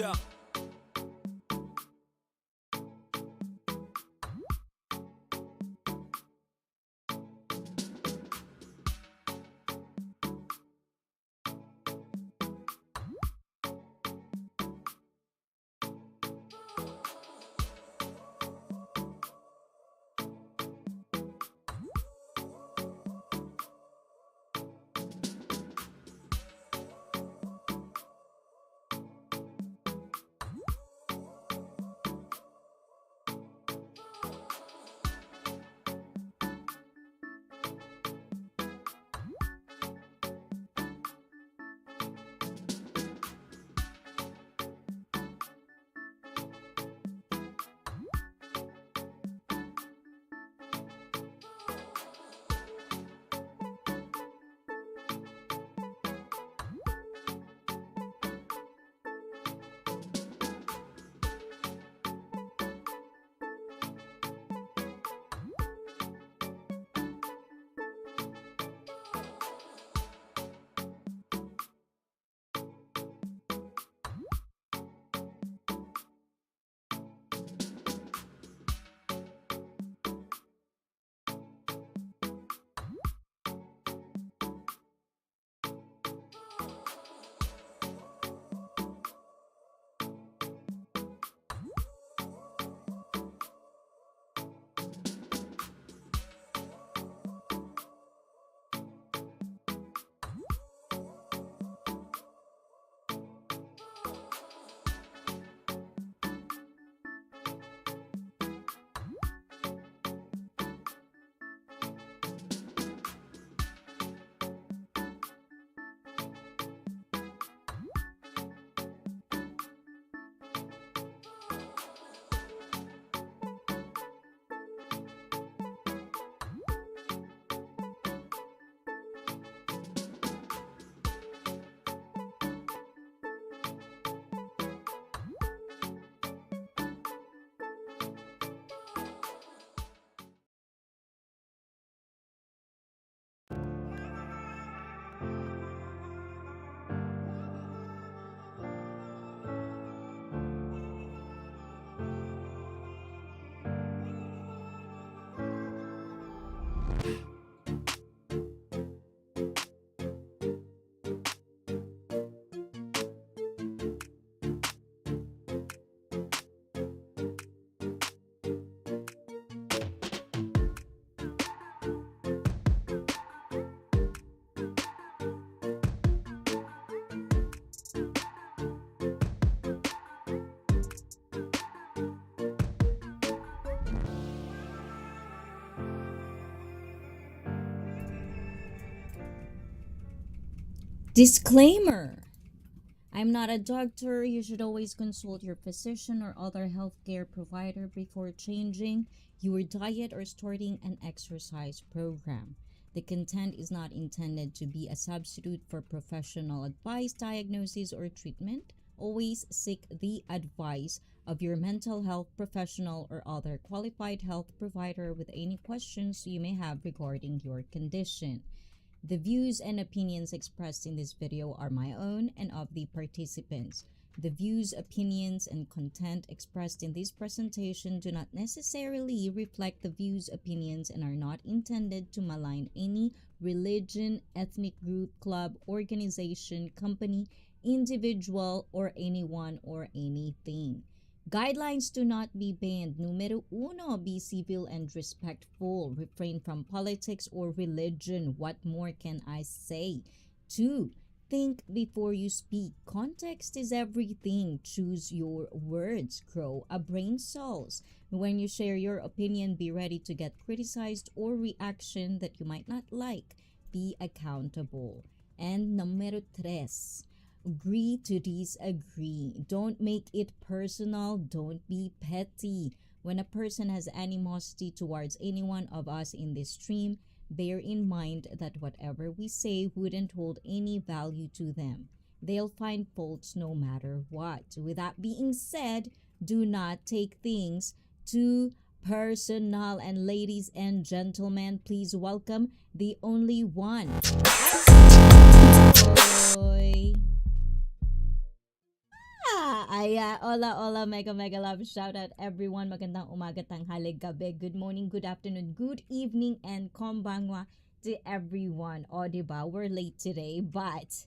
go. Disclaimer: I'm not a doctor. You should always consult your physician or other healthcare provider before changing your diet or starting an exercise program. The content is not intended to be a substitute for professional advice, diagnosis, or treatment. Always seek the advice of your mental health professional or other qualified health provider with any questions you may have regarding your condition. The views and opinions expressed in this video are my own and of the participants. The views, opinions, and content expressed in this presentation do not necessarily reflect the views, opinions, and are not intended to malign any religion, ethnic group, club, organization, company, individual, or anyone or anything. Guidelines do not be banned. Numero uno, be civil and respectful. Refrain from politics or religion. What more can I say? 2, think before you speak. Context is everything. Choose your words. Grow a brain cells. When you share your opinion, be ready to get criticized or reaction that you might not like. Be accountable. And numero tres, agree to disagree. Don't make it personal. Don't be petty. When a person has animosity towards any one of us in this stream, bear in mind that whatever we say wouldn't hold any value to them. They'll find faults no matter what. With that being said, do not take things too personal. And ladies and gentlemen, please welcome the only one. Boy. Hola, mega love. Shout out everyone. Magandang umaga, tanghali, gabi, good morning, good afternoon, good evening, and konbanwa to everyone. O, diba? We're late today, but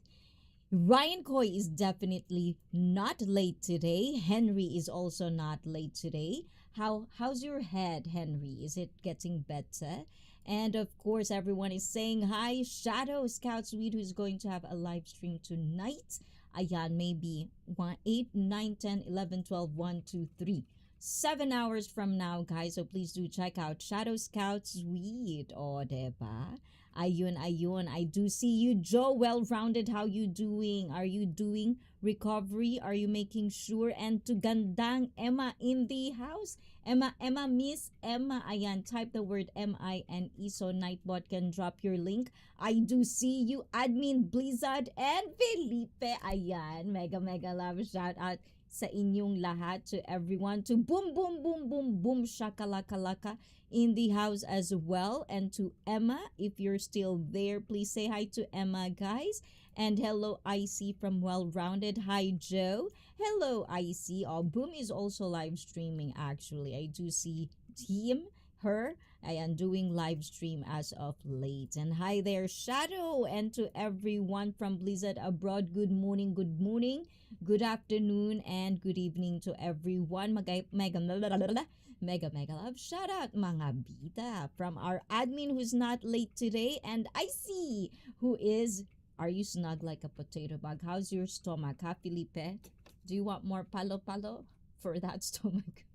Ryan Coy is definitely not late today. Henry is also not late today. How's your head, Henry? Is it getting better? And of course, everyone is saying hi. Shadow Scout Sweet, who's going to have a live stream tonight. Ayan, maybe 1, 8, 9, 10, 11, 12, 1, 2, 3. 7 hours from now, guys. So please do check out Shadow Scout Sweet. O, diba? Ayun. I do see you, Joe. Well-rounded. How you doing? Are you doing recovery? Are you making sure? And to gandang Emma in the house. Emma, Miss Emma. Ayan, type the word MINE so Nightbot can drop your link. I do see you, Admin Blizzard and Felipe. Ayan, mega love. Shout out sa inyong lahat, to everyone, to boom shakalaka in the house as well, and to Emma, if you're still there, please say hi to Emma, guys. And hello ICEE from Well Rounded. Hi Joe. Hello ICEE. Oh, Boom is also live streaming. Actually, I do see her. I am doing live stream as of late. And hi there, Shadow, and to everyone from Blizzard Abroad. Good morning, good afternoon, and good evening to everyone. Mega love. Shout out mga bida from our admin who's not late today, and I see who is. Are you snug like a potato bag? How's your stomach, huh, Felipe? Do you want more palo for that stomach?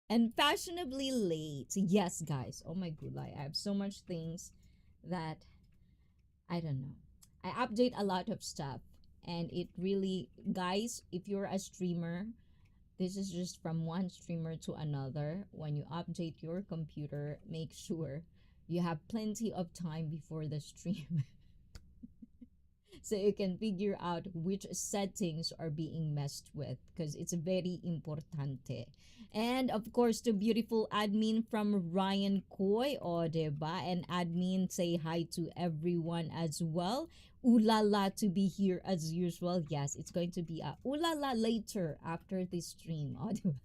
And fashionably late. Yes, guys. Oh my god, I have so much things that I don't know. I update a lot of stuff, and it really, guys, if you're a streamer, this is just from one streamer to another. When you update your computer, make sure you have plenty of time before the stream so you can figure out which settings are being messed with, because it's very importante. And of course, the beautiful admin from Ryan Coy, o diba? And admin, say hi to everyone as well. Ulala to be here as usual. Yes, it's going to be a ulala later after this stream. O diba?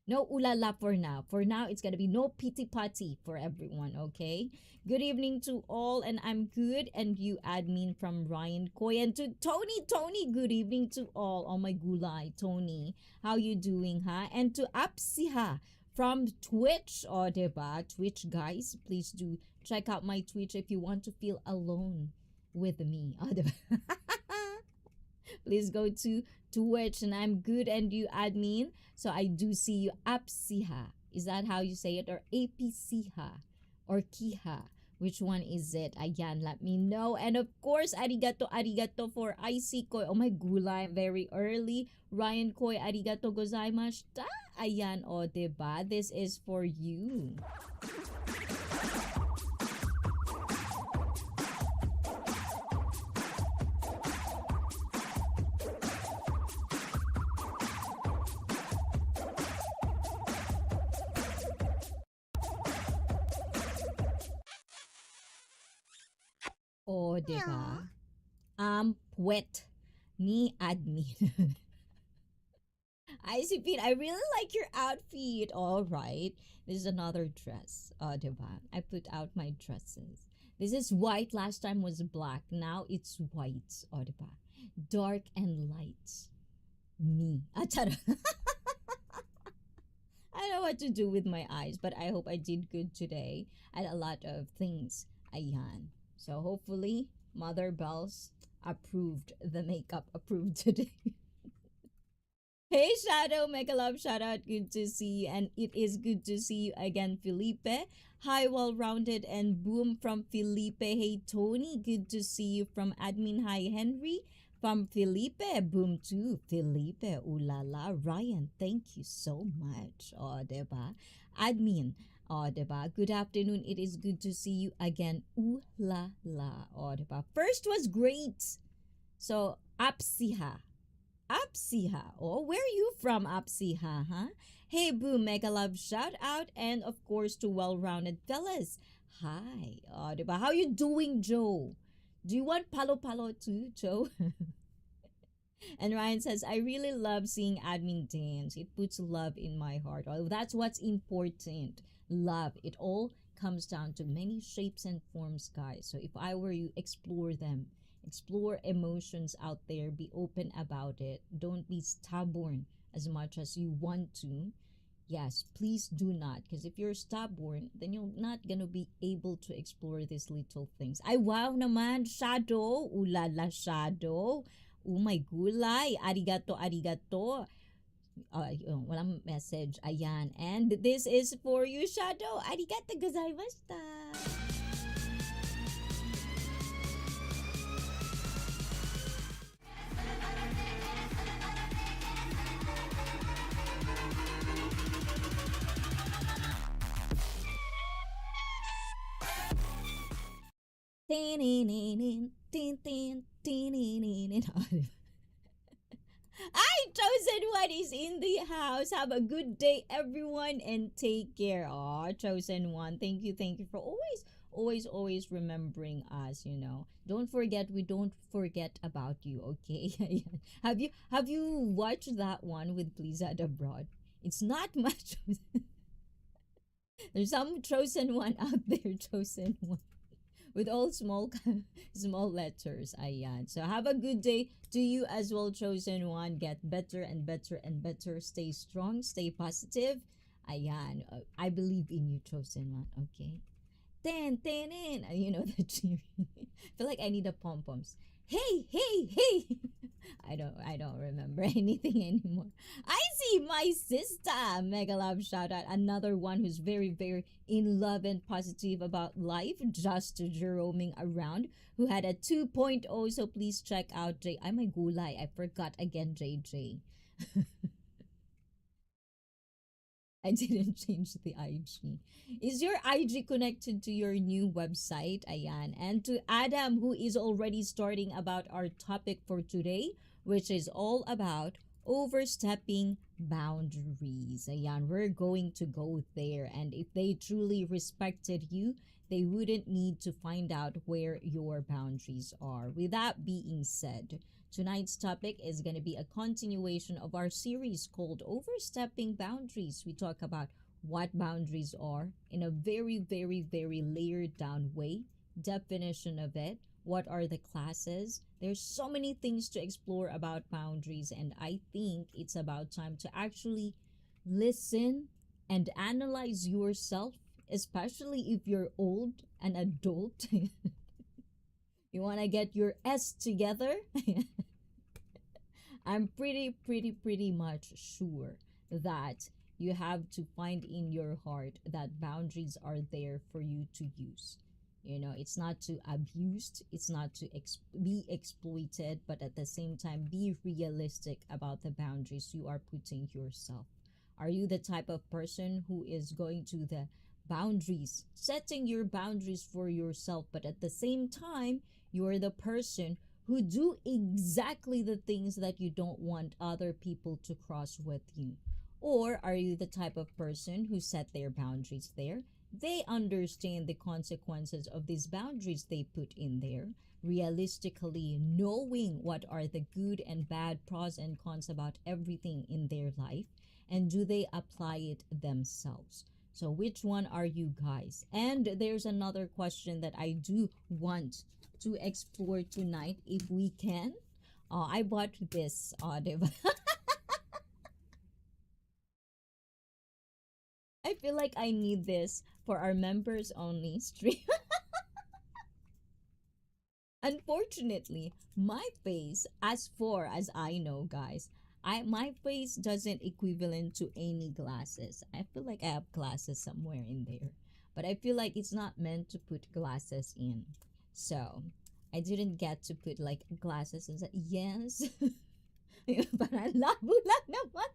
No ulala for now. For now, it's gonna be no pity patty for everyone, okay? Good evening to all, and I'm good. And you, admin from Ryan Coy, and to Tony, good evening to all. Oh my gulay, Tony, how you doing, huh? And to Apsiha from Twitch, oh diba? Twitch, guys, please do check out my Twitch if you want to feel alone with me. Oh, diba? Please go to Twitch, and I'm good. And you, admin, so I do see you, Apsiha. Is that how you say it? Or APCha? Or Kiha? Which one is it? Ayan, let me know. And of course, arigato for ICEE Koy. Oh my gulay, very early. Ryan Koy, arigato gozaimashita. Ayan, o diba? This is for you. O, diba? Puwet ni admin. ICP, I really like your outfit. All right. This is another dress. Diba? I put out my dresses. This is white. Last time was black. Now it's white. Diba? Dark and light. Me. Tara. I don't know what to do with my eyes, but I hope I did good today. I had a lot of things. Ayan. So hopefully, Mother Bells approved the makeup approved today. Hey Shadow, mega love, shout out, good to see you, and it is good to see you again, Felipe. Hi, well-rounded, and boom from Felipe. Hey Tony, good to see you from admin. Hi Henry from Felipe. Boom to Felipe. Ulala, Ryan, thank you so much. Oh, diba? Admin. Oh, diba? Good afternoon. It is good to see you again. Ooh la la. Oh, diba? First was great. So, Apsiha. Oh, where are you from, Apsiha, huh? Hey, Boom, mega love, shout out. And of course, to well-rounded fellas. Hi. Oh, diba? How you doing, Joe? Do you want palo too, Joe? And Ryan says, I really love seeing admin dance. It puts love in my heart. Oh, that's what's important. Love. It all comes down to many shapes and forms, guys. So if I were you, explore them. Explore emotions out there. Be open about it. Don't be stubborn as much as you want to. Yes, please do not. Because if you're stubborn, then you're not gonna be able to explore these little things. Ay, wow naman, shadow. Ulala, shadow. Oh my gulay. Arigato, arigato. Walang message. Ayan. And this is for you, Shadow. Arigato gozaimashita. Tin, tin, tin, tin. I chosen one is in the house. Have a good day, everyone, and take care. Aw, chosen one. Thank you for always remembering us. Don't forget, we don't forget about you. Okay. have you watched that one with Blizzard Abroad? It's not much. There's some chosen one out there. Chosen one with all small small letters. Ayan. So have a good day to you as well, chosen one. Get better and better and better. Stay strong, stay positive. Ayan. I believe in you, chosen one. Okay. Ten. The cheering. I feel like I need a pom poms. Hey. I don't remember anything anymore. I see my sister. Mega love shout out. Another one who's very, very in love and positive about life. Just roaming around. Who had a 2.0. So please check out J. I'm a gulay. I forgot again, JJ. I didn't change the IG. Is your IG connected to your new website? Ayan. And to Adam, who is already starting about our topic for today, which is all about overstepping boundaries. Ayan, we're going to go there. And if they truly respected you, they wouldn't need to find out where your boundaries are. With that being said, tonight's topic is going to be a continuation of our series called Overstepping Boundaries. We talk about what boundaries are in a very, very, very layered down way, definition of it, what are the classes. There's so many things to explore about boundaries, and I think it's about time to actually listen and analyze yourself, especially if you're old, an adult. You want to get your S together? I'm pretty much sure that you have to find in your heart that boundaries are there for you to use. It's not to abused, it's not to be exploited, but at the same time, be realistic about the boundaries you are putting yourself. Are you the type of person who is going to the boundaries, setting your boundaries for yourself, but at the same time, you're the person who do exactly the things that you don't want other people to cross with you? Or are you the type of person who set their boundaries there? They understand the consequences of these boundaries they put in there, realistically knowing what are the good and bad pros and cons about everything in their life, and do they apply it themselves? So which one are you guys? And there's another question that I do want to explore tonight if we can. I bought this, diba? I feel like I need this for our members only stream. Unfortunately, my face, as far as I know, guys, my face doesn't equivalent to any glasses. I feel like I have glasses somewhere in there, but I feel like it's not meant to put glasses in. So I didn't get to put like glasses and say yes. Parang labo lang naman.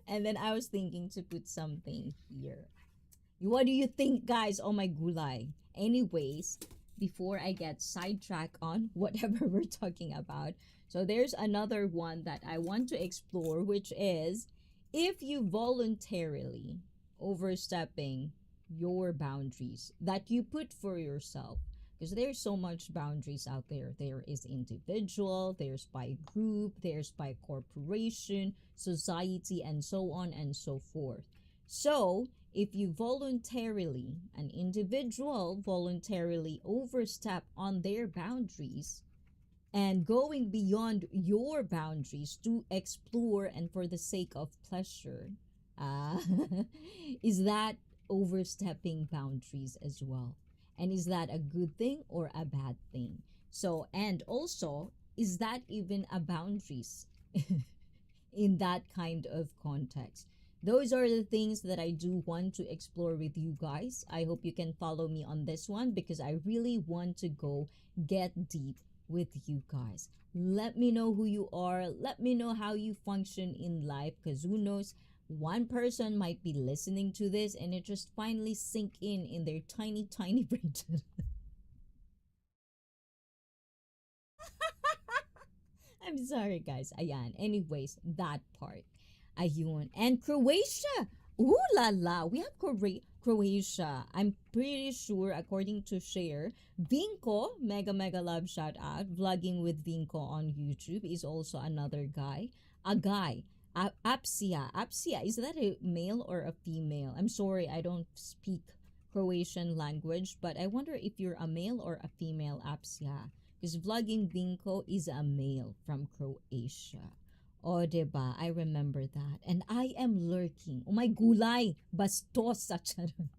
And then I was thinking to put something here. What do you think, guys? Oh my gulay. Anyways, before I get sidetracked on whatever we're talking about, so there's another one that I want to explore, which is if you voluntarily overstepping your boundaries that you put for yourself, because there's so much boundaries out there. There is individual, there's by group, there's by corporation, society, and so on and so forth. So if you voluntarily, an individual voluntarily overstep on their boundaries and going beyond your boundaries to explore and for the sake of pleasure, uh, is that overstepping boundaries as well? And is that a good thing or a bad thing? So, and also, is that even a boundaries in that kind of context? Those are the things that I do want to explore with you guys. I hope you can follow me on this one because I really want to go get deep with you guys. Let me know who you are. Let me know how you function in life because who knows, one person might be listening to this and it just finally sink in their tiny, tiny brain. I'm sorry, guys. Ayan. Anyways, that part. Ayun. And Croatia. Ooh la la. We have Croatia. I'm pretty sure, according to Share, Vinko, mega mega love shout out, vlogging with Vinko on YouTube is also another guy. A guy. Apsia. Apsia. Is that a male or a female? I'm sorry, I don't speak Croatian language, but I wonder if you're a male or a female, Apsia. Because vlogging Vinko is a male from Croatia. O, diba? I remember that. And I am lurking. Oh my gulay! Bastos sa charon.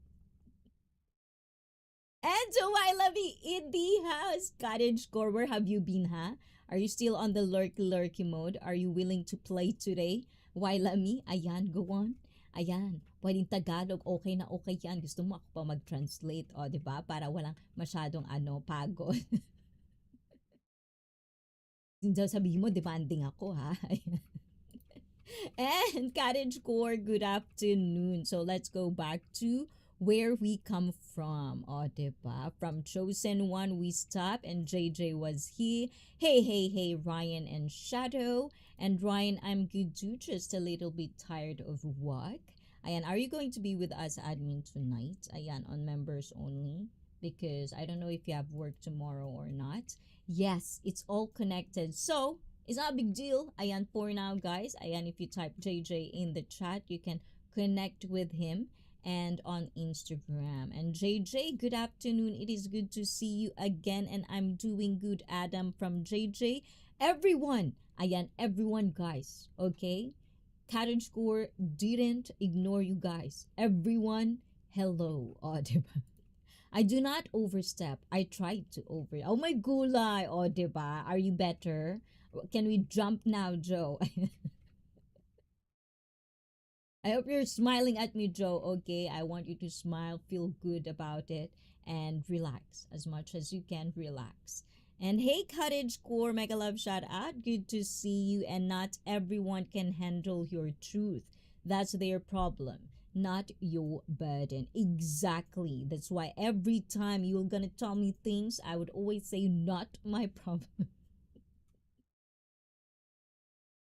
And so I love you in the house. Cottage core, where have you been, ha? Are you still on the lurky mode? Are you willing to play today? Wailami, ayan, go on. Ayan, pwedeng Tagalog, okay na okay yan. Gusto mo ako pa mag-translate, o, diba? Para walang masyadong pagod. Sabihin mo, demanding ako, ha? And Cottage Core, good afternoon. So let's go back to where we come from. O, diba? From Chosen One, we stop and JJ was here. Hey, hey, hey, Ryan and Shadow. And Ryan, I'm good too, just a little bit tired of work. Ayan, are you going to be with us, admin, tonight? Ayan, on members only. Because I don't know if you have work tomorrow or not. Yes, it's all connected. So, it's not a big deal. Ayan, for now, guys. Ayan, if you type JJ in the chat, you can connect with him and on Instagram. And JJ, good afternoon. It is good to see you again. And I'm doing good, Adam from JJ. Everyone, ayan, everyone, guys. Okay? Cottage Score didn't ignore you guys. Everyone, hello. Oh, diba? I do not overstep. I tried to over. Oh my gulay. Oh, diba? Are you better? Can we jump now, Joe? I hope you're smiling at me, Joe. Okay, I want you to smile, feel good about it, and relax as much as you can. Relax. And hey, Cottage Core, mega love shout out. Good to see you. And not everyone can handle your truth. That's their problem, not your burden. Exactly. That's why every time you're gonna tell me things, I would always say, not my problem.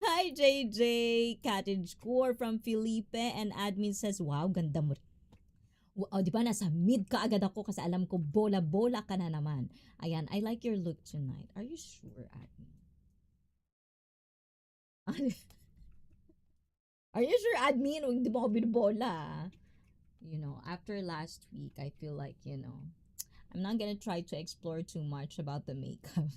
Hi, JJ. Cottage Core from Felipe. And admin says, wow, ganda mo. Di ba, nasa mid ka agad ako kasi alam ko bola-bola ka na naman. Ayan, I like your look tonight. Are you sure, admin? Are you sure, admin? Huwag di ba ako binobola? You know, after last week, I feel like, I'm not gonna try to explore too much about the makeup.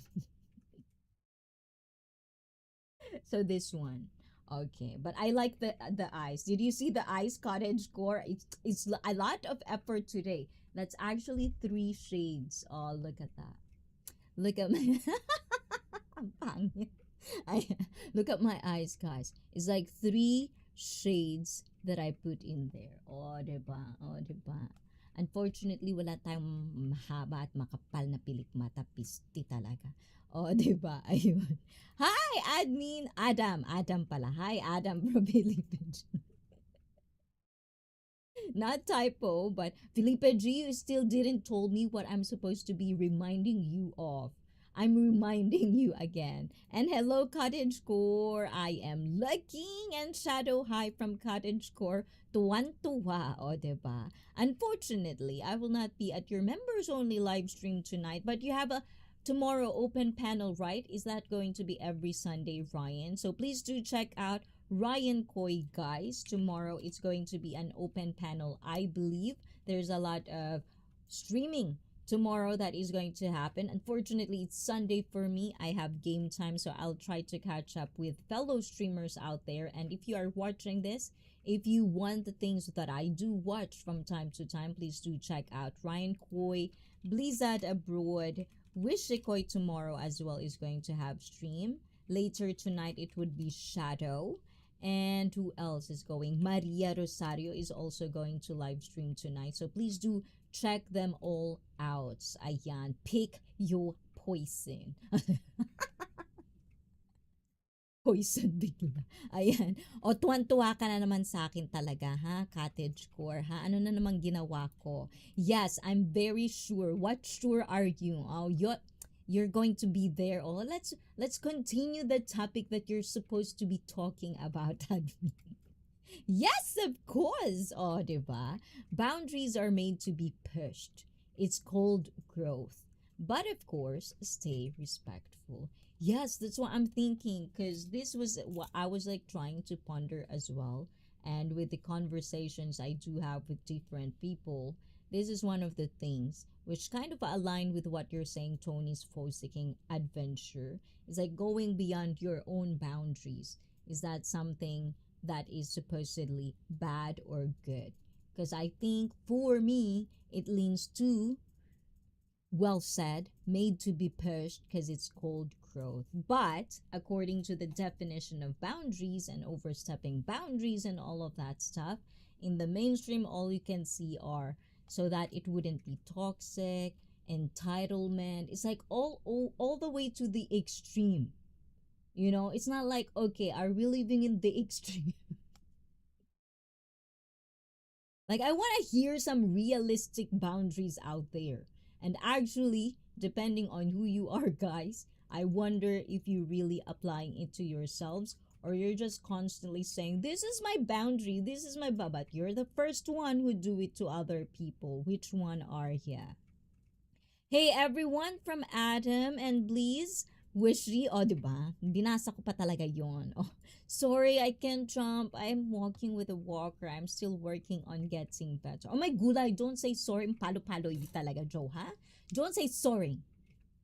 So this one. Okay, but I like the eyes. Did you see the eyes, Cottage Core? It's a lot of effort today. That's actually 3 shades. Oh, look at that. Look at my Ang pangit. I look at my eyes, guys. It's like 3 shades that I put in there. Oh, diba? Oh, diba? Unfortunately, wala tayong mahaba at makapal na pilik mata. Pisti talaga. Oh, diba? Ayun. Hi, admin. Adam. Adam pala. Hi, Adam from Philippines. Not typo, but Felipe G, you still didn't told me what I'm supposed to be reminding you of. I'm reminding you again. And hello, Cottage Core. I am looking and Shadow High from Cottage Core. Tuwan-tuwa, o diba? Unfortunately, I will not be at your members only live stream tonight, but you have a tomorrow open panel, right? Is that going to be every Sunday, Ryan? So please do check out Ryan Coy, guys. Tomorrow it's going to be an open panel. I believe there's a lot of streaming tomorrow that is going to happen. Unfortunately, it's Sunday for me. I have game time, so I'll try to catch up with fellow streamers out there. And if you are watching this, if you want the things that I do watch from time to time, please do check out Ryan Coy, Blizzard Abroad, Wishikoy tomorrow as well is going to have stream. Later tonight, it would be Shadow. And who else is going? Maria Rosario is also going to live stream tonight. So please do check them all out. Ayan, pick your poison. Poison bigla. Ayan. O, tuwan-tuwa ka na naman sa akin talaga, ha? Cottage Core, ha? Ano na naman ginawa ko? Yes, I'm very sure. What sure are you? Oh, you're going to be there. Oh, let's continue the topic that you're supposed to be talking about. Yes, of course. Oh, diba? Boundaries are made to be pushed. It's called growth. But of course, stay respectful. Yes, that's what I'm thinking, because this was what I was like trying to ponder as well. And with the conversations I do have with different people, this is one of the things which kind of align with what you're saying, Tony's seeking adventure. Is like going beyond your own boundaries. Is that something that is supposedly bad or good? Because I think for me, it leans to well said, made to be pushed because it's called growth. But according to the definition of boundaries and overstepping boundaries and all of that stuff, in the mainstream, all you can see are so that it wouldn't be toxic, entitlement. It's like all the way to the extreme. You know, it's not like, okay, are we living in the extreme? Like, I want to hear some realistic boundaries out there. And actually, depending on who you are, guys, I wonder if you really applying it to yourselves, or you're just constantly saying, this is my boundary, this is my babat. You're the first one who do it to other people. Which one are you? Hey everyone, from Adam and Bleeze, Wishri, o diba? Binasa ko pa talaga yon. Oh, sorry, I can't jump. I'm walking with a walker. I'm still working on getting better. Oh my gulay, don't say sorry. Palo-palo yi talaga, Joe, ha? Don't say sorry.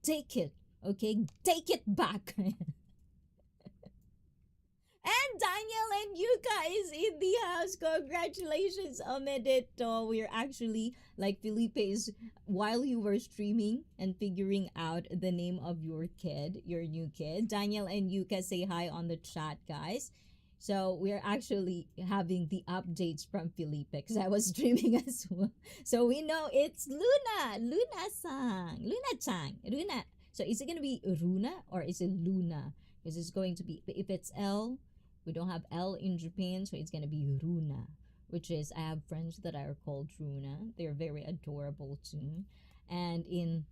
Take it, okay? Take it back. And Daniel and you guys in the house, congratulations, Amedito. We're actually, like Felipe is, while you were streaming and figuring out the name of your kid, your new kid, Daniel and Yuka say hi on the chat, guys. So we're actually having the updates from Felipe because I was streaming as well. So we know it's Luna, Luna-sang, Luna-chang, Luna. So is it going to be Runa or is it Luna? Because it's going to be, if it's L, we don't have L in Japan, so it's gonna be Runa, which is I have friends that are called Runa. They're very adorable too, and in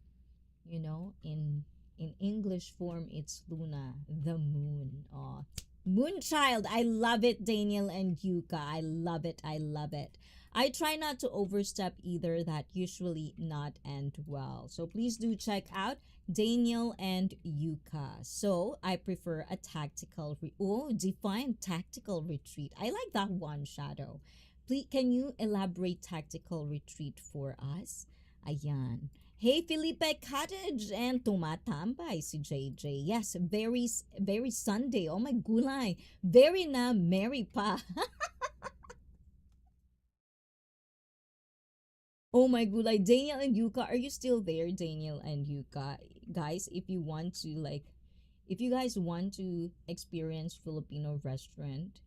English form, it's Luna, the moon. Oh, Moonchild, I love it, Daniel and Yuka. I love it. I love it. I try not to overstep either. That usually not end well. So please do check out Daniel and Yuka. So I prefer a tactical. Define tactical retreat. I like that one, Shadow. Please, can you elaborate tactical retreat for us? Ayan. Hey, Felipe Cottage and tumatambay si JJ. Yes, very Sunday. Oh my gulay. Very na merry pa. Oh my gulay. Daniel and Yuka, are you still there, Daniel and Yuka? Guys, if you guys want to experience Filipino restaurant,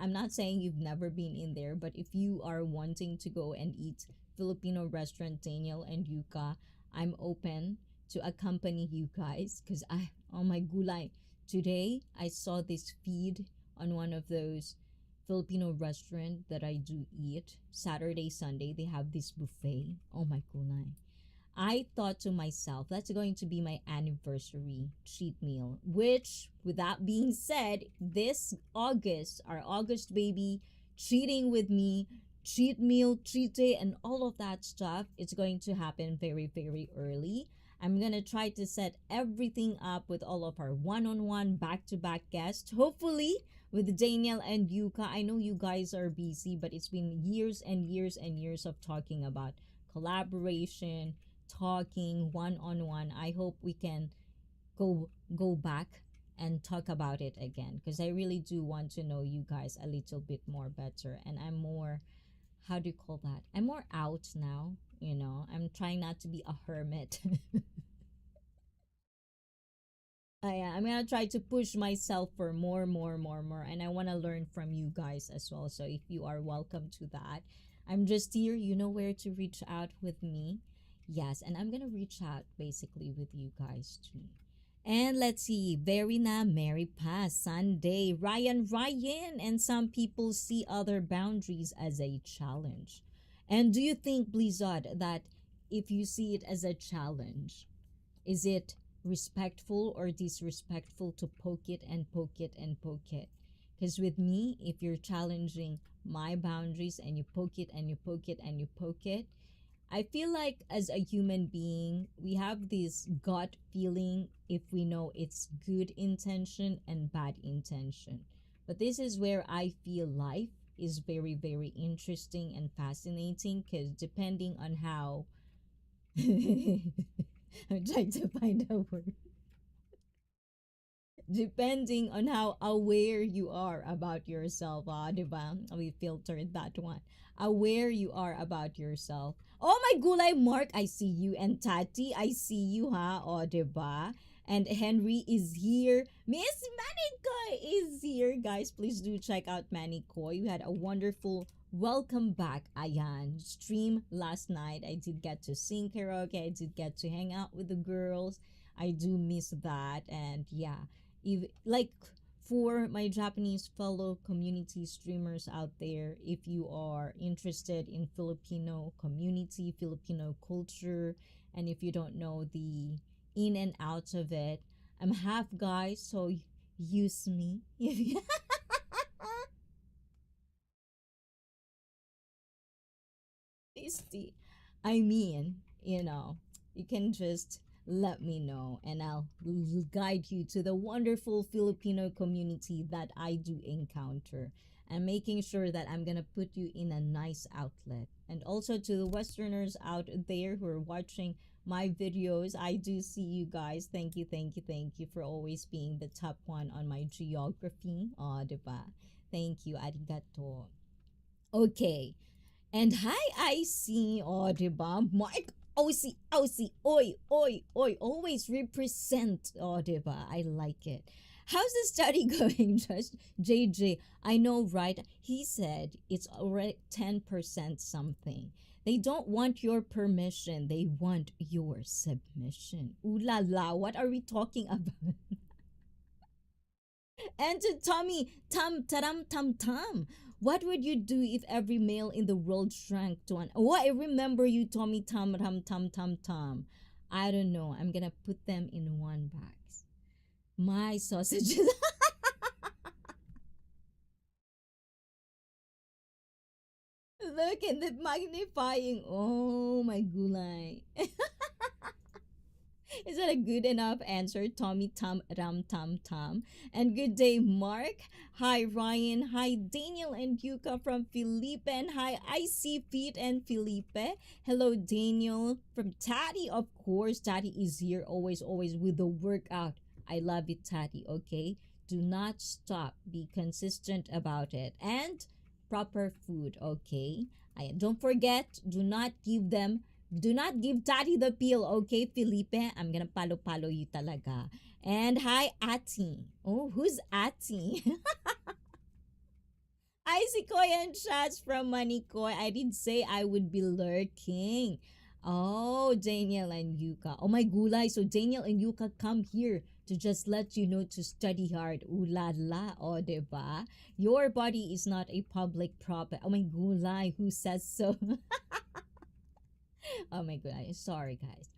I'm not saying you've never been in there, but if you are wanting to go and eat Filipino restaurant, Daniel and Yuka, I'm open to accompany you guys because oh my gulay, today I saw this feed on one of those Filipino restaurant that I do eat Saturday, Sunday. They have this buffet. Oh my gulay. I thought to myself, that's going to be my anniversary cheat meal. Which, with that being said, this August, our August baby, cheating with me, cheat meal, cheat day, and all of that stuff, it's going to happen very, very early. I'm gonna try to set everything up with all of our one-on-one, back-to-back guests. Hopefully, with Daniel and Yuka. I know you guys are busy, but it's been years and years and years of talking about collaboration, talking one on one. I hope we can go back and talk about it again, because I really do want to know you guys a little bit more better, and I'm more, how do you call that? I'm more out now, you know. I'm trying not to be a hermit. I'm gonna try to push myself for more, more, more, more, and I want to learn from you guys as well. So if you are welcome to that, I'm just here. You know where to reach out with me. Yes, and I'm gonna reach out basically with you guys too. And let's see, Verina, Mary Paz, Sunday, Ryan, and some people see other boundaries as a challenge. And do you think, Blizzard, that if you see it as a challenge, is it respectful or disrespectful to poke it and poke it and poke it? Because with me, if you're challenging my boundaries and you poke it and you poke it and you poke it, I feel like as a human being, we have this gut feeling if we know it's good intention and bad intention. But this is where I feel life is very, very interesting and fascinating, because depending on how I'm trying to find a word. Depending on how aware you are about yourself, diba? We filtered that one. Aware you are about yourself. Oh my gulay, Mark, I see you. And Tati, I see you, ha? Oh, diba? And Henry is here. Miss Manikoy is here. Guys, please do check out Manikoy. We had a wonderful welcome back, Ayan, stream last night. I did get to sing karaoke. I did get to hang out with the girls. I do miss that. And yeah, if like, for my Japanese fellow community streamers out there, if you are interested in Filipino community, Filipino culture, and if you don't know the in and outs of it, I'm half guy, so use me. Tasty. I mean, you can just let me know, and I'll guide you to the wonderful Filipino community that I do encounter, and making sure that I'm gonna put you in a nice outlet. And also to the Westerners out there who are watching my videos, I do see you guys. Thank you, thank you, thank you for always being the top one on my geography. Oh, diba? Thank you, arigato. Okay. And hi, ICEE, oh, diba? Mark, OC, OC, oi, oi, oi, always represent, oh, diba? I like it. How's the study going, Just JJ? I know, right? He said it's already 10% something. They don't want your permission. They want your submission. Ooh la la, what are we talking about? And to Tommy, tam. What would you do if every male in the world shrank to an? Oh, I remember you, Tommy, tam. I don't know. I'm gonna put them in one box. My sausages. Look at the magnifying. Oh my gulay. Is that a good enough answer, Tommy Tam? And good day, Mark. Hi, Ryan. Hi, Daniel and Yuka from Felipe. And hi, I see Pete and Felipe. Hello, Daniel. From Tati, of course. Tati is here always with the workout. I love it, Tati, okay? Do not stop. Be consistent about it. And proper food, okay? Don't forget, do not give Daddy the pill, okay, Felipe? I'm gonna palo you talaga. And hi, Ati. Oh, who's Ati? I see Koy and shots from Manikoy. I did say I would be lurking. Oh, Daniel and Yuka. Oh my gulay. So Daniel and Yuka come here to just let you know to study hard. Ooh la la. Oh, diba? Your body is not a public property. Oh my gulay. Who says so? Oh my god, sorry guys.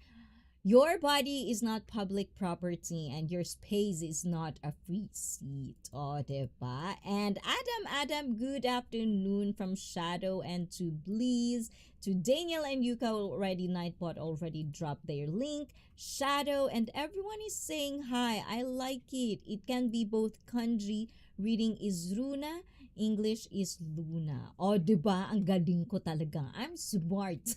Your body is not public property and your space is not a free seat. Oh, diba? And Adam, good afternoon from Shadow and to Bleeze. To Daniel and Yuka already, Nightbot already dropped their link. Shadow and everyone is saying hi. I like it. It can be both kanji. Reading is Runa. English is Luna. Oh, diba? Ang galing ko talaga. I'm smart.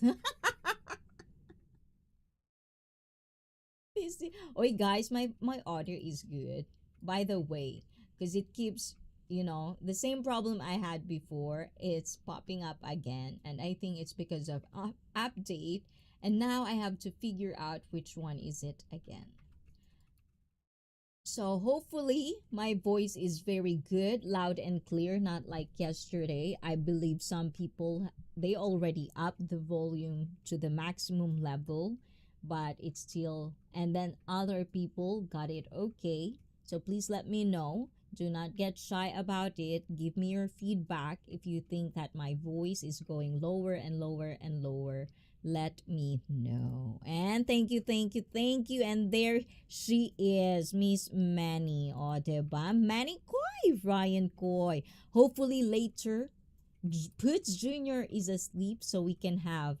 Oi guys, my audio is good. By the way, because it keeps, the same problem I had before. It's popping up again, and I think it's because of update. And now I have to figure out which one is it again. So hopefully my voice is very good, loud and clear, not like yesterday. I believe some people they already up the volume to the maximum level, but it's still and then other people got it okay. So please let me know. Do not get shy about it. Give me your feedback if you think that my voice is going lower and lower and lower. Let me know. And thank you, thank you, thank you. And there she is, Miss Manny. O, diba? Manny Koy, Ryan Koy. Hopefully later, Puts Jr. is asleep so we can have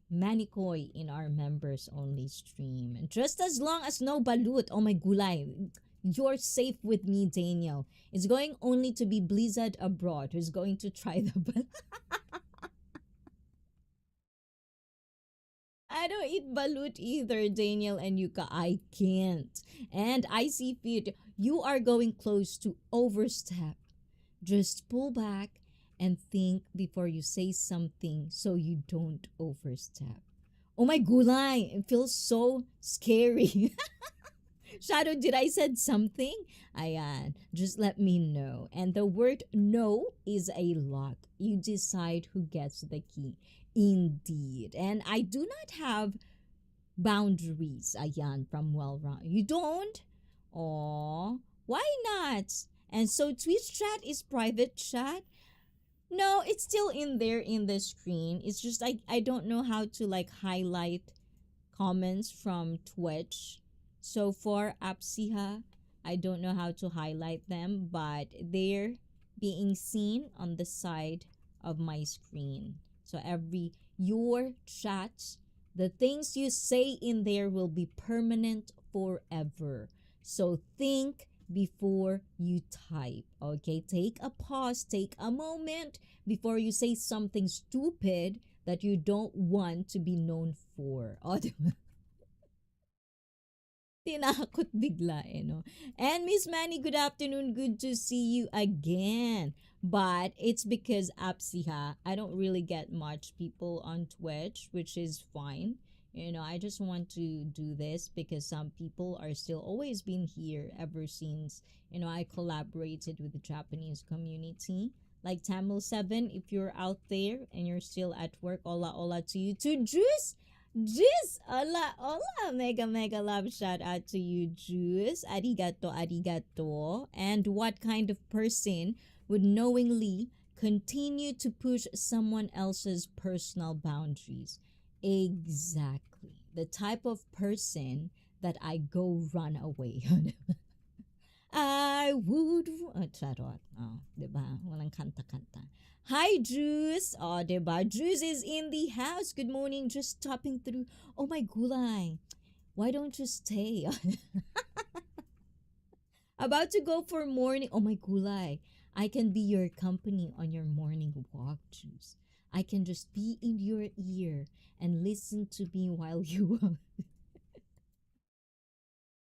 Manny Koy in our members only stream. And just as long as no balut, oh my gulay, you're safe with me, Daniel. It's going only to be Blizzard abroad who's going to try the balut. I don't eat balut either, Daniel and Yuka. I can't. And I see fit. You are going close to overstep. Just pull back and think before you say something so you don't overstep. Oh my gulay, it feels so scary. Shadow, did I said something? Ayan, just let me know. And the word no is a lock. You decide who gets the key. Indeed. And I do not have boundaries, ayan, from Well Round. You don't? Oh, why not? And so Twitch chat is private chat? No, it's still in there in the screen. It's just I don't know how to like highlight comments from Twitch. So for Apsiha, I don't know how to highlight them, but they're being seen on the side of my screen. So every your chats, the things you say in there will be permanent forever. So think before you type. Okay, take a pause, take a moment before you say something stupid that you don't want to be known for. Oh, tinakot bigla no? And Miss Manny, good afternoon. Good to see you again. But it's because Apsiha, I don't really get much people on Twitch, which is fine. I just want to do this because some people are still always been here ever since, I collaborated with the Japanese community. Like Tamil 7, if you're out there and you're still at work, hola hola to you. To Juice, Juice, hola, hola, mega, mega love shout out to you, Juice. Arigato, arigato. And what kind of person would knowingly continue to push someone else's personal boundaries? Exactly. The type of person that I go run away. I would... charot. Oh, diba? Walang kanta-kanta. Hi, Juice. Oh, diba? Juice is in the house. Good morning. Just stopping through. Oh, my gulay. Why don't you stay? About to go for morning. Oh, my gulay. I can be your company on your morning walk, Juice. I can just be in your ear and listen to me while you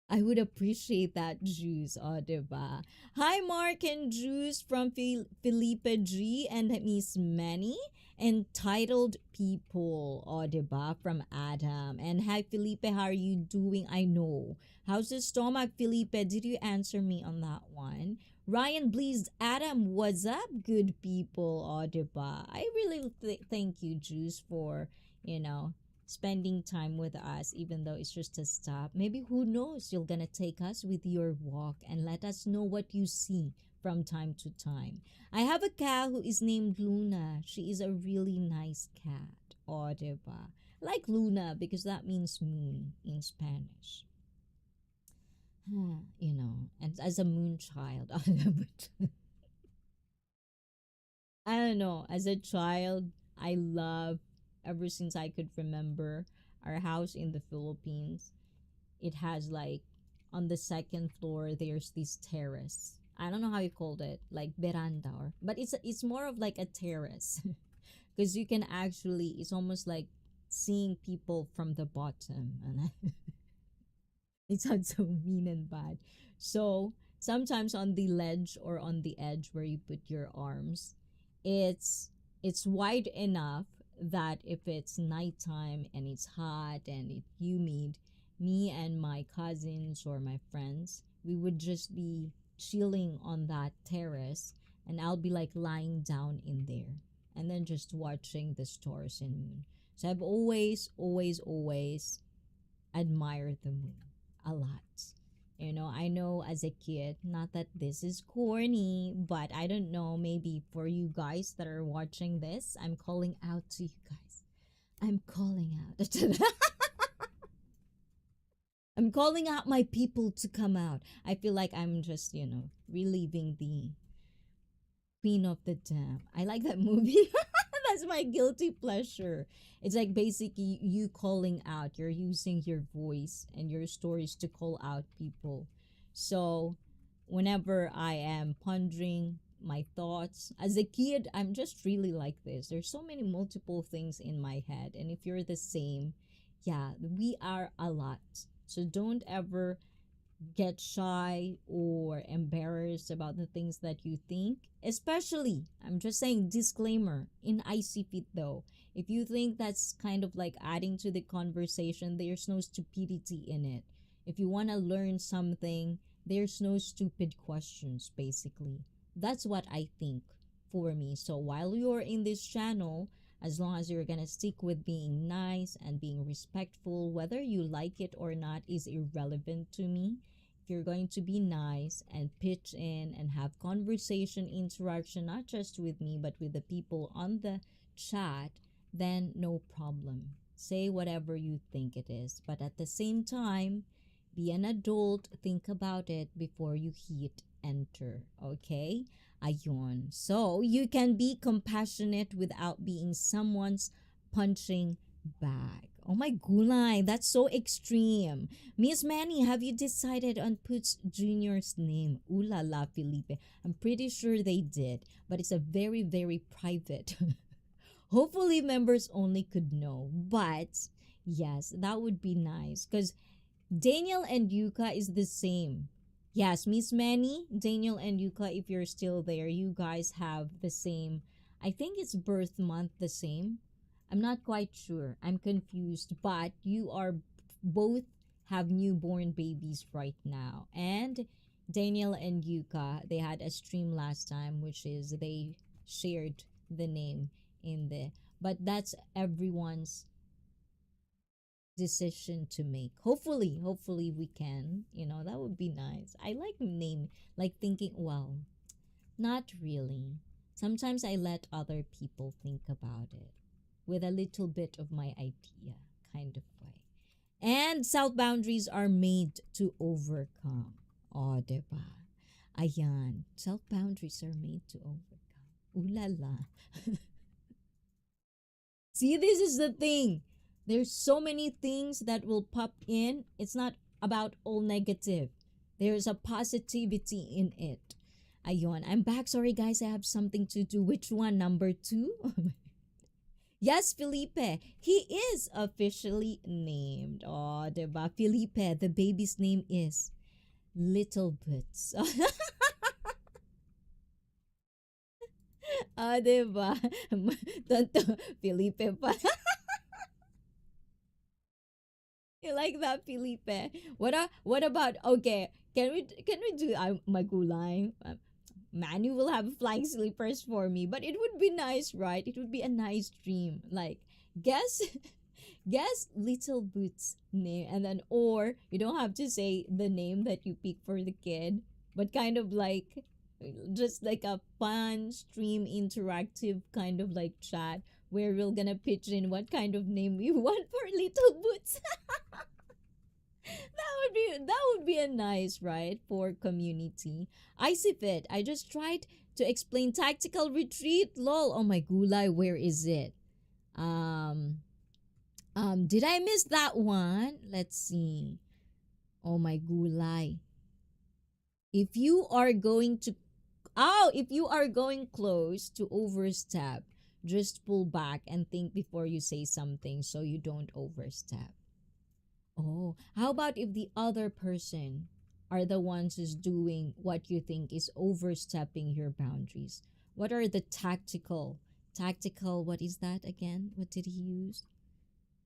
I would appreciate that, Juice. Oh, diba? Hi, Mark and Juice from Felipe G and Miss Manny. Entitled People. Oh, diba? From Adam. And hi, Felipe. How are you doing? I know. How's the stomach, Felipe? Did you answer me on that one? Ryan Bleased, Adam, what's up, good people? Oh, diba? I really thank you, Juice, for, spending time with us, even though it's just a stop. Maybe who knows, you're gonna take us with your walk and let us know what you see from time to time. I have a cat who is named Luna. She is a really nice cat. Oh, diba? Like Luna, because that means moon in Spanish. And as a moon child, I don't know. As a child, I love, ever since I could remember, our house in the Philippines. It has like, on the second floor, there's this terrace. I don't know how you called it, like veranda, but it's more of like a terrace, because you can actually, it's almost like seeing people from the bottom, and it sounds so mean and bad. So sometimes on the ledge or on the edge where you put your arms, it's it's wide enough that if it's nighttime and it's hot and it's humid, me and my cousins or my friends, we would just be chilling on that terrace, and I'll be like lying down in there and then just watching the stars and moon. So I've always admired the moon a lot. I know as a kid, not that this is corny, but I don't know, maybe for you guys that are watching this, I'm calling out to you guys. I'm calling out. I'm calling out my people to come out. I feel like I'm just, reliving the Queen of the Dam. I like that movie. That's my guilty pleasure. It's like basically you calling out. You're using your voice and your stories to call out people. So whenever I am pondering my thoughts as a kid, I'm just really like this. There's so many multiple things in my head, and if you're the same, yeah, we are a lot. So don't ever get shy or embarrassed about the things that you think. Especially, I'm just saying, disclaimer, in ICEE though. If you think that's kind of like adding to the conversation, there's no stupidity in it. If you want to learn something, there's no stupid questions, basically. That's what I think for me. So while you're in this channel, as long as you're gonna stick with being nice and being respectful, whether you like it or not is irrelevant to me. If you're going to be nice and pitch in and have conversation, interaction, not just with me but with the people on the chat, then no problem. Say whatever you think it is, but at the same time, be an adult, think about it before you hit enter, okay? Ayon. So, you can be compassionate without being someone's punching bag. Oh my gulay, that's so extreme. Miss Manny, have you decided on Poots Jr.'s name? Ooh la la, Felipe. I'm pretty sure they did, but it's a very, very private. Hopefully, members only could know. But yes, that would be nice because Daniel and Yuka is the same. Yes, Miss Manny, Daniel and Yuka, if you're still there, you guys have the same. I think it's birth month the same. I'm not quite sure. I'm confused, but you are both have newborn babies right now. And Daniel and Yuka, they had a stream last time, which is they shared the name in the, but that's everyone's decision to make. Hopefully we can. That would be nice. I like name, like thinking, well, not really. Sometimes I let other people think about it with a little bit of my idea kind of way. And self boundaries are made to overcome. Oh, diba? Ayan. Self boundaries are made to overcome. Ooh la la. See, this is the thing. There's so many things that will pop in. It's not about all negative. There's a positivity in it. Ayon, I'm back. Sorry guys, I have something to do. Which one? Number 2? Yes, Felipe. He is officially named. Oh, diba? Felipe, the baby's name is Little Boots. Ah, diba? Tonto, Felipe pa. You like that, Felipe? What about, okay? Can we do magulay? Manu will have flying slippers for me, but it would be nice, right? It would be a nice dream. Like, guess guess Little Boots name, and then, or you don't have to say the name that you pick for the kid, but kind of like just like a fun stream interactive kind of like chat where we're gonna pitch in what kind of name we want for Little Boots. That would be a nice, right, for community. I see fit. I just tried to explain tactical retreat. Lol. Oh my gulay, where is it? Um did I miss that one? Let's see. Oh my gulay. If you are going to if you are going close to overstep, just pull back and think before you say something so you don't overstep. Oh, how about if the other person are the ones who's doing what you think is overstepping your boundaries? What are the tactical, what is that again? What did he use?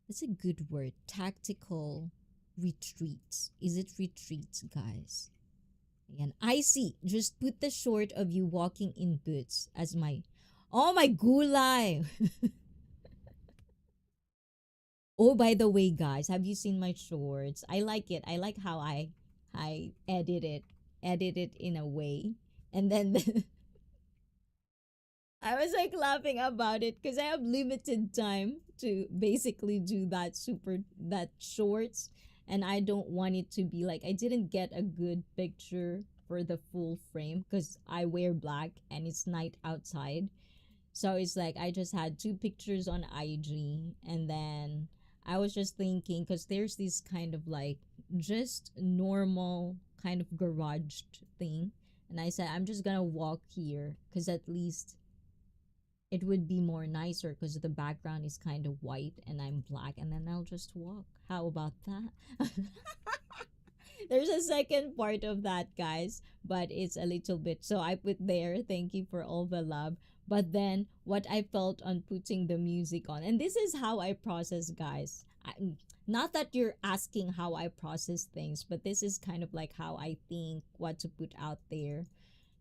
That's a good word. Tactical retreats. Is it retreats, guys? Ayan. I see. Just put the short of you walking in boots as my... Oh my gulay! Oh, by the way, guys, have you seen my shorts? I like it. I like how I edit it in a way. And then I was like laughing about it because I have limited time to basically do that shorts, and I don't want it to be like I didn't get a good picture for the full frame because I wear black and it's night outside. So it's like I just had two pictures on IG, and then I was just thinking because there's this kind of like just normal kind of garage thing, and I said I'm just gonna walk here because at least it would be more nicer because the background is kind of white and I'm black, and then I'll just walk. How about that? There's a second part of that, guys, but it's a little bit. So I put there, thank you for all the love. But then what I felt on putting the music on, and this is how I process, guys. Not that you're asking how I process things, but this is kind of like how I think what to put out there.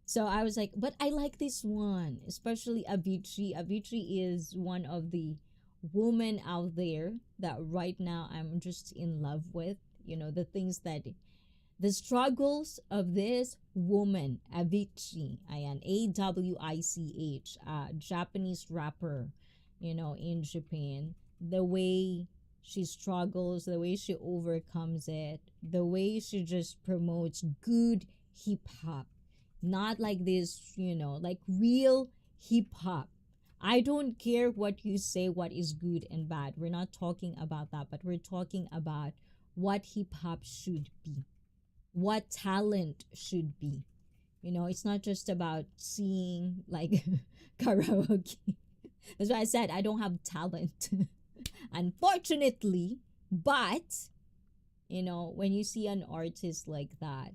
So I was like, but I like this one, especially Avicii. Avicii is one of the women out there that right now I'm just in love with. You know, the struggles of this woman, Avicii, ayan, AWICH, Japanese rapper, you know, in Japan. The way she struggles, the way she overcomes it, the way she just promotes good hip hop, not like this, you know, like real hip hop. I don't care what you say, what is good and bad. We're not talking about that, but we're talking about what hip hop should be, what talent should be. You know, it's not just about seeing like karaoke. That's why I said I don't have talent, unfortunately. But, you know, when you see an artist like that,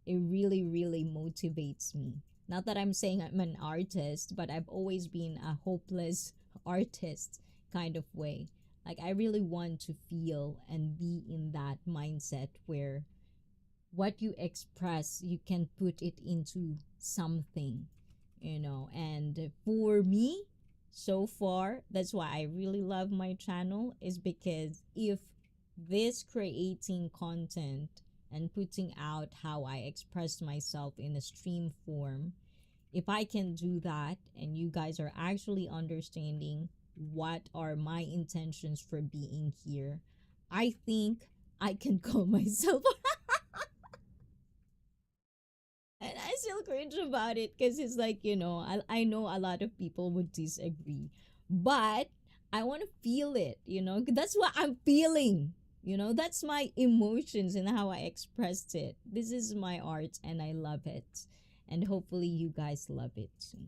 it really, really motivates me. Not that I'm saying I'm an artist, but I've always been a hopeless artist kind of way. Like, I really want to feel and be in that mindset where what you express, you can put it into something, you know. And for me, so far, that's why I really love my channel, is because if this creating content and putting out how I express myself in a stream form, if I can do that and you guys are actually understanding what are my intentions for being here, I think I can call myself. And I still cringe about it because it's like, you know, I know a lot of people would disagree, but I want to feel it, you know. That's what I'm feeling. You know, that's my emotions and how I expressed it. This is my art and I love it. And hopefully you guys love it too.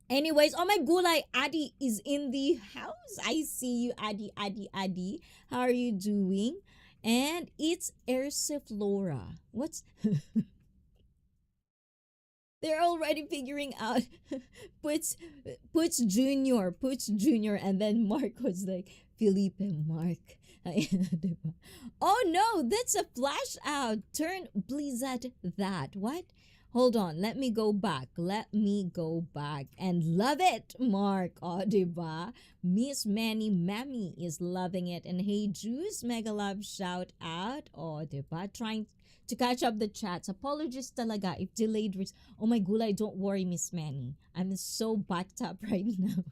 Anyways, oh my gulay, Adi is in the house. I see you, Adi. How are you doing? And it's Flora. What's they're already figuring out puts junior, and then Mark was like Felipe Mark. Oh no, that's a flash out. Turn please at that. What? Hold on, let me go back. And love it, Mark. Oh, diba? Miss Manny Mammy is loving it. And hey, Juice, mega love shout out. Oh, diba? Trying to catch up the chats. Apologies talaga if delayed. Oh my gulay, don't worry, Miss Manny. I'm so backed up right now.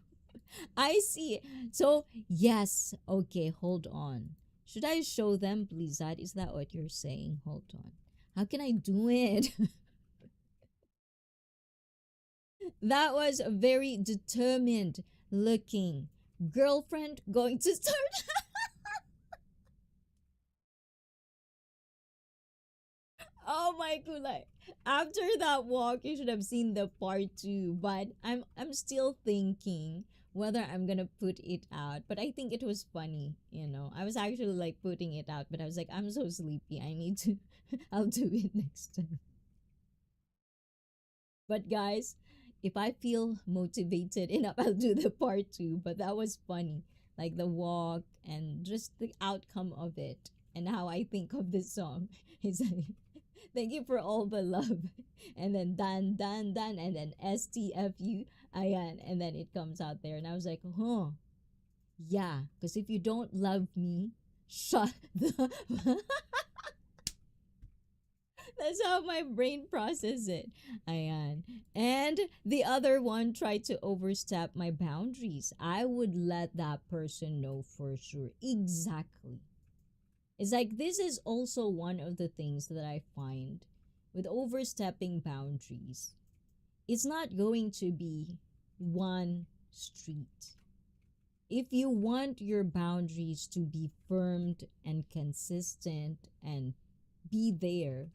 I see. So, yes. Okay, hold on. Should I show them, Blizzard? Is that what you're saying? Hold on. How can I do it? That was a very determined looking girlfriend going to start. Oh my god! After that walk, you should have seen the part two. But I'm still thinking whether I'm gonna put it out. But I think it was funny. I was actually like putting it out, but I was like, I'm so sleepy. I need to. I'll do it next time. But guys, if I feel motivated enough, I'll do the part two. But that was funny. Like the walk and just the outcome of it and how I think of this song. It's like, thank you for all the love. And then dan, dan, dan, and then STFU, ayan. And then it comes out there. And I was like, huh, yeah. Because if you don't love me, shut the. That's how my brain processes it. Ayan. And the other one tried to overstep my boundaries. I would let that person know for sure. Exactly. It's like this is also one of the things that I find with overstepping boundaries. It's not going to be one street. If you want your boundaries to be firmed and consistent and be there,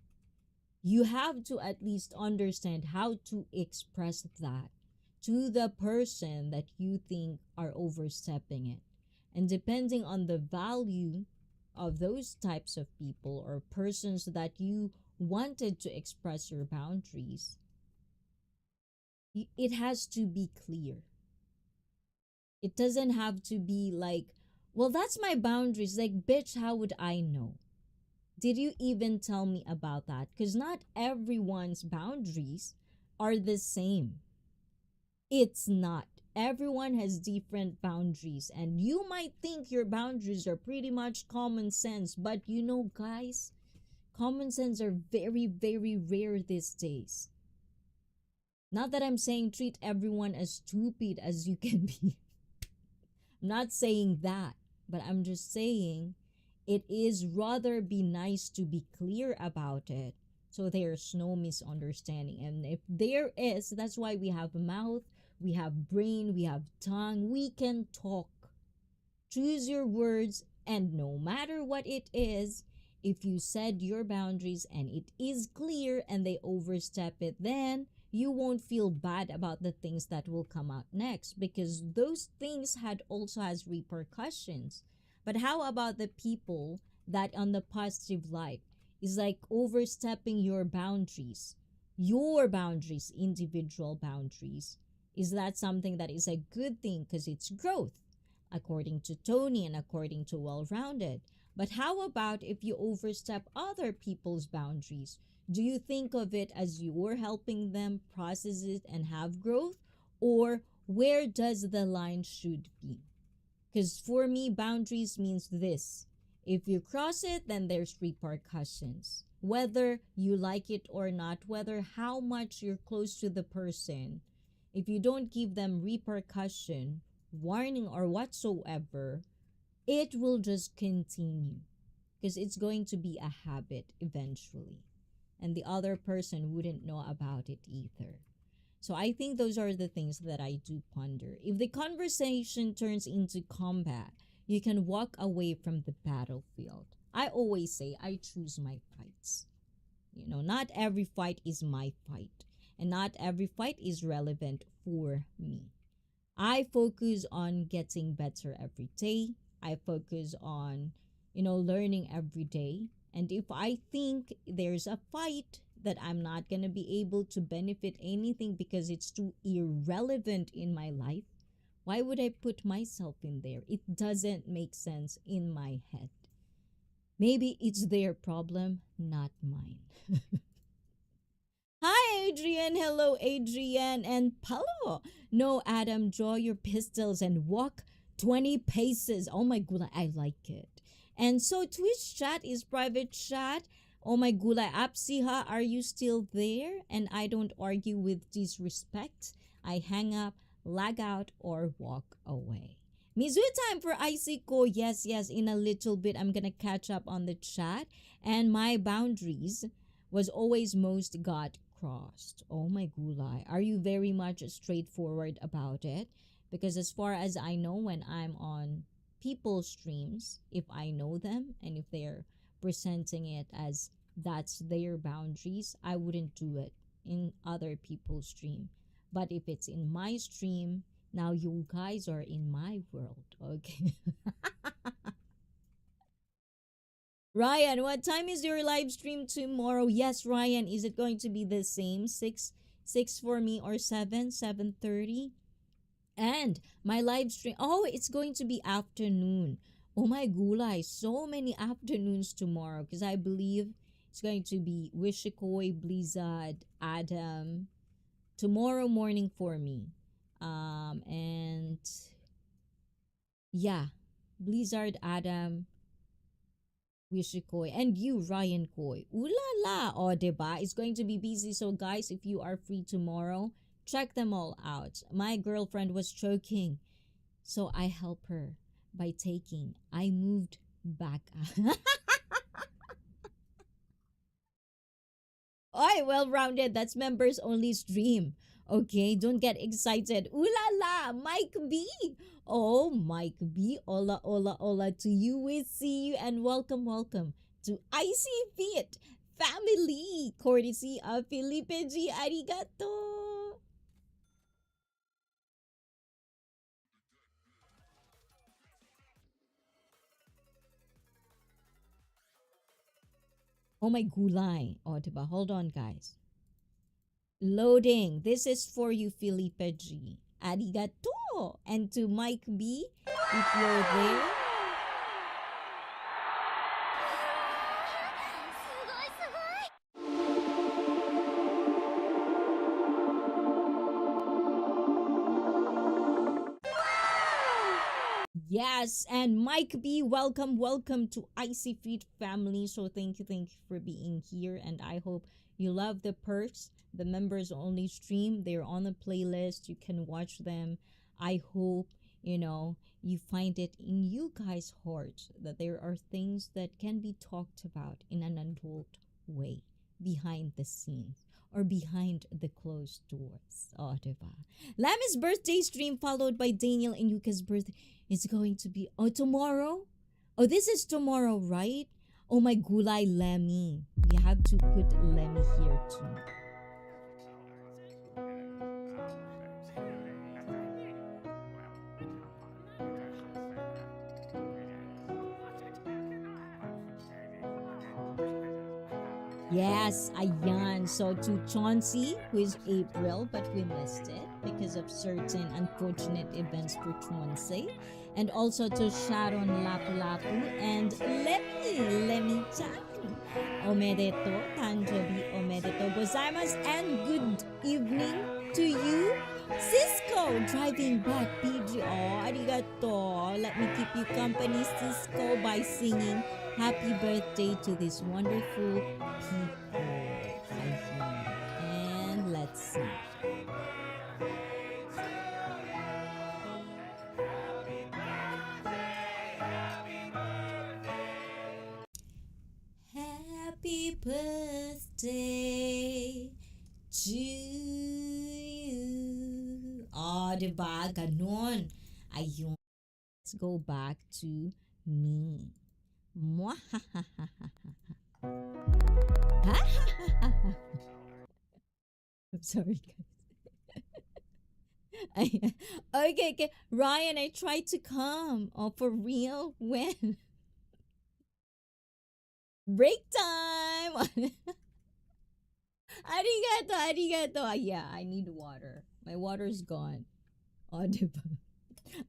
you have to at least understand how to express that to the person that you think are overstepping it. And depending on the value of those types of people or persons that you wanted to express your boundaries, it has to be clear. It doesn't have to be like, well, that's my boundaries. Like, bitch, how would I know? Did you even tell me about that? Because not everyone's boundaries are the same. It's not. Everyone has different boundaries, and you might think your boundaries are pretty much common sense, but guys, common sense are very, very rare these days. Not that I'm saying treat everyone as stupid as you can be. I'm not saying that, but I'm just saying it is rather be nice to be clear about it so there's no misunderstanding. And if there is, that's why we have a mouth, we have brain, we have tongue, we can talk. Choose your words, and no matter what it is, if you said your boundaries and it is clear and they overstep it, then you won't feel bad about the things that will come out next, because those things had also has repercussions. But how about the people that on the positive light is like overstepping your boundaries, individual boundaries? Is that something that is a good thing because it's growth, according to Tony and according to Well Rounded? But how about if you overstep other people's boundaries? Do you think of it as you're helping them process it and have growth? Or where does the line should be? Because for me, boundaries means this. If you cross it, then there's repercussions. Whether you like it or not, whether how much you're close to the person, if you don't give them repercussion, warning, or whatsoever, it will just continue because it's going to be a habit eventually. And the other person wouldn't know about it either. So I think those are the things that I do ponder. If the conversation turns into combat, you can walk away from the battlefield. I always say I choose my fights. Not every fight is my fight, and not every fight is relevant for me. I focus on getting better every day. I focus on, learning every day. And if I think there's a fight that I'm not going to be able to benefit anything because it's too irrelevant in my life, why would I put myself in there? It doesn't make sense in my head. Maybe it's their problem, not mine. Hi, Adrian. Hello, Adrian and Paulo. No, Adam, draw your pistols and walk 20 paces. Oh my god, I like it. And so Twitch chat is private chat. Oh my gulay, Apsiha, are you still there? And I don't argue with disrespect. I hang up lag out, or walk away. Mizu time for ICEE ko. Yes, yes. In a little bit, I'm gonna catch up on the chat. And my boundaries was always most got crossed. Oh my gulay. Are you very much straightforward about it? Because as far as I know, when I'm on people's streams, if I know them and if they're presenting it as that's their boundaries, I wouldn't do it in other people's stream. But if it's in my stream, now you guys are in my world, okay? Ryan, what time is your live stream tomorrow? Yes, Ryan, is it going to be the same 6 for me or 7:30? And my live stream, oh, it's going to be afternoon. Oh my gulay, so many afternoons tomorrow because I believe it's going to be Wishikoy, Blizzard, Adam tomorrow morning for me. And yeah, Blizzard, Adam, Wishikoy, and you, Ryan Koy. Ooh la la! O, diba? It's going to be busy. So, guys, if you are free tomorrow, check them all out. My girlfriend was choking, so I help her by taking. I moved back. Oi, well rounded. That's members only stream. Okay, don't get excited. Ooh la la, Mike B. Oh, Mike B. Hola, hola, hola to you. We see you and welcome, welcome to ICEE Fit Family. Courtesy of Felipe G. Arigato. Oh my gulay. Oh, diba? Hold on, guys. Loading. This is for you, Felipe G. Arigato. And to Mike B, if you're there. Yes, and Mike B, welcome, welcome to ICEE Feed family. So thank you for being here, and I hope you love the perks. The members only stream, they're on the playlist. You can watch them. I hope you find it in you guys' hearts that there are things that can be talked about in an adult way behind the scenes or behind the closed doors. Oh, diba? Lami's birthday stream followed by Daniel and Yuka's birthday. It's going to be tomorrow. Oh, this is tomorrow, right? Oh my gulay, Lemmy. We have to put Lemmy here too. Yes, ayan. So to Chauncey, who is April, but we missed it because of certain unfortunate events for Chauncey. And also to Sharon Lapu-Lapu and Lemmy-Chan. Omedeto, Tanjobi, omedeto gozaimasu, and good evening to you. Cisco, driving back, PG. Oh, arigato. Let me keep you company, Cisco, by singing happy birthday to this wonderful people. I hear. And let's see. Happy birthday to you. Oh, diba? Ganon. Ayun. Let's go back to me. I'm sorry, guys. Okay. Ryan, I tried to come. Oh, for real? When? Break time! Arigato. Yeah, I need water. My water's gone. Oh, diba?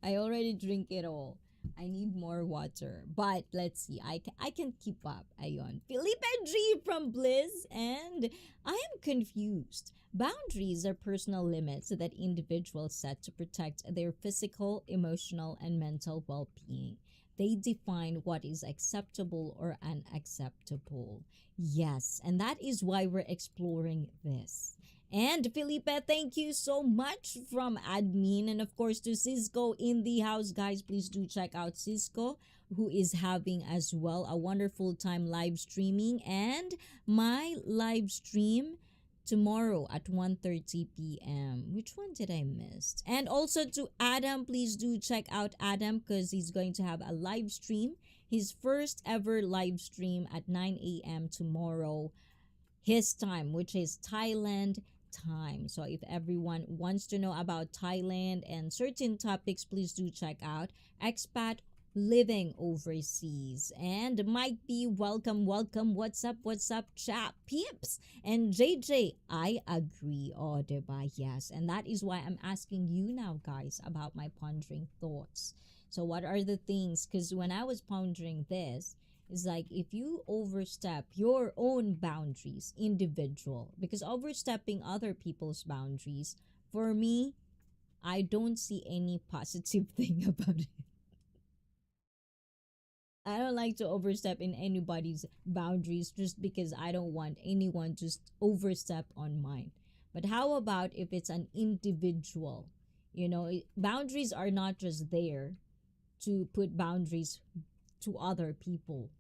I already drink it all. I need more water. But let's see. I can keep up. Ayon. Felipe G from Bliss. And I am confused. Boundaries are personal limits that individuals set to protect their physical, emotional, and mental well-being. They define what is acceptable or unacceptable. Yes, and that is why we're exploring this. And Felipe, thank you so much from admin. And of course to Cisco in the house. Guys, please do check out Cisco, who is having as well a wonderful time live streaming. And my live stream tomorrow at 1:30 p.m. Which one did I miss? And also to Adam, please do check out Adam because he's going to have a live stream. His first ever live stream at 9 a.m. tomorrow, his time, which is Thailand time. So if everyone wants to know about Thailand and certain topics, please do check out Expat Living Overseas. And Mike B, welcome, welcome. What's up, chat peeps? And JJ, I agree. Oh, diba? Yes. And that is why I'm asking you now, guys, about my pondering thoughts. So what are the things? Because when I was pondering this, it's like if you overstep your own boundaries, individual, because overstepping other people's boundaries, for me, I don't see any positive thing about it. I don't like to overstep in anybody's boundaries just because I don't want anyone to overstep on mine. But how about if it's an individual? Boundaries are not just there to put boundaries to other people.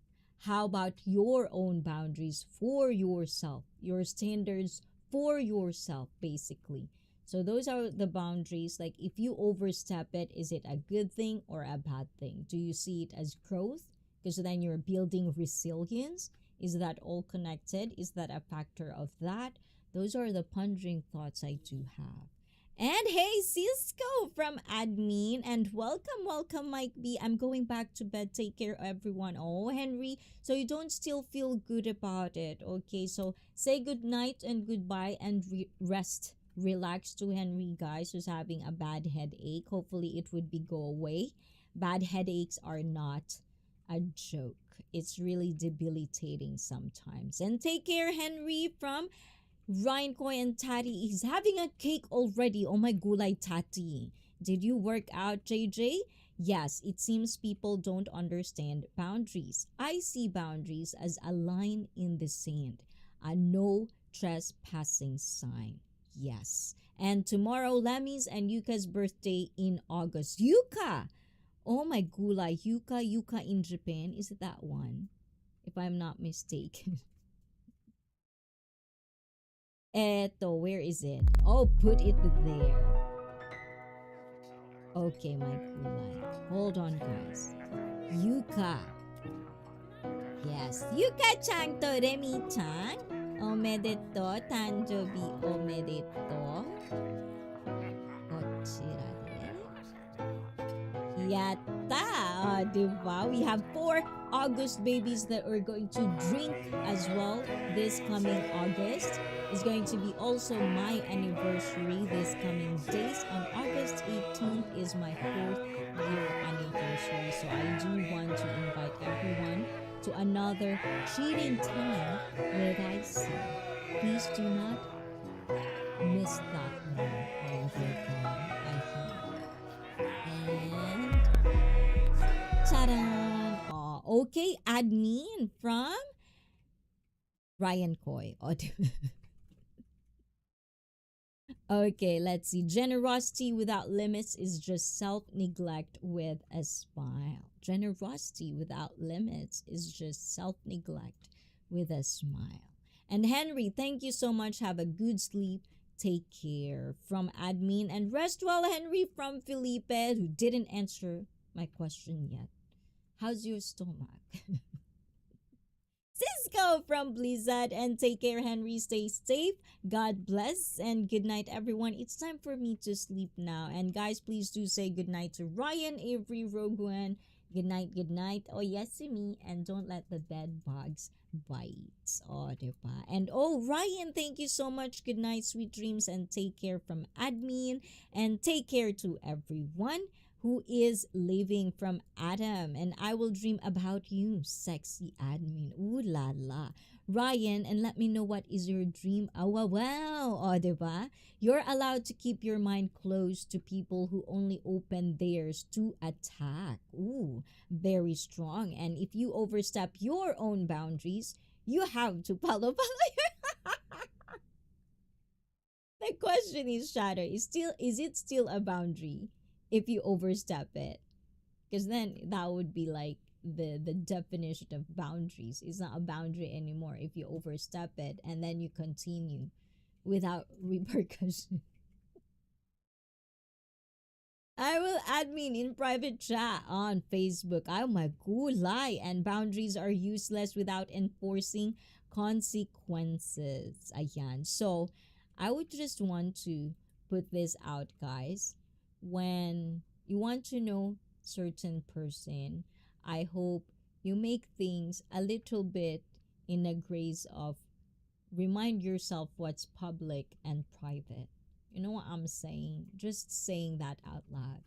How about your own boundaries for yourself, your standards for yourself, basically? So those are the boundaries. Like if you overstep it, is it a good thing or a bad thing? Do you see it as growth? Because then you're building resilience. Is that all connected? Is that a factor of that? Those are the pondering thoughts I do have. And hey, Cisco from admin, and welcome, Mike B. I'm going back to bed. Take care, everyone. Oh, Henry, so you don't still feel good about it. Okay, so say good night and goodbye and rest. Relax to Henry, guys, who's having a bad headache. Hopefully, it would be go away. Bad headaches are not a joke. It's really debilitating sometimes. And take care, Henry from Ryan Koy and Tati is having a cake already. Oh my gulay, Tati. Did you work out, JJ? Yes, it seems people don't understand boundaries. I see boundaries as a line in the sand, a no trespassing sign. Yes. And tomorrow, Lemmy's and Yuka's birthday in August. Yuka! Oh my gulay, Yuka in Japan. Is it that one? If I'm not mistaken. Eto, where is it? Oh, put it there. Okay, my gulay. Hold on, guys. Yuka. Yes, Yuka-chan to Remi-chan. Omedeto, Tanjobi omedeto. Kochira de. Yatta! Diba? We have 4 August babies that are going to drink as well this coming August. It's going to be also my anniversary this coming days. On August 18th is my 4th year anniversary. So I do want to invite everyone to another cheating time with ICEE. Please do not miss that one. Oh, dear God, I think. And ta-da! Oh, okay, admin from Ryan Koy. Okay, let's see. Generosity without limits is just self-neglect with a smile. Generosity without limits is just self-neglect with a smile. And Henry, thank you so much. Have a good sleep. Take care. From admin. And rest well, Henry, from Felipe, who didn't answer my question yet. How's your stomach? Cisco from Blizzard, and take care, Henry. Stay safe. God bless and good night, everyone. It's time for me to sleep now. And guys, please do say good night to Ryan, Avery, Roguan. Good night. Oh, yes, to me. And don't let the bed bugs bite. Oh, diba? And oh, Ryan, thank you so much. Good night, sweet dreams, and take care from admin. And take care to everyone who is living from Adam. And I will dream about you, sexy admin. Ooh la la. Ryan, and let me know what is your dream. Oh, wow. Oh, diba? You're allowed to keep your mind closed to people who only open theirs to attack. Ooh, very strong. And if you overstep your own boundaries, you have to follow My question is, Shadow, is it still a boundary if you overstep it? Because then that would be like the definition of boundaries. It's not a boundary anymore if you overstep it and then you continue without repercussion. I will admin in private chat on Facebook. Oh my gulay. And boundaries are useless without enforcing consequences. Ayan. So, I would just want to put this out, guys. When you want to know certain person, I hope you make things a little bit in a grace of remind yourself what's public and private. You know what I'm saying? Just saying that out loud.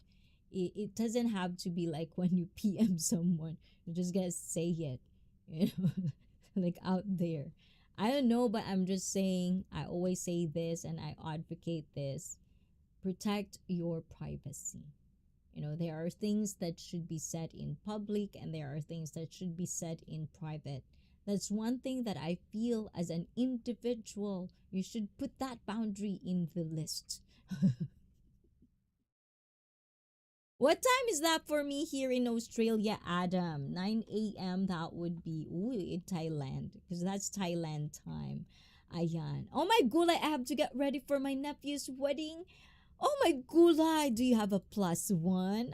It doesn't have to be like when you PM someone, you just gotta say it, you know, like out there. I don't know, but I'm just saying, I always say this and I advocate this: protect your privacy. You know, there are things that should be said in public and there are things that should be said in private. That's one thing that I feel as an individual, you should put that boundary in the list. What time is that for me here in Australia, Adam? 9 a.m. That would be in Thailand, because that's Thailand time. Ayan. Oh my gulay, I have to get ready for my nephew's wedding. Oh my gulay, do you have a plus one?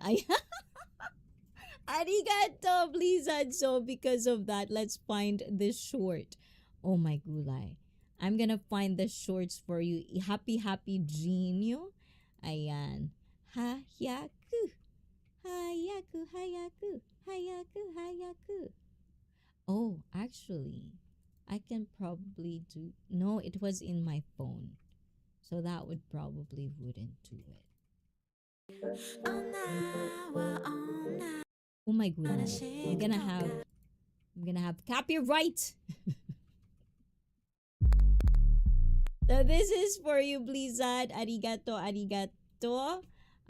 Arigato, please. And so because of that, let's find the short. Oh my gulay. I'm gonna find the shorts for you. Happy Genio. Ayan. Hayaku. Hayaku. Oh, actually, I can probably do. No, it was in my phone. So that would probably wouldn't do it. Oh my goodness. I'm gonna have copyright. So this is for you, Blizzard. Arigato.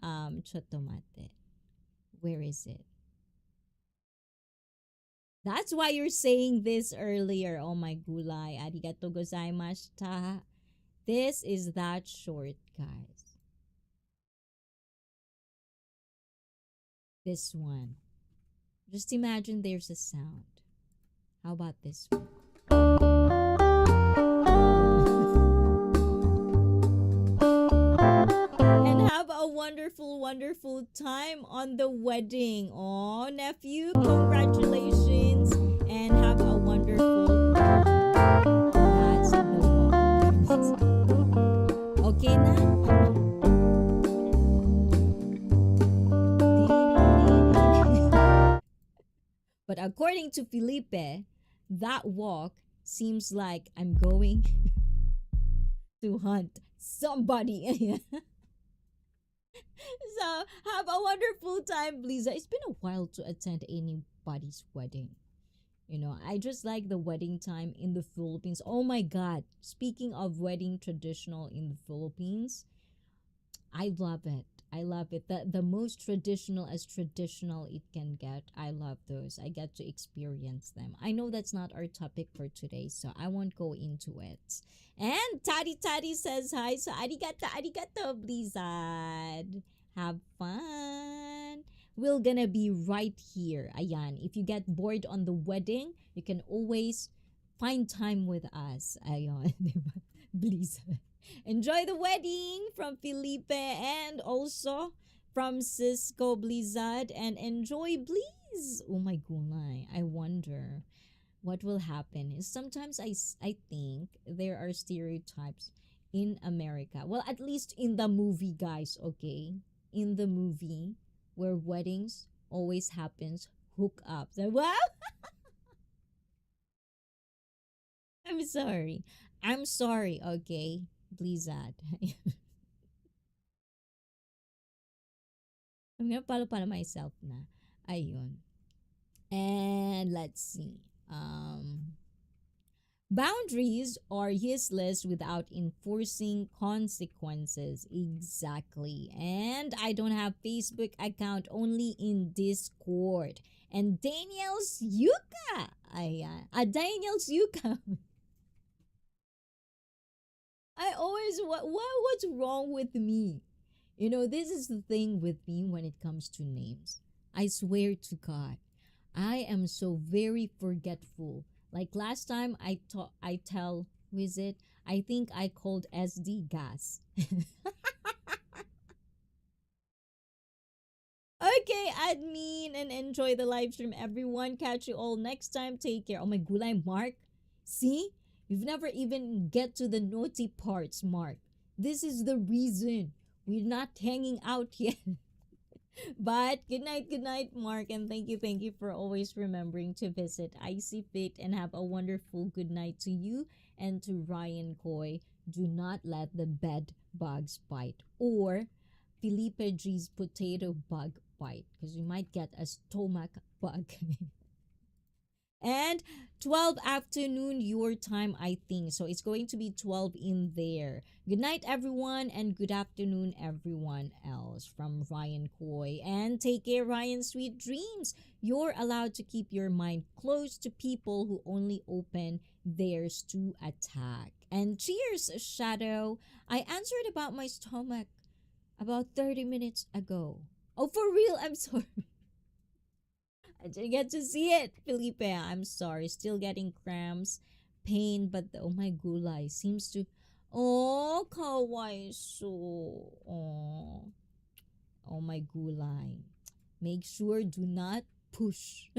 Chotomate. Where is it? That's why you're saying this earlier. Oh my gulay. Arigato gozaimashita. This is that short, guys. This one. Just imagine there's a sound. How about this one? And have a wonderful time on the wedding. Oh, nephew, congratulations. And have a wonderful that's the one. Okay na? But according to Felipe, that walk seems like I'm going to hunt somebody. So have a wonderful time, Lisa. It's been a while to attend anybody's wedding. You know, I just like the wedding time in the Philippines. Oh my God. Speaking of wedding traditional in the Philippines, I love it. I love it. The most traditional as traditional it can get. I love those. I get to experience them. I know that's not our topic for today, so I won't go into it. And Tari says hi. So arigato, Blizzard. Have fun. We're gonna be right here. Ayan. If you get bored on the wedding, you can always find time with us. Ayan. Blizzard. Enjoy the wedding from Felipe and also from Cisco Blizzard, and enjoy Blizz. Oh my god, I wonder what will happen. Sometimes I think there are stereotypes in America. Well, at least in the movie, guys, okay? In the movie where weddings always happens hook up. So, wow. I'm sorry, okay? Blizzard. I'm gonna follow myself na. Ayun. And let's see. Boundaries are useless without enforcing consequences. Exactly. And I don't have Facebook account, only in Discord. And Daniel's Yuka. Daniel's Yuka. I always what's wrong with me? This is the thing with me when it comes to names. I swear to God, I am so very forgetful. Like last time I tell who is it? I think I called SD gas. Okay, admin, and enjoy the live stream, everyone. Catch you all next time. Take care. Oh my gulay, Mark. See? You've never even get to the naughty parts, Mark. This is the reason we're not hanging out yet. But good night, Mark, and thank you for always remembering to visit ICEE Fit, and have a wonderful good night to you and to Ryan Coy. Do not let the bed bugs bite, or Felipe G's potato bug bite, because you might get a stomach bug. And 12 afternoon your time, I think, so it's going to be 12 in there. Good night, everyone, and good afternoon, everyone else, from Ryan Coy. And take care, Ryan. Sweet dreams. You're allowed to keep your mind closed to people who only open theirs to attack. And cheers, Shadow. I answered about my stomach about 30 minutes ago. Oh, for real? I'm sorry. I didn't get to see it, Felipe. I'm sorry. Still getting cramps, pain, but oh my gulay seems to. Oh, kawaiso. Oh my gulay. Make sure do not push.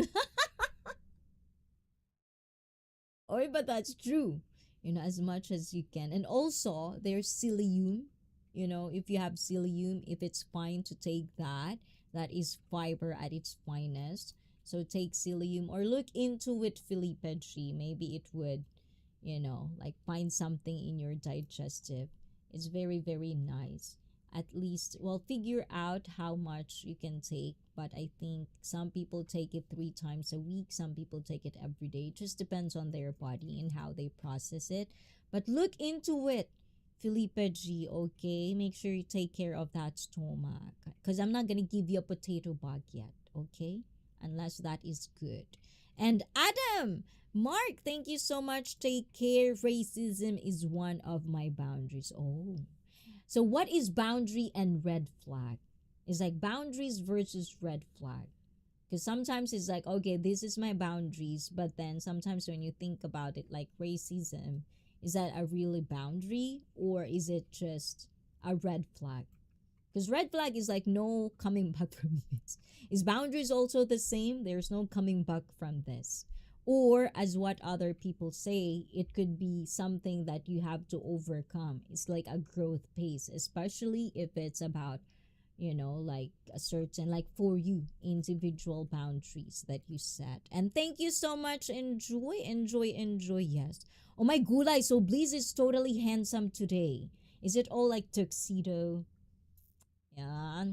Oh, but that's true. As much as you can. And also, there's psyllium. If you have psyllium, if it's fine to take that, that is fiber at its finest. So take psyllium, or look into it, Felipe G. Maybe it would, like find something in your digestive. It's very, very nice. At least, well, figure out how much you can take. But I think some people take it 3 times a week. Some people take it every day. It just depends on their body and how they process it. But look into it, Felipe G, okay? Make sure you take care of that stomach. Because I'm not going to give you a potato bug yet, okay? Unless that is good. And Adam, Mark, thank you so much. Take care. Racism is one of my boundaries. Oh. So what is boundary and red flag? It's like boundaries versus red flag. Because sometimes it's like, okay, this is my boundaries. But then sometimes when you think about it, like racism, is that a really boundary, or is it just a red flag? Because red flag is like no coming back from this. Is boundaries also the same? There's no coming back from this. Or, as what other people say, it could be something that you have to overcome. It's like a growth pace, especially if it's about, like a certain, like for you, individual boundaries that you set. And thank you so much. Enjoy. Yes. Oh my gulay. So Blaze is totally handsome today. Is it all like tuxedo? Yeah.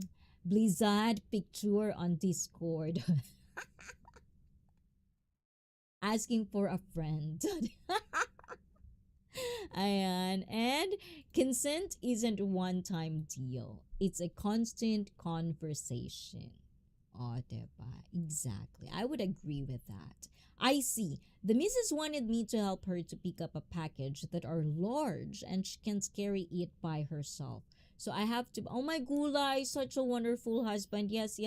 Blizzard picture on Discord. Asking for a friend. Ayan. And consent isn't a one-time deal. It's a constant conversation. Oh, diba? Exactly. I would agree with that. I see. The missus wanted me to help her to pick up a package that are large and she can carry it by herself. So I have to, oh my gulay, such a wonderful husband. Yes.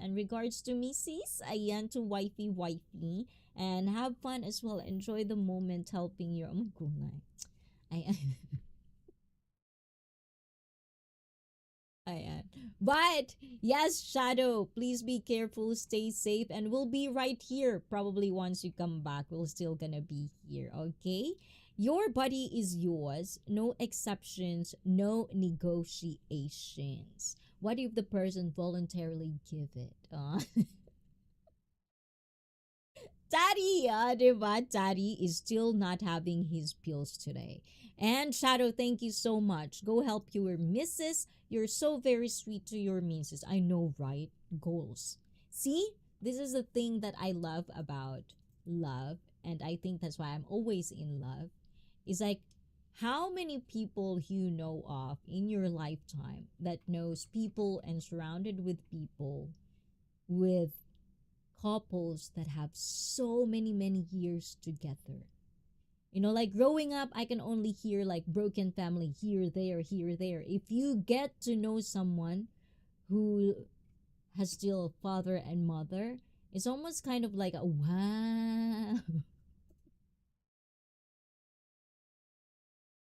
And regards to Mrs. Ayan, to wifey. And have fun as well. Enjoy the moment helping your, oh my gulay. Ayan. Ayan. But yes, Shadow, please be careful, stay safe, and we'll be right here. Probably once you come back, we're still gonna be here, okay? Your body is yours, no exceptions, no negotiations. What if the person voluntarily give it? Daddy, diba? Daddy is still not having his pills today. And Shadow, thank you so much. Go help your missus. You're so very sweet to your missus. I know, right? Goals. See, this is the thing that I love about love. And I think that's why I'm always in love. Is like, how many people you know of in your lifetime that knows people and surrounded with people with couples that have so many years together. Like growing up, I can only hear like broken family here, there, here, there. If you get to know someone who has still a father and mother, it's almost kind of like a wow.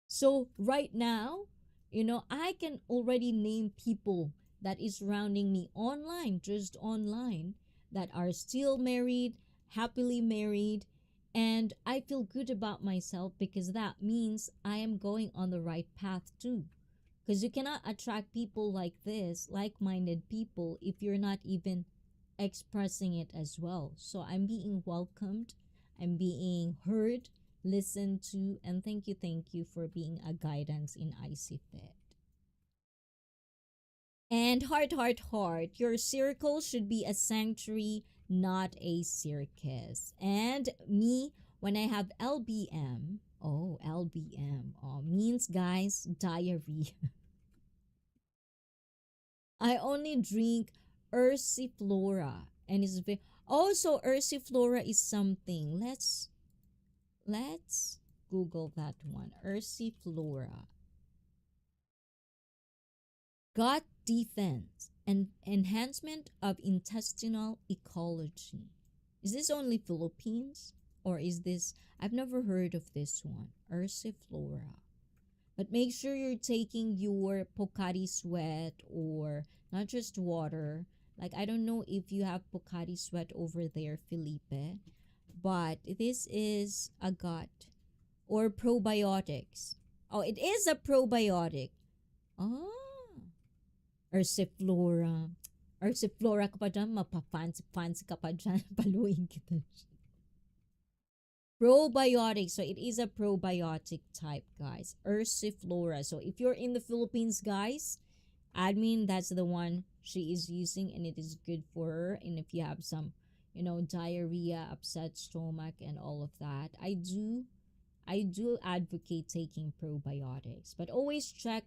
So right now, I can already name people that is surrounding me online, just online, that are still married, happily married, and I feel good about myself because that means I am going on the right path too. Because you cannot attract people like this, like minded people, if you're not even expressing it as well. So I'm being welcomed, I'm being heard, listened to, and thank you for being a guidance in ICEE Fit. And heart, your circle should be a sanctuary, not a circus. And me, when I have LBM, LBM, means guys, diarrhea. I only drink Ursiflora, and it's very also Ursiflora is something. Let's Google that one. Ursiflora. Gut defense and enhancement of intestinal ecology. Is this only Philippines? Or is this, I've never heard of this one. Ursiflora. But make sure you're taking your Pocari Sweat or not just water. Like, I don't know if you have Pocari Sweat over there, Felipe. But this is a gut or probiotics. Oh, it is a probiotic. Ah, Ursiflora. Ursiflora ka pa dyan, mapafancy ka pa dyan. Paluin kita. Probiotic. So it is a probiotic type, guys. Ursiflora. So if you're in the Philippines, guys, admin, that's the one she is using, and it is good for her. And if you have some, diarrhea, upset stomach, and all of that, I do advocate taking probiotics, but always check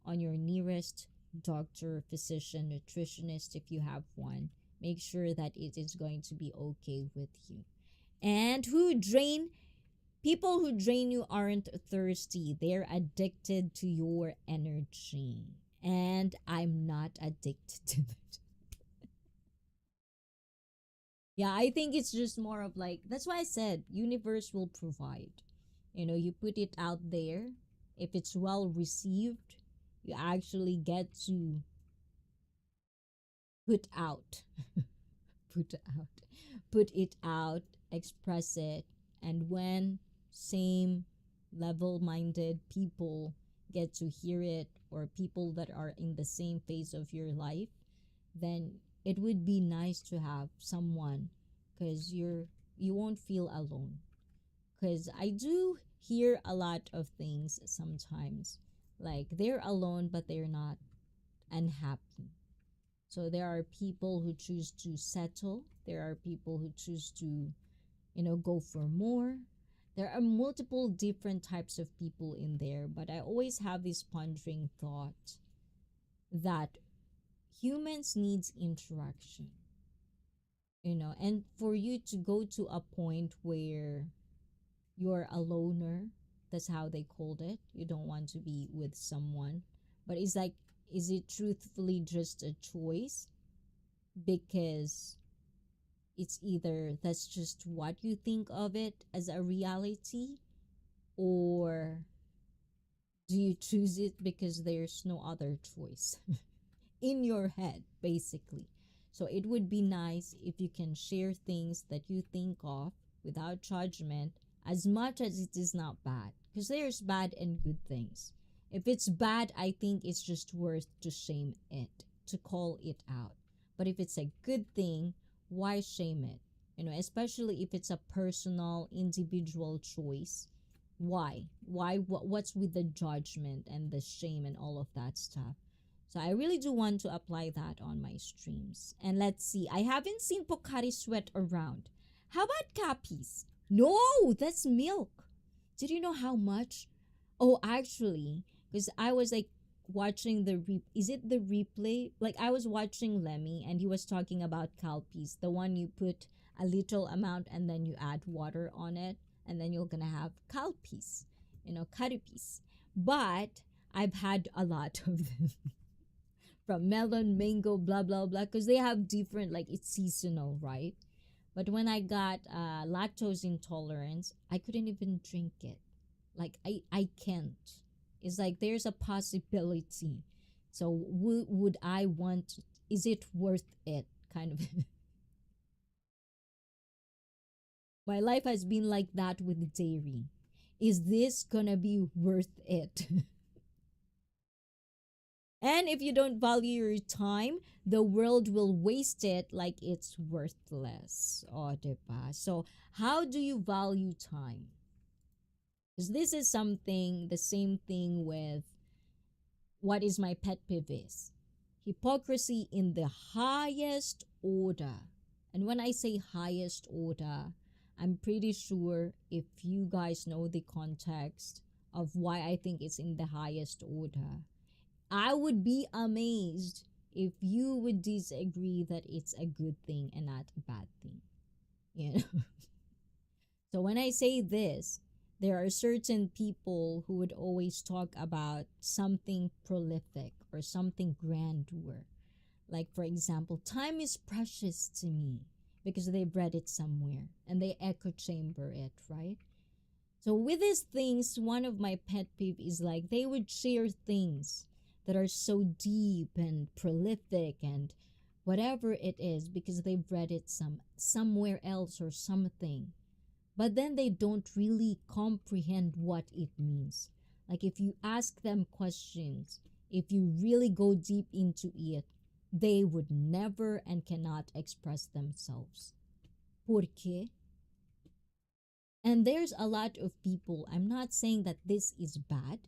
on your nearest doctor, physician, nutritionist if you have one. Make sure that it is going to be okay with you. And people who drain you aren't thirsty. They're addicted to your energy. And I'm not addicted to that. Yeah, I think it's just more of like, that's why I said universe will provide. You put it out there. If it's well received, you actually get to put out put out put it out, express it, and when same level minded people get to hear it, or people that are in the same phase of your life, then it would be nice to have someone, because you won't feel alone. Because I do hear a lot of things sometimes, like they're alone but they're not unhappy. So there are people who choose to settle, there are people who choose to, go for more. There are multiple different types of people in there, but I always have this pondering thought that humans needs interaction. And for you to go to a point where you're a loner, that's how they called it. You don't want to be with someone. But it's like, is it truthfully just a choice? Because it's either that's just what you think of it as a reality, or do you choose it because there's no other choice in your head, basically. So it would be nice if you can share things that you think of without judgment, as much as it is not bad, because there's bad and good things. If it's bad, I think it's just worth to shame it, to call it out. But if it's a good thing, why shame it? Especially if it's a personal, individual choice. Why? What's with the judgment and the shame and all of that stuff? So I really do want to apply that on my streams. And let's see, I haven't seen Pocari Sweat around. How about Cappies? No, that's milk. Did you know how much? Oh, actually, because I was like watching is it the replay? Like I was watching Lemmy and he was talking about Calpies, the one you put a little amount and then you add water on it, and then you're gonna have kalpis, karipis. But I've had a lot of them from melon, mango, blah blah blah, because they have different, like, it's seasonal, right? But when I got lactose intolerance, I couldn't even drink it. Like, I can't. It's like there's a possibility. So would I want? Is it worth it? Kind of. My life has been like that with dairy. Is this gonna be worth it? And if you don't value your time, the world will waste it like it's worthless. Oh, diba? So, how do you value time? Because this is something, the same thing with what is my pet peeve is hypocrisy in the highest order. And when I say highest order, I'm pretty sure if you guys know the context of why I think it's in the highest order, I would be amazed if you would disagree that it's a good thing and not a bad thing. You know? So when I say this, there are certain people who would always talk about something prolific or something grandeur. Like, for example, time is precious to me because they've read it somewhere and they echo chamber it, right? So with these things, one of my pet peeve is like they would share things that are so deep and prolific and whatever it is because they've read it somewhere else or something, but then they don't really comprehend what it means. Like, if you ask them questions, if you really go deep into it, they would never and cannot express themselves. ¿Por qué? And there's a lot of people, I'm not saying that this is bad,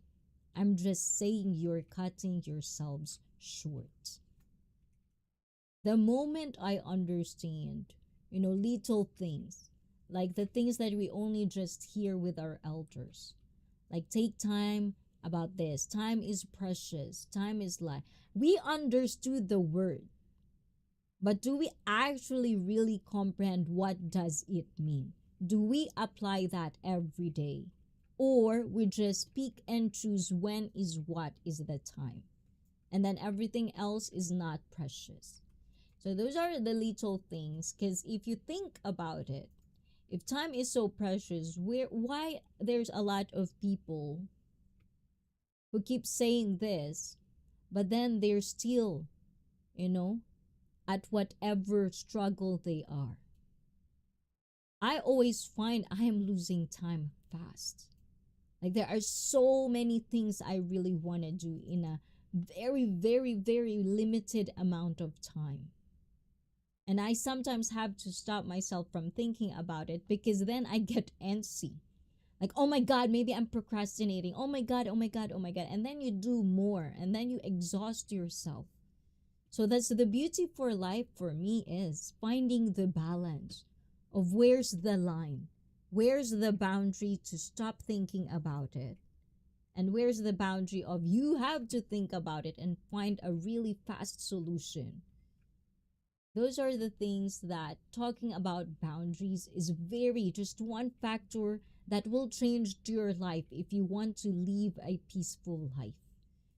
I'm just saying you're cutting yourselves short. The moment I understand, little things, like the things that we only just hear with our elders, like take time about this, time is precious, time is life. We understood the word, but do we actually really comprehend what does it mean? Do we apply that every day? Or we just pick and choose when is what is the time, and then everything else is not precious. So those are the little things, because if you think about it, if time is so precious, why there's a lot of people who keep saying this, but then they're still, at whatever struggle they are. I always find I am losing time fast. Like, there are so many things I really want to do in a very, very, very limited amount of time. And I sometimes have to stop myself from thinking about it because then I get antsy. Like, oh my God, maybe I'm procrastinating. Oh my God, oh my God, oh my God. And then you do more and then you exhaust yourself. So that's the beauty for life for me, is finding the balance of where's the line. Where's the boundary to stop thinking about it? And where's the boundary of you have to think about it and find a really fast solution? Those are the things that talking about boundaries is just one factor that will change your life if you want to live a peaceful life.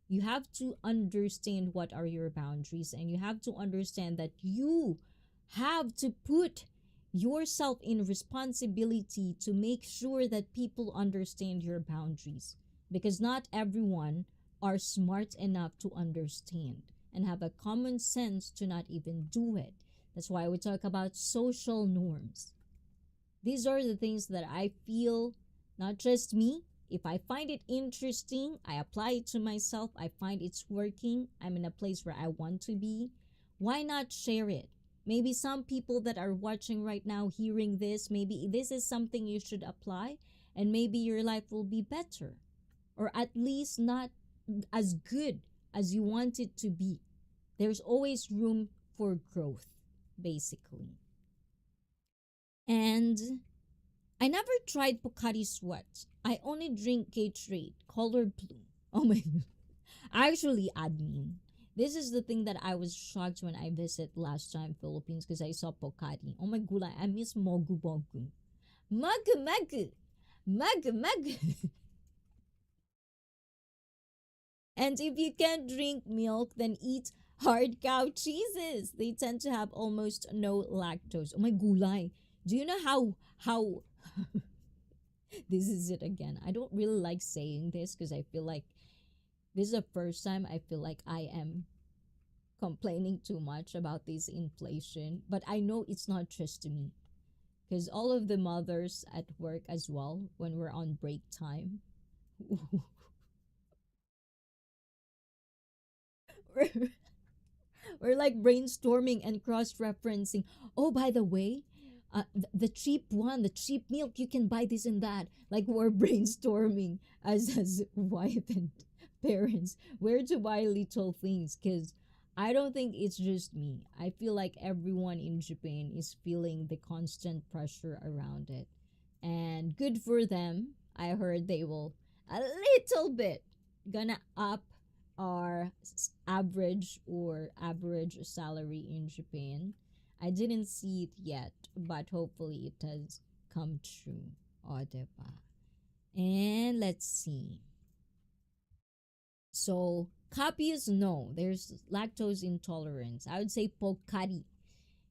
You have to understand what are your boundaries, and you have to understand that you have to put yourself in responsibility to make sure that people understand your boundaries, because not everyone are smart enough to understand and have a common sense to not even do it. That's why we talk about social norms. These are the things that I feel, not just me, if I find it interesting, I apply it to myself, I find it's working, I'm in a place where I want to be, why not share it? Maybe some people that are watching right now, hearing this, maybe this is something you should apply, and maybe your life will be better, or at least not as good as you want it to be. There's always room for growth, basically. And I never tried Pocari Sweat. I only drink Gatorade, color blue. Oh my God. Actually, admin, this is the thing that I was shocked when I visited last time Philippines, because I saw Pocari. Oh my God, I miss Mogu Mogu. Mogu Mogu. Mag. And if you can't drink milk, then eat hard cow cheeses. They tend to have almost no lactose. Oh my gulay. Do you know how this is it again? I don't really like saying this because I feel like this is the first time I feel like I am complaining too much about this inflation, but I know it's not just to me because all of the mothers at work as well when we're on break time we're, we're like brainstorming and cross-referencing. Oh, by the way, the cheap one, the cheap milk, you can buy this and that. Like we're brainstorming as wife and parents where to buy little things because I don't think it's just me. I feel like everyone in Japan is feeling the constant pressure around it. And good for them. I heard they will a little bit gonna up our average salary in Japan. I didn't see it yet, but hopefully it has come true. O, diba? And let's see. So, copious, no. There's lactose intolerance. I would say Pocari.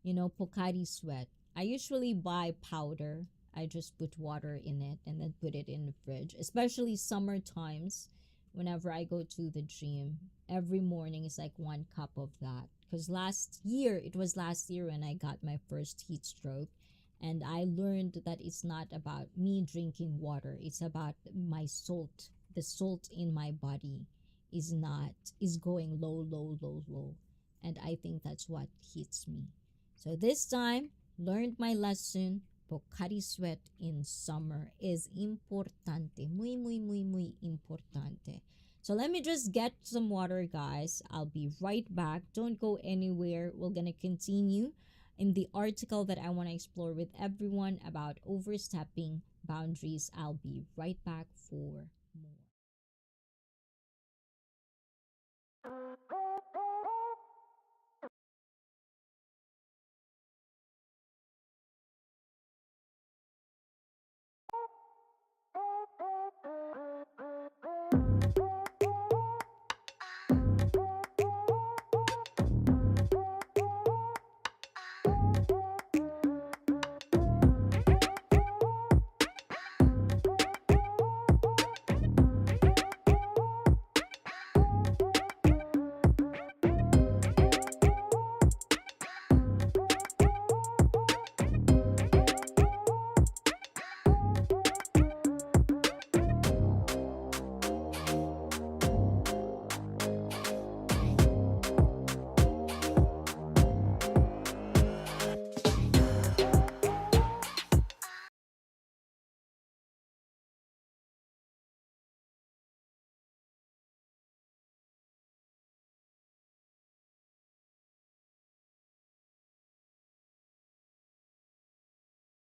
Pocari sweat. I usually buy powder. I just put water in it and then put it in the fridge, especially summer times. Whenever I go to the gym, every morning is like 1 cup of that. Because it was last year when I got my first heat stroke. And I learned that it's not about me drinking water, it's about my salt. The salt in my body is going low, low, low, low. And I think that's what hits me. So this time, learned my lesson. Pocari sweat in summer is importante. Muy, muy, muy, muy importante. So let me just get some water, guys. I'll be right back. Don't go anywhere. We're going to continue in the article that I want to explore with everyone about overstepping boundaries. I'll be right back for more.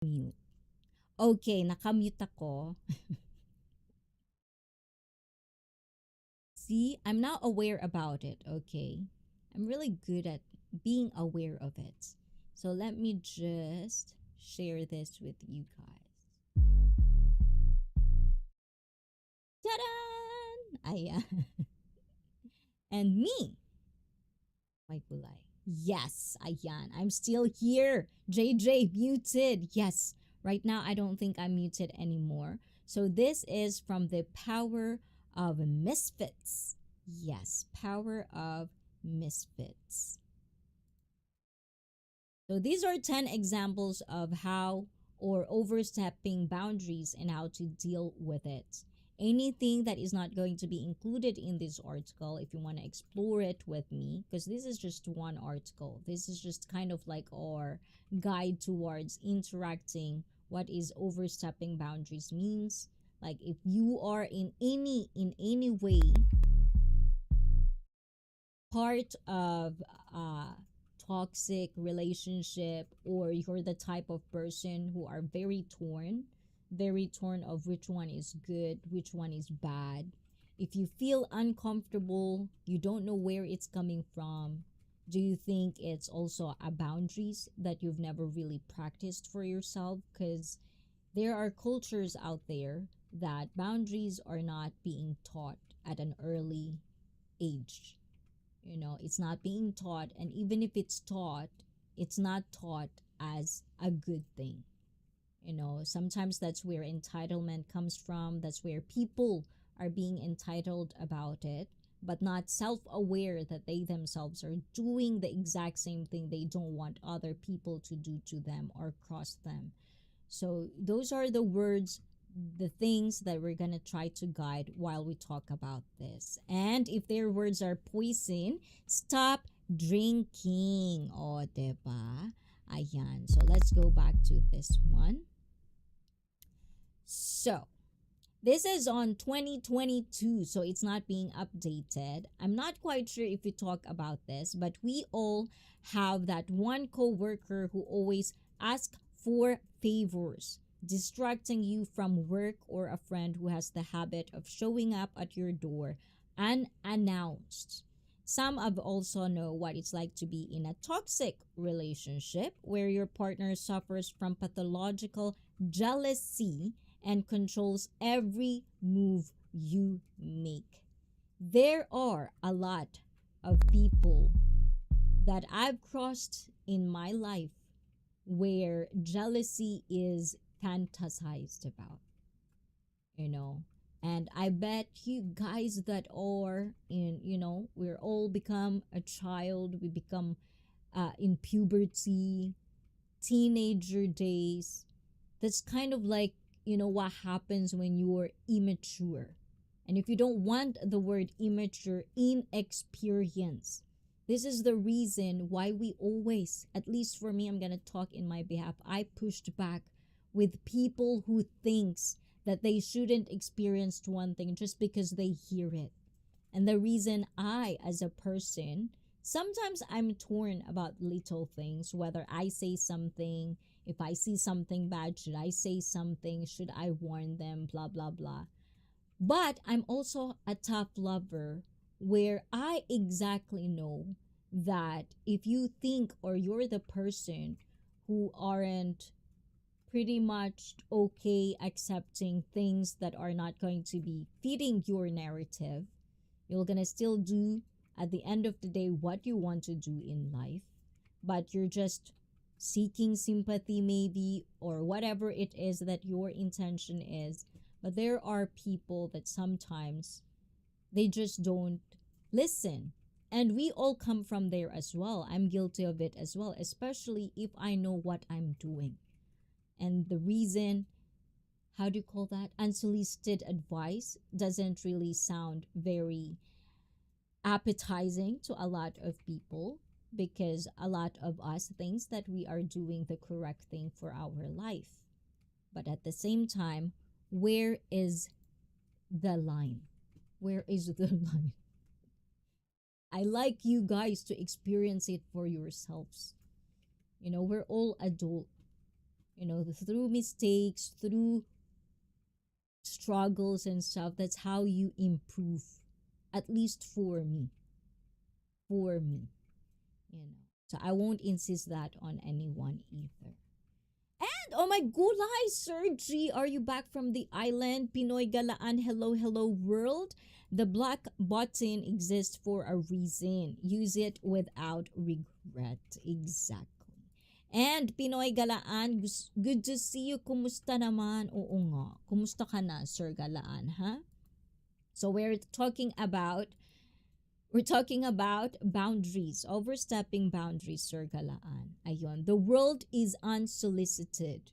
Mute. Okay, nakamute ako. See, I'm now aware about it, okay? I'm really good at being aware of it. So let me just share this with you guys. Ta-da! Ayan. And me, my kulay. Yes, ayan. I'm still here. JJ, muted. Yes. Right now, I don't think I'm muted anymore. So this is from the Power of Misfits. Yes, Power of Misfits. So these are 10 examples of how or overstepping boundaries and how to deal with it. Anything that is not going to be included in this article, if you want to explore it with me, because this is just one article. This is just kind of like our guide towards interacting what is overstepping boundaries means. Like if you are in any way part of toxic relationship, or you're the type of person who are very torn of which one is good, which one is bad. If you feel uncomfortable, you don't know where it's coming from, do you think it's also a boundaries that you've never really practiced for yourself? Because There are cultures out there that boundaries are not being taught at an early age. It's not being taught, and even if it's taught, it's not taught as a good thing. Sometimes that's where entitlement comes from. That's where people are being entitled about it, but not self aware that they themselves are doing the exact same thing they don't want other people to do to them or cross them. So, those are the words, the things that we're going to try to guide while we talk about this. And if their words are poison, stop drinking. O, diba? Ayan. So, let's go back to this one. So, this is on 2022, so it's not being updated. I'm not quite sure if we talk about this, but we all have that one coworker who always asks for favors, distracting you from work, or a friend who has the habit of showing up at your door unannounced. Some of also know what it's like to be in a toxic relationship where your partner suffers from pathological jealousy and controls every move you make. There are a lot of people that I've crossed in my life where jealousy is fantasized about, you know. And I bet you guys that are we're all become a child, we become in puberty, teenager days. That's kind of like, what happens when you're immature. And if you don't want the word immature, inexperience. This is the reason why we always, at least for me, I'm going to talk in my behalf, I pushed back with people who thinks that they shouldn't experience one thing just because they hear it. And the reason I, as a person, sometimes I'm torn about little things, whether I say something, if I see something bad, should I say something, should I warn them, blah, blah, blah. But I'm also a tough lover where I exactly know that if you think or you're the person who aren't pretty much okay accepting things that are not going to be fitting your narrative, you're gonna still do at the end of the day what you want to do in life, but you're just seeking sympathy maybe, or whatever it is that your intention is. But there are people that sometimes they just don't listen, and we all come from there as well. I'm guilty of it as well, especially if I know what I'm doing. And the reason, how do you call that, unsolicited advice doesn't really sound very appetizing to a lot of people, because a lot of us thinks that we are doing the correct thing for our life. But at the same time, where is the line? Where is the line? I like you guys to experience it for yourselves. We're all adult. Through mistakes, through struggles and stuff, that's how you improve. At least for me. For me. So I won't insist that on anyone either. And oh my gulay, Sergi, are you back from the island? Pinoy Galaan, hello, hello world. The black button exists for a reason. Use it without regret. Exactly. And Pinoy Galaan, good to see you. Kumusta naman? Oo nga. Kumusta ka na, Sir Galaan, ha? So we're talking about boundaries, overstepping boundaries, Sir Galaan. Ayun, the world is unsolicited.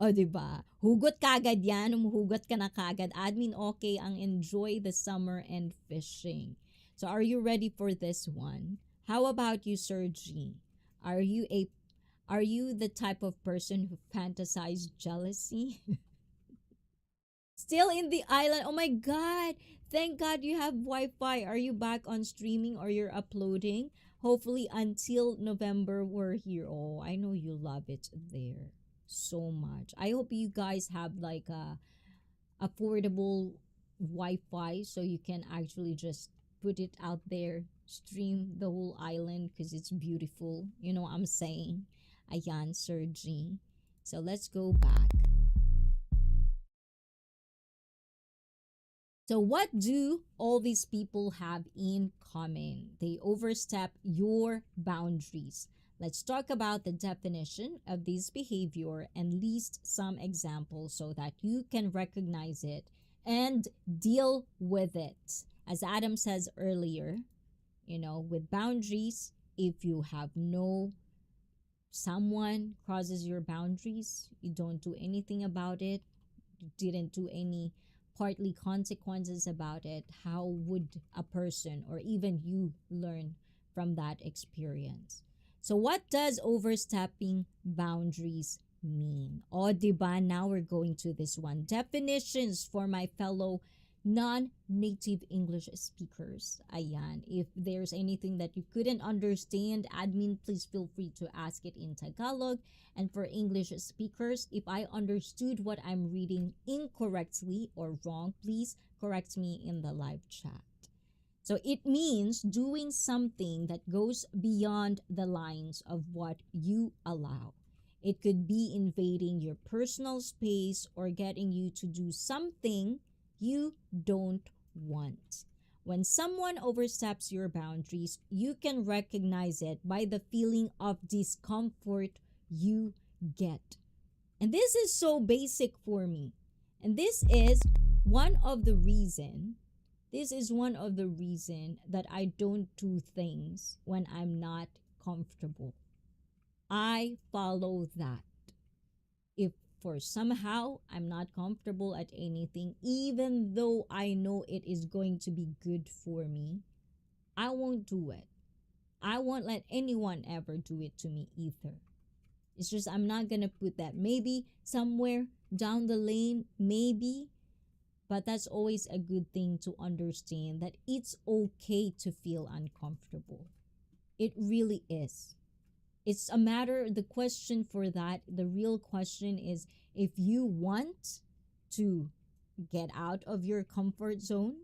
O, diba? Hugot kagad yan. Umuhugot ka na kagad. Admin, okay ang enjoy the summer and fishing. So, are you ready for this one? How about you, Sir G? Are you the type of person who fantasize jealousy? Still in the island. Oh my God. Thank God you have Wi-Fi. Are you back on streaming or you're uploading? Hopefully until November we're here. Oh, I know you love it there so much. I hope you guys have like a affordable Wi-Fi so you can actually just put it out there stream the whole island because it's beautiful. You know what I'm saying? Ayan, Sir G. So let's go back. So, what do all these people have in common? They overstep your boundaries. Let's talk about the definition of this behavior and list some examples so that you can recognize it and deal with it. As Adam says earlier, with boundaries, if you have someone crosses your boundaries, you don't do anything about it, you didn't do any partly consequences about it, how would a person or even you learn from that experience? So what does overstepping boundaries mean? O, diba? Now we're going to this one. Definitions for my fellow non-native English speakers. Ayan. If there's anything that you couldn't understand, admin, please feel free to ask it in Tagalog. And for English speakers, if I understood what I'm reading incorrectly or wrong, please correct me in the live chat. So it means doing something that goes beyond the lines of what you allow. It could be invading your personal space or getting you to do something you don't want. When someone oversteps your boundaries, you can recognize it by the feeling of discomfort you get. And this is so basic for me. And this is one of the reason that I don't do things when I'm not comfortable. I follow that. If for somehow I'm not comfortable at anything, even though I know it is going to be good for me, I won't do it. I won't let anyone ever do it to me either. It's just I'm not gonna put that. Maybe somewhere down the lane, maybe. But that's always a good thing to understand, that it's okay to feel uncomfortable. It really is. It's a matter, the question for that, the real question is, if you want to get out of your comfort zone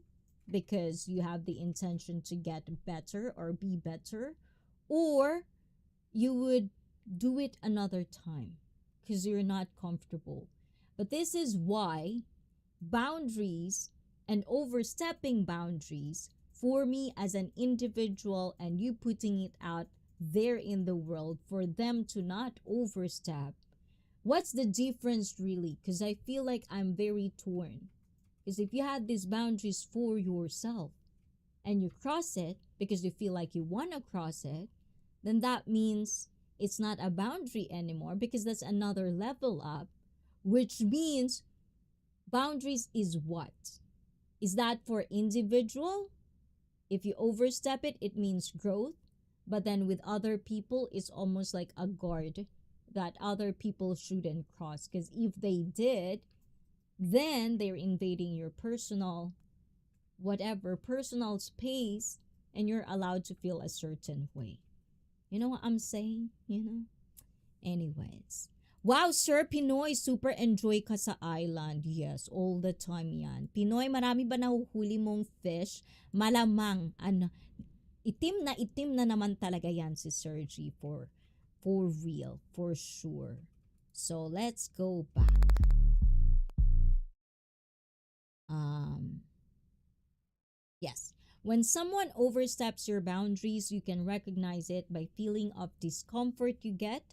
because you have the intention to get better or be better, or you would do it another time because you're not comfortable. But this is why boundaries and overstepping boundaries, for me as an individual and you putting it out there in the world for them to not overstep, what's the difference really? Because I feel like I'm very torn. Because if you had these boundaries for yourself and you cross it because you feel like you want to cross it, then that means it's not a boundary anymore, because that's another level up, which means boundaries is what? Is that for individual? If you overstep it, it means growth. But then with other people, it's almost like a guard that other people shouldn't cross. Because if they did, then they're invading your personal space, and you're allowed to feel a certain way. You know what I'm saying? Anyways. Wow, Sir Pinoy, super enjoy ka sa island. Yes, all the time yan. Pinoy, marami ba nahuhuli mong fish? Malamang, itim na naman talaga yan si Sergi for real, for sure. So, let's go back. Yes. When someone oversteps your boundaries, you can recognize it by feeling of discomfort you get,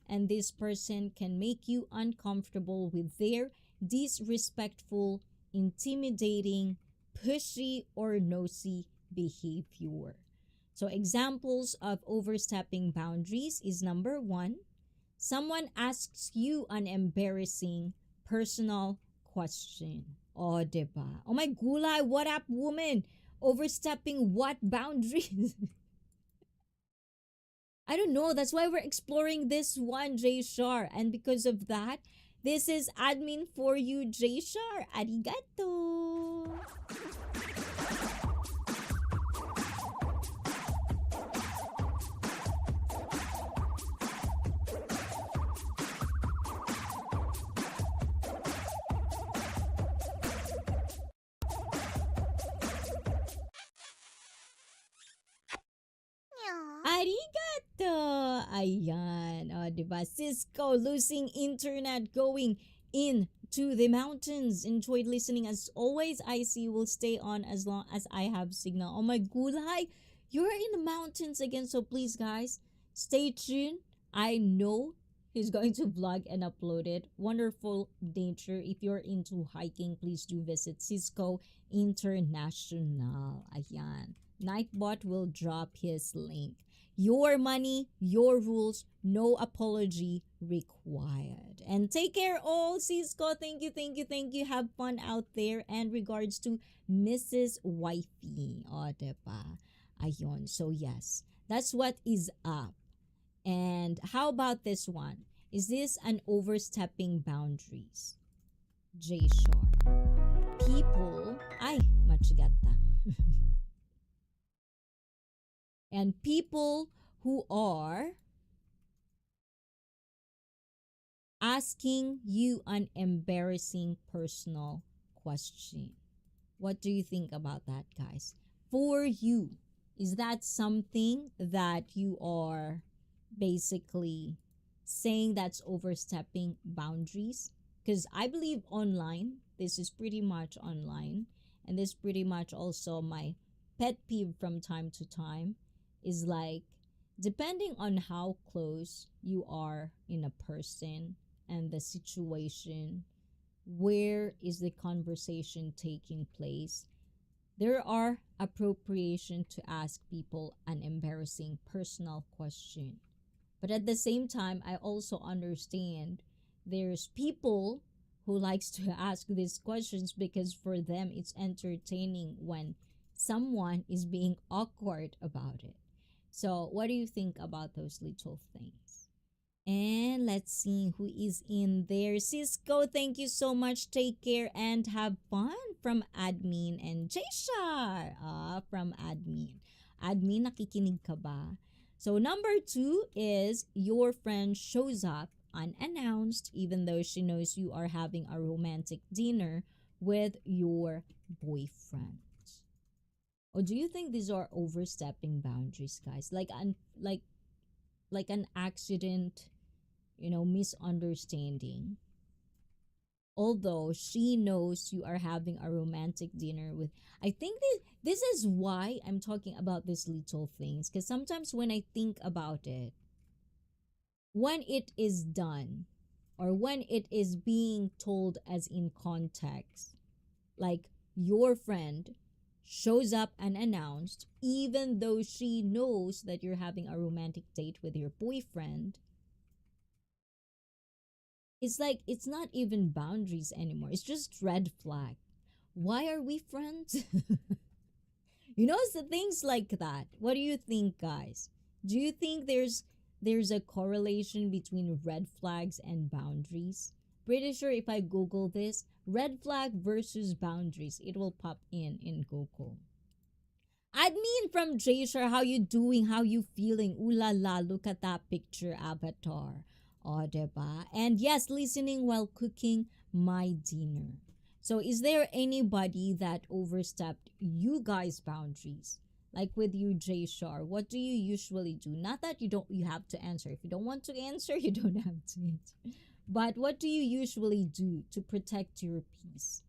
and this person can make you uncomfortable with their disrespectful, intimidating, pushy, or nosy behavior. So examples of overstepping boundaries is number 1, someone asks you an embarrassing personal question. Oh, diba? Oh my gulay, what up, woman? Overstepping what boundaries? I don't know. That's why we're exploring this one, Jay Shar. And because of that, this is admin for you, Jay Shar. Arigato. Arigato! Ayan. O, diba? Cisco losing internet going into the mountains. Enjoyed listening as always. ICEE will stay on as long as I have signal. Oh my gulay! You're in the mountains again, so please guys, stay tuned. I know he's going to vlog and upload it. Wonderful nature. If you're into hiking, please do visit Cisco International. Ayan. Nightbot will drop his link. Your money, your rules, no apology required. And take care all, Cisco. Thank you, thank you, thank you. Have fun out there. And regards to Mrs. Wifey. O, diba? Ayun. So yes, that's what is up. And how about this one? Is this an overstepping boundaries? J Shar. People, ay, machigata. And people who are asking you an embarrassing personal question. What do you think about that, guys? For you, is that something that you are basically saying that's overstepping boundaries? Because I believe online, this is pretty much online, and this pretty much also my pet peeve from time to time is like, depending on how close you are in a person and the situation, where is the conversation taking place, there are appropriation to ask people an embarrassing personal question. But at the same time, I also understand there's people who likes to ask these questions because for them it's entertaining when someone is being awkward about it. So what do you think about those little things? And let's see who is in there. Cisco, thank you so much. Take care and have fun from admin. And J-Shar from admin. Admin, nakikinig ka ba? So number 2 is your friend shows up unannounced even though she knows you are having a romantic dinner with your boyfriend. Or do you think these are overstepping boundaries, guys? Like an accident, misunderstanding. Although she knows you are having a romantic dinner with, I think this is why I'm talking about these little things, because sometimes when I think about it, when it is done or when it is being told as in context, like your friend shows up unannounced even though she knows that you're having a romantic date with your boyfriend, it's like it's not even boundaries anymore. It's just red flag. Why are we friends? It's the things like that. What do you think, guys? Do you think there's a correlation between red flags and boundaries? Pretty sure if I Google this, red flag versus boundaries, it will pop in Google. Admin from Jashar, how you doing? How you feeling? Ooh la la, look at that picture avatar. O, diba? And yes, listening while cooking my dinner. So is there anybody that overstepped you guys' boundaries? Like with you, Jashar, what do you usually do? Not that you have to answer. If you don't want to answer, you don't have to answer. But what do you usually do to protect your peace?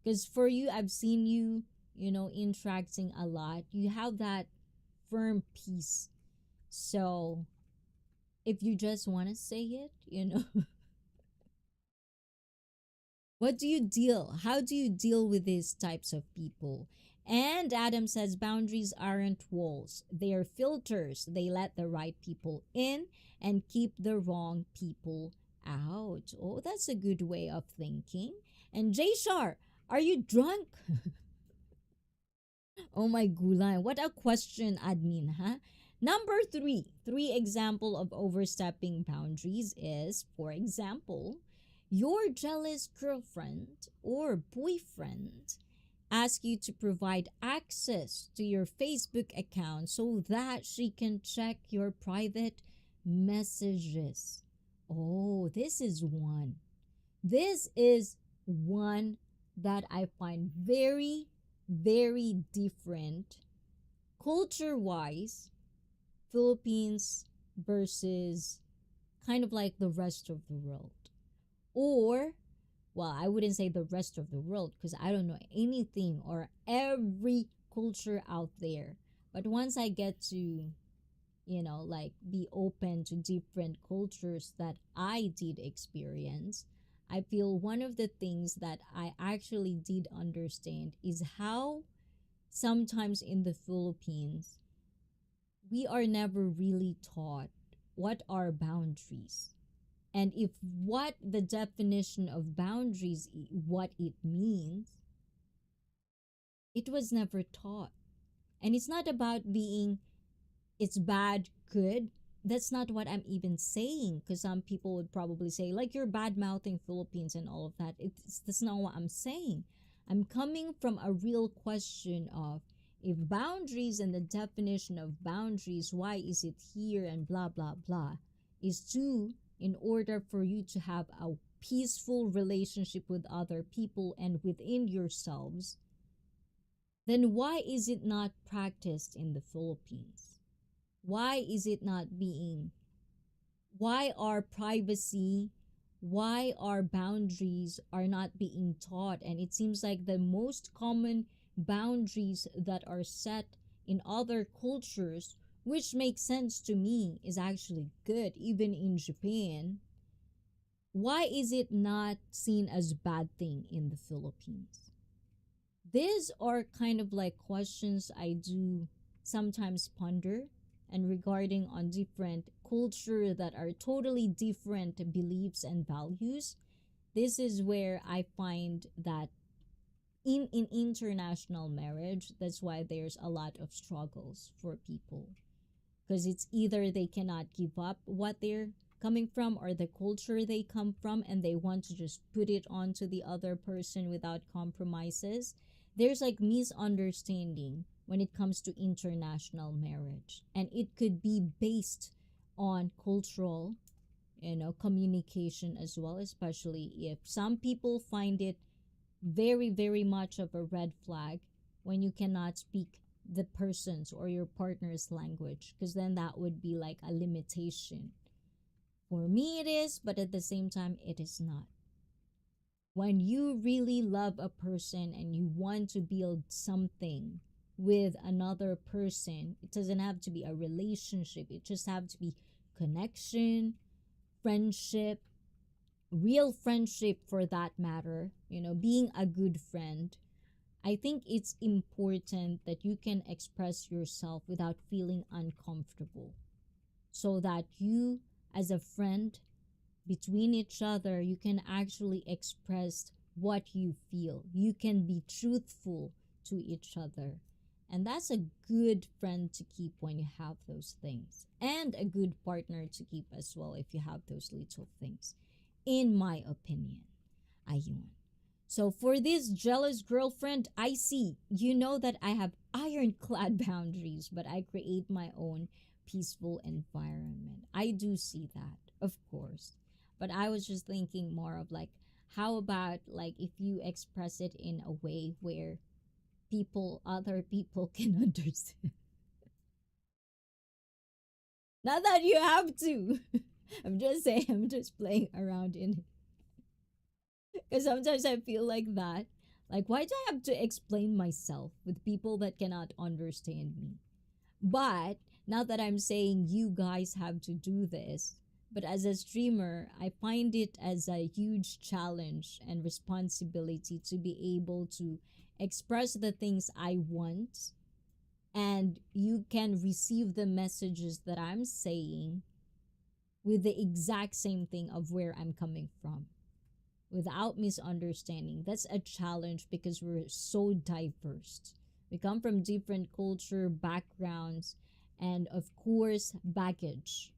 Because for you, I've seen you, interacting a lot. You have that firm peace. So if you just want to say it, how do you deal with these types of people? And Adam says boundaries aren't walls, they are filters. They let the right people in and keep the wrong people out. Oh, that's a good way of thinking. And Jashar, are you drunk? Oh my gulay, what a question, admin, huh? Number three example of overstepping boundaries is, for example, your jealous girlfriend or boyfriend ask you to provide access to your Facebook account so that she can check your private messages. Oh, this is one. This is one that I find very, very different culture wise Philippines versus kind of like the rest of the world. Or, well, I wouldn't say the rest of the world because I don't know anything or every culture out there. But once I get to, like be open to different cultures that I did experience, I feel one of the things that I actually did understand is how sometimes in the Philippines, we are never really taught what are boundaries. And if what the definition of boundaries, what it means, it was never taught. And it's not about being it's bad, good. That's not what I'm even saying. Because some people would probably say, like, you're bad mouthing Philippines and all of that. That's not what I'm saying. I'm coming from a real question of if boundaries and the definition of boundaries, why is it here and blah, blah, blah, is to, in order for you to have a peaceful relationship with other people and within yourselves, then why is it not practiced in the Philippines? Why is it not being? Why our privacy, why our boundaries are not being taught? And it seems like the most common boundaries that are set in other cultures, which makes sense to me, is actually good, even in Japan. Why is it not seen as bad thing in the Philippines? These are kind of like questions I do sometimes ponder, and regarding on different culture that are totally different beliefs and values. This is where I find that in international marriage, that's why there's a lot of struggles for people, because it's either they cannot give up what they're coming from or the culture they come from, and they want to just put it onto the other person without compromises. There's like misunderstanding when it comes to international marriage, and it could be based on cultural, communication as well, especially if some people find it very, very much of a red flag when you cannot speak the person's or your partner's language, because then that would be like a limitation. For me, it is, but at the same time, it is not. When you really love a person and you want to build something with another person, it doesn't have to be a relationship, it just have to be connection, friendship, real friendship for that matter, being a good friend. I think it's important that you can express yourself without feeling uncomfortable, so that you as a friend, between each other, you can actually express what you feel. You can be truthful to each other. And that's a good friend to keep when you have those things. And a good partner to keep as well if you have those little things. In my opinion. Ayun. So for this jealous girlfriend, I see, you know that I have ironclad boundaries, but I create my own peaceful environment. I do see that, of course. But I was just thinking more of like, how about like if you express it in a way where other people can understand? Not that you have to. I'm just saying, I'm just playing around in it. Because sometimes I feel like that. Like, why do I have to explain myself with people that cannot understand me? But now that I'm saying you guys have to do this, but as a streamer, I find it as a huge challenge and responsibility to be able to express the things I want, and you can receive the messages that I'm saying with the exact same thing of where I'm coming from without misunderstanding. That's a challenge because we're so diverse. We come from different culture, backgrounds, and of course, baggage.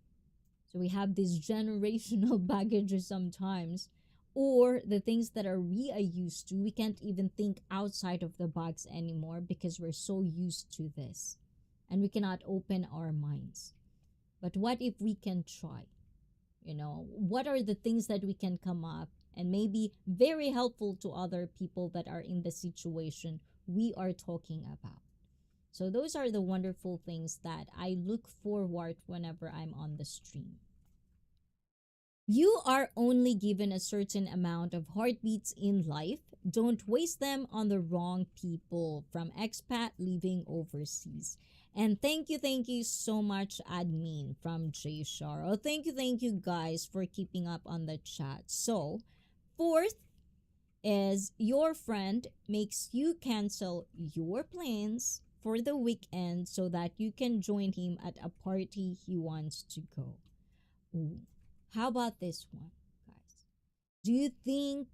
So we have this generational baggage sometimes, or the things that we are used to. We can't even think outside of the box anymore because we're so used to this, and we cannot open our minds. But what if we can try? What are the things that we can come up and maybe very helpful to other people that are in the situation we are talking about? So those are the wonderful things that I look forward whenever I'm on the stream. You are only given a certain amount of heartbeats in life. Don't waste them on the wrong people. From expat living overseas. And thank you so much, admin from J Shar. Oh, thank you guys for keeping up on the chat. So, fourth is your friend makes you cancel your plans for the weekend so that you can join him at a party he wants to go. Ooh. How about this one, guys? Do you think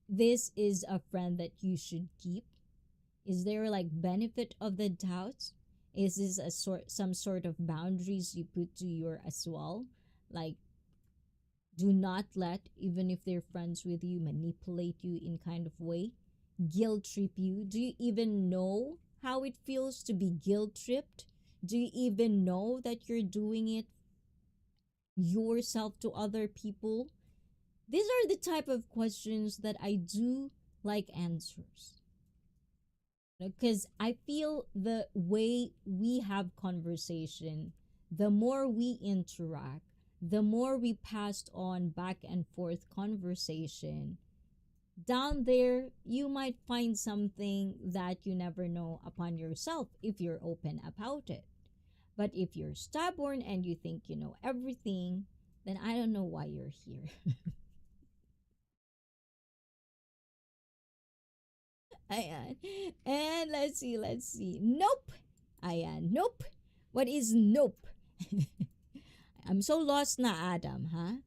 this is a friend that you should keep? Is there like benefit of the doubt? Is this some sort of boundaries you put to your as well? Like, do not let, even if they're friends with you, manipulate you in kind of way, guilt trip you. Do you even know how it feels to be guilt tripped? Do you even know that you're doing it yourself to other people? These are the type of questions that I do like answers. Because I feel the way we have conversation, the more we interact, the more we passed on back and forth conversation, down there you might find something that you never know upon yourself if you're open about it. But if you're stubborn and you think you know everything, then I don't know why you're here. Ayan. And let's see. Nope. Ayan. Nope. What is nope? I'm so lost na, Adam, huh?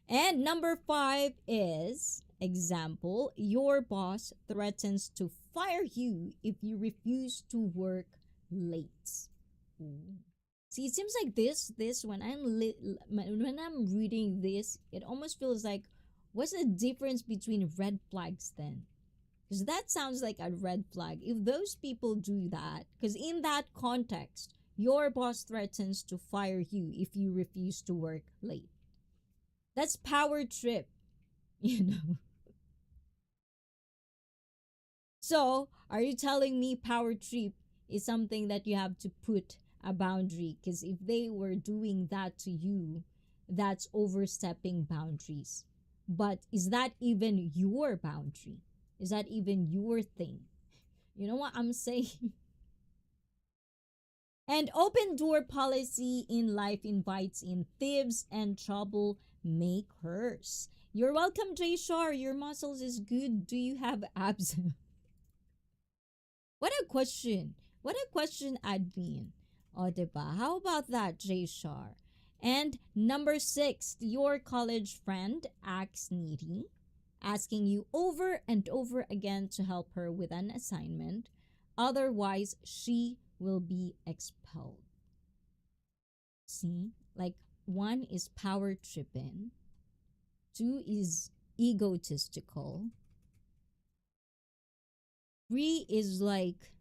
And number 5 is, example, your boss threatens to fire you if you refuse to work late. Ooh. See, it seems like this when I'm reading this, it almost feels like, what's the difference between red flags then? Because that sounds like a red flag. If those people do that, because in that context, your boss threatens to fire you if you refuse to work late. That's power trip, you know. So, are you telling me power trip is something that you have to put a boundary? Because if they were doing that to you, that's overstepping boundaries. But is that even your boundary? Is that even your thing? You know what I'm saying? And open door policy in life invites in thieves and troublemakers. You're welcome, Jay Shar. Your muscles is good. Do you have abs? What a question. What a question, admin. O, diba? How about that, Jay Shar? And number 6, your college friend acts needy, asking you over and over again to help her with an assignment. Otherwise, she will be expelled. See? Like, 1 is power tripping, 2 is egotistical, 3 is like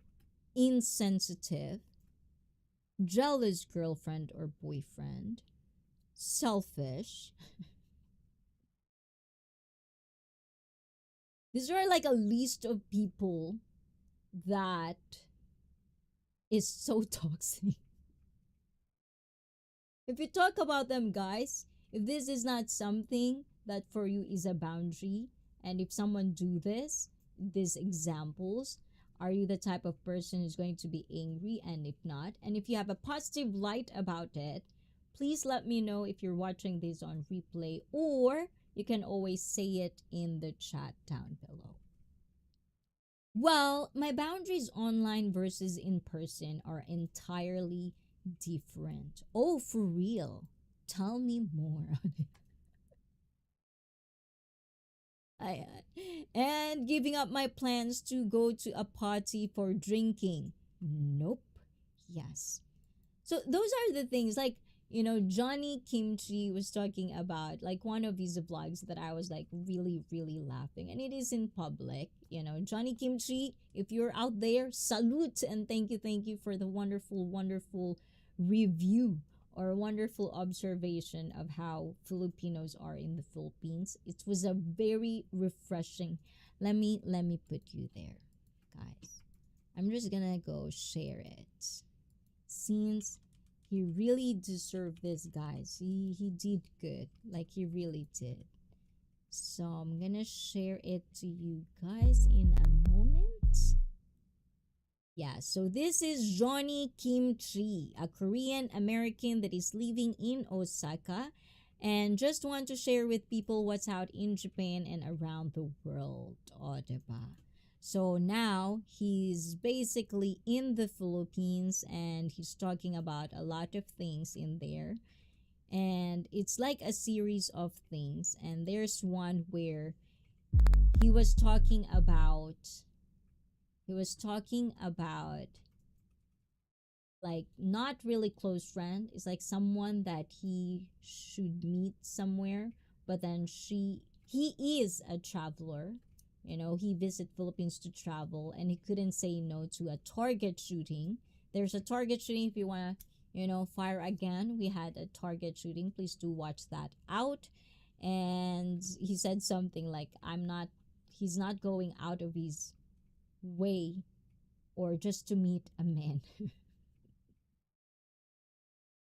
insensitive, jealous girlfriend or boyfriend, selfish. These are like a list of people that is so toxic. If you talk about them, guys, if this is not something that for you is a boundary, and if someone do this, these examples, are you the type of person who's going to be angry? And if not, and if you have a positive light about it, please let me know if you're watching this on replay, or you can always say it in the chat down below. Well, my boundaries online versus in person are entirely different. Oh, for real? Tell me more on it. And giving up my plans to go to a party for drinking. Nope. Yes. So those are the things, like, you know, Johnny Kimchi was talking about, like, one of his vlogs that I was like really, really laughing. And it is in public, you know. Johnny Kimchi, if you're out there, salute and thank you for the wonderful, wonderful review or wonderful observation of how Filipinos are in the Philippines. It was a very refreshing. Let me put you there, guys. I'm just gonna go share it. Since he really deserved this, guys. He did good. Like he really did. So I'm gonna share it to you guys in a moment. Yeah, so this is Johnny Kim Chi, a Korean American that is living in Osaka, and just want to share with people what's out in Japan and around the world. Oh, diba? So now he's basically in the Philippines and he's talking about a lot of things in there. And it's like a series of things. And there's one where he was talking about he was talking about like not really close friend. It's like someone that he should meet somewhere, but then he is a traveler. You know, he visited Philippines to travel and he couldn't say no to a target shooting. There's a target shooting if you want to, fire again. We had a target shooting. Please do watch that out. And he said something like he's not going out of his way or just to meet a man.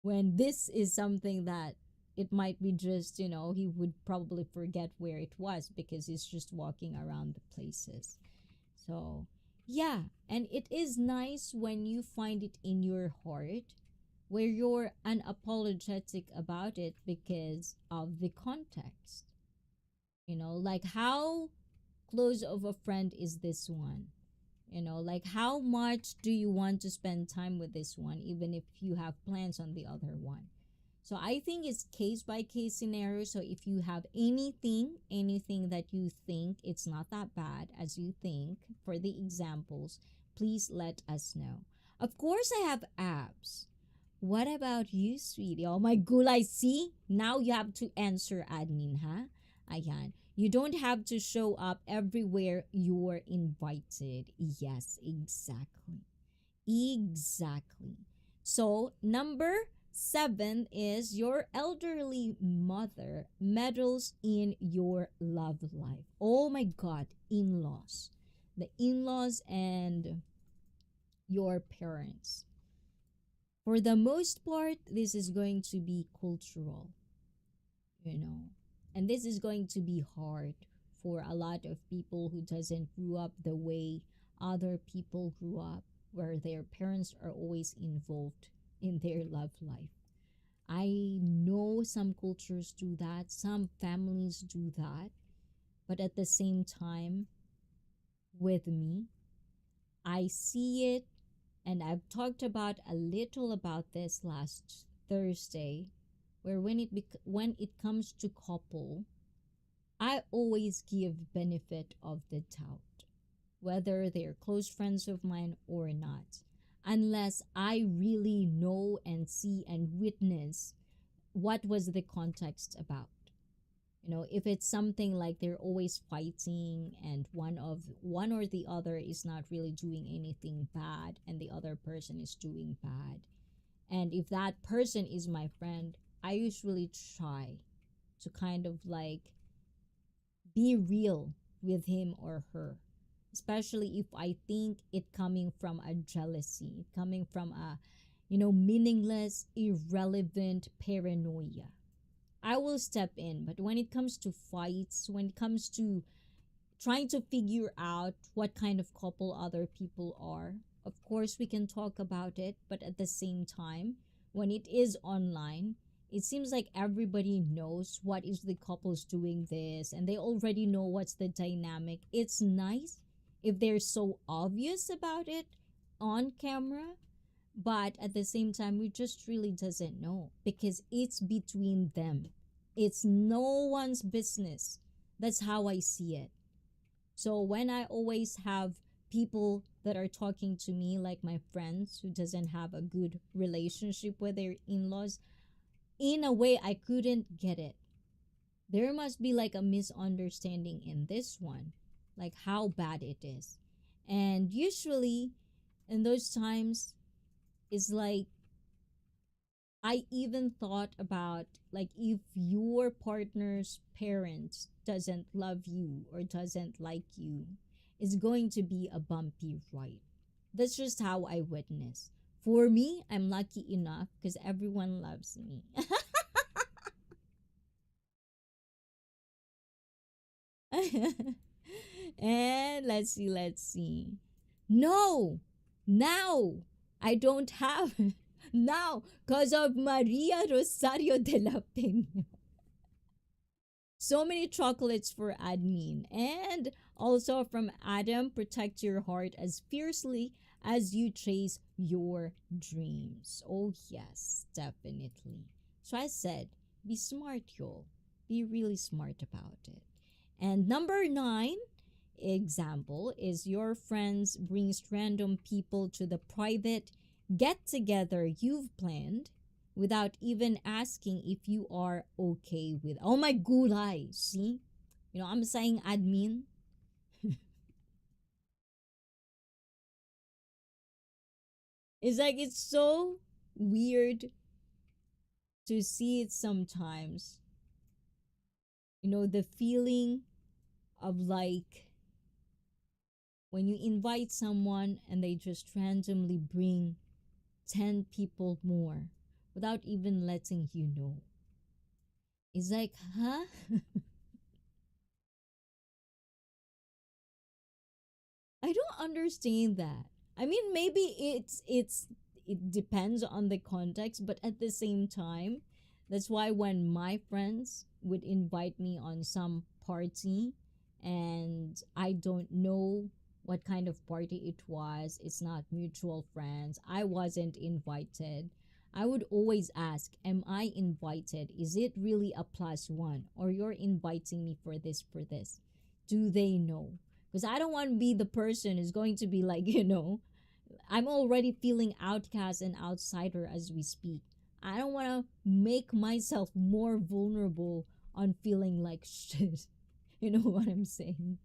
When this is something that it might be just, he would probably forget where it was because he's just walking around the places. So, yeah, and it is nice when you find it in your heart where you're unapologetic about it because of the context. Like how close of a friend is this one? Like how much do you want to spend time with this one even if you have plans on the other one? So I think it's case by case scenario. So if you have anything that you think it's not that bad as you think for the examples, please let us know. Of course I have abs. What about you, sweetie? Oh my gulay, see? Now you have to answer admin, ha? Ayan. You don't have to show up everywhere you're invited. Yes, exactly. Exactly. So, number 7 is your elderly mother meddles in your love life. Oh my God, in laws. The in laws and your parents. For the most part, this is going to be cultural, you know, and this is going to be hard for a lot of people who doesn't grow up the way other people grew up, where their parents are always involved in their love life. I know some cultures do that, some families do that, but at the same time, with me, I see it, and I've talked about a little about this last Thursday, where when it comes to couple, I always give benefit of the doubt, whether they're close friends of mine or not, unless I really know and see and witness what was the context about. If it's something like they're always fighting and one or the other is not really doing anything bad and the other person is doing bad, and if that person is my friend, I usually try to kind of like be real with him or her, especially if I think it coming from a jealousy, coming from a meaningless, irrelevant paranoia. I will step in. But when it comes to fights, when it comes to trying to figure out what kind of couple other people are, of course we can talk about it, but at the same time, when it is online, it seems like everybody knows what is the couples doing this and they already know what's the dynamic. It's nice if they're so obvious about it on camera, but at the same time we just really doesn't know because it's between them. It's no one's business. That's how I see it. So when I always have people that are talking to me like my friends who doesn't have a good relationship with their in-laws, in a way I couldn't get it. There must be like a misunderstanding in this one, like how bad it is. And usually in those times it's like I even thought about like if your partner's parents doesn't love you or doesn't like you, it's going to be a bumpy ride. That's just how I witness. For me, I'm lucky enough because everyone loves me. And let's see. No, now I don't have now because of Maria Rosario de la Peña. So many chocolates for admin. And also from Adam, protect your heart as fiercely as you chase your dreams. Oh, yes, definitely. So I said, be smart, y'all. Be really smart about it. And number 9 example is your friends brings random people to the private get together you've planned without even asking if you are okay with. Oh my gulay, see? I'm saying admin. It's like it's so weird to see it sometimes. The feeling of like when you invite someone and they just randomly bring 10 people more without even letting you know. It's like, huh? I don't understand that. I mean, maybe it depends on the context, but at the same time, that's why when my friends would invite me on some party and I don't know what kind of party it was, it's not mutual friends, I wasn't invited. I would always ask, am I invited? Is it really a plus one? Or you're inviting me for this, for this? Do they know? Because I don't want to be the person who's going to be like, I'm already feeling outcast and outsider as we speak. I don't want to make myself more vulnerable on feeling like shit. You know what I'm saying?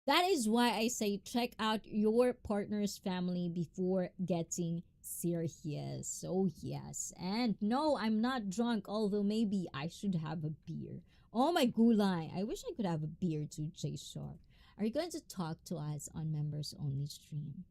That is why I say check out your partner's family before getting serious. Oh, yes. And no, I'm not drunk, although maybe I should have a beer. Oh my gulay. I wish I could have a beer too, J Shar. Are you going to talk to us on members only stream?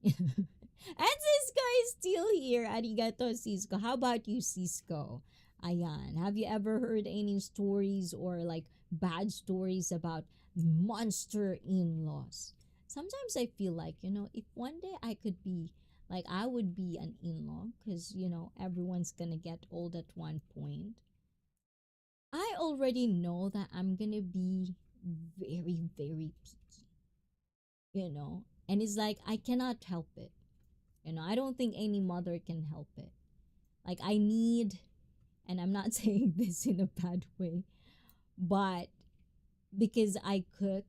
And Cisco is still here. Arigato, Cisco. How about you, Cisco? Ayan. Have you ever heard any stories or like bad stories about monster in-laws? Sometimes I feel like, if one day I could be like I would be an in-law because, everyone's gonna get old at one point. I already know that I'm gonna be very, very picky, and it's like I cannot help it. I don't think any mother can help it. Like I need, and I'm not saying this in a bad way, but because I cook,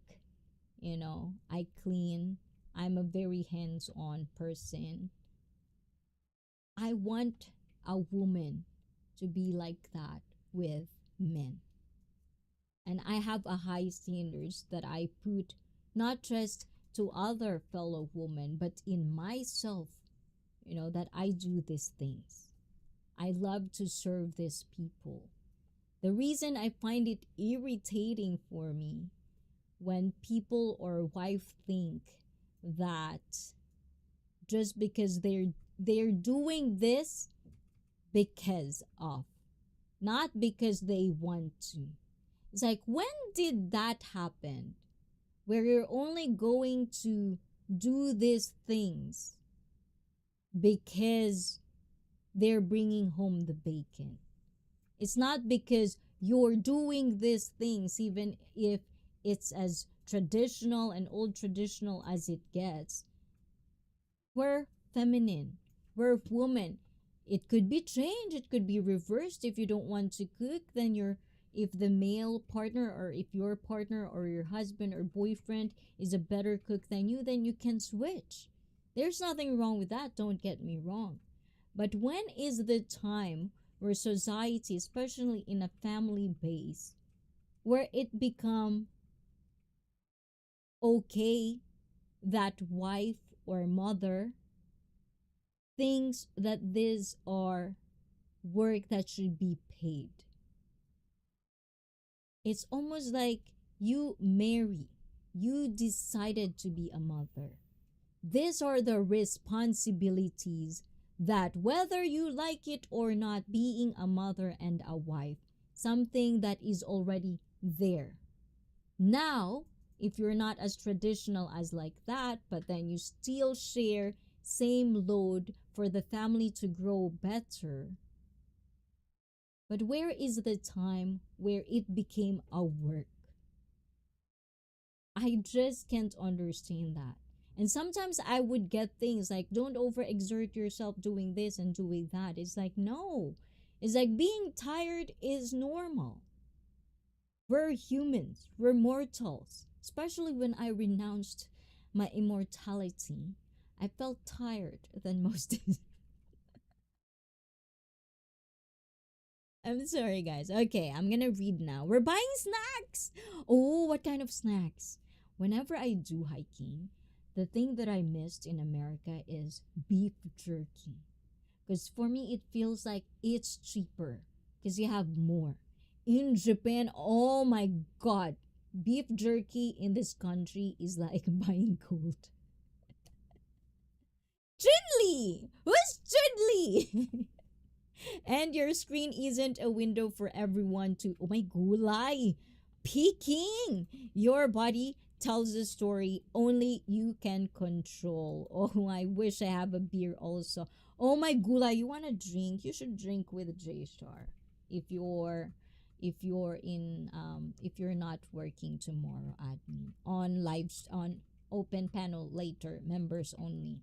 I clean, I'm a very hands-on person. I want a woman to be like that with men. And I have a high standards that I put not just to other fellow women, but in myself, that I do these things. I love to serve these people. The reason I find it irritating for me when people or wife think that just because they're doing this because of, not because they want to. It's like, when did that happen? Where you're only going to do these things because they're bringing home the bacon. It's not because you're doing these things, even if it's as traditional and old traditional as it gets. We're feminine. We're women. It could be changed. It could be reversed. If you don't want to cook, then if the male partner or if your partner or your husband or boyfriend is a better cook than you, then you can switch. There's nothing wrong with that. Don't get me wrong. But when is the time where society, especially in a family base, where it become okay that wife or mother thinks that these are work that should be paid? It's almost like you decided to be a mother. These are the responsibilities that, whether you like it or not, being a mother and a wife, something that is already there. Now, if you're not as traditional as like that, but then you still share same load for the family to grow better. But where is the time where it became a work? I just can't understand that. And sometimes I would get things like, don't overexert yourself doing this and doing that. It's like, no. It's like being tired is normal. We're humans, we're mortals. Especially when I renounced my immortality, I felt tired than most days. I'm sorry, guys. Okay, I'm gonna read now. We're buying snacks. Oh, what kind of snacks? Whenever I do hiking, the thing that I missed in America is beef jerky. Because for me, it feels like it's cheaper because you have more. In Japan, oh my god, beef jerky in this country is like buying gold. Chunli! Who's Chunli? And your screen isn't a window for everyone to, oh my gulay, peeking. Your body tells a story only you can control. Oh, I wish I have a beer also. Oh my gulay, you want to drink? You should drink with J-Star. If you're not working tomorrow, admin on on open panel later, members only.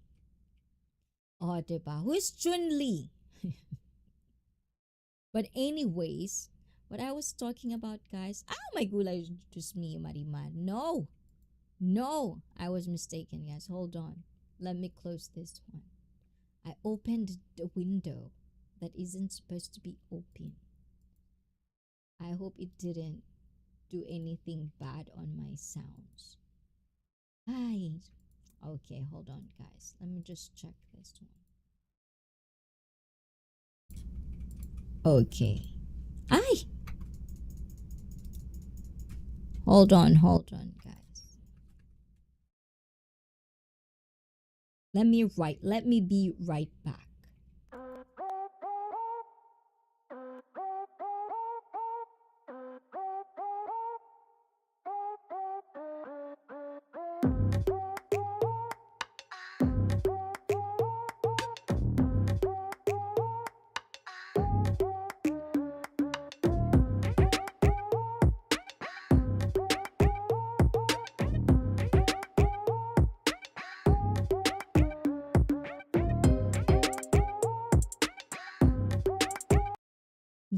Oh, diba? Who's Chun-Li? But anyways, what I was talking about, guys. Ah, my gulay is just me, Mariman. No, no, I was mistaken, guys. Hold on. Let me close this one. I opened the window that isn't supposed to be open. I hope it didn't do anything bad on my sounds. Hi. Okay, hold on, guys. Let me just check this one. Okay. Ay! Hold on, guys. Let me be right back.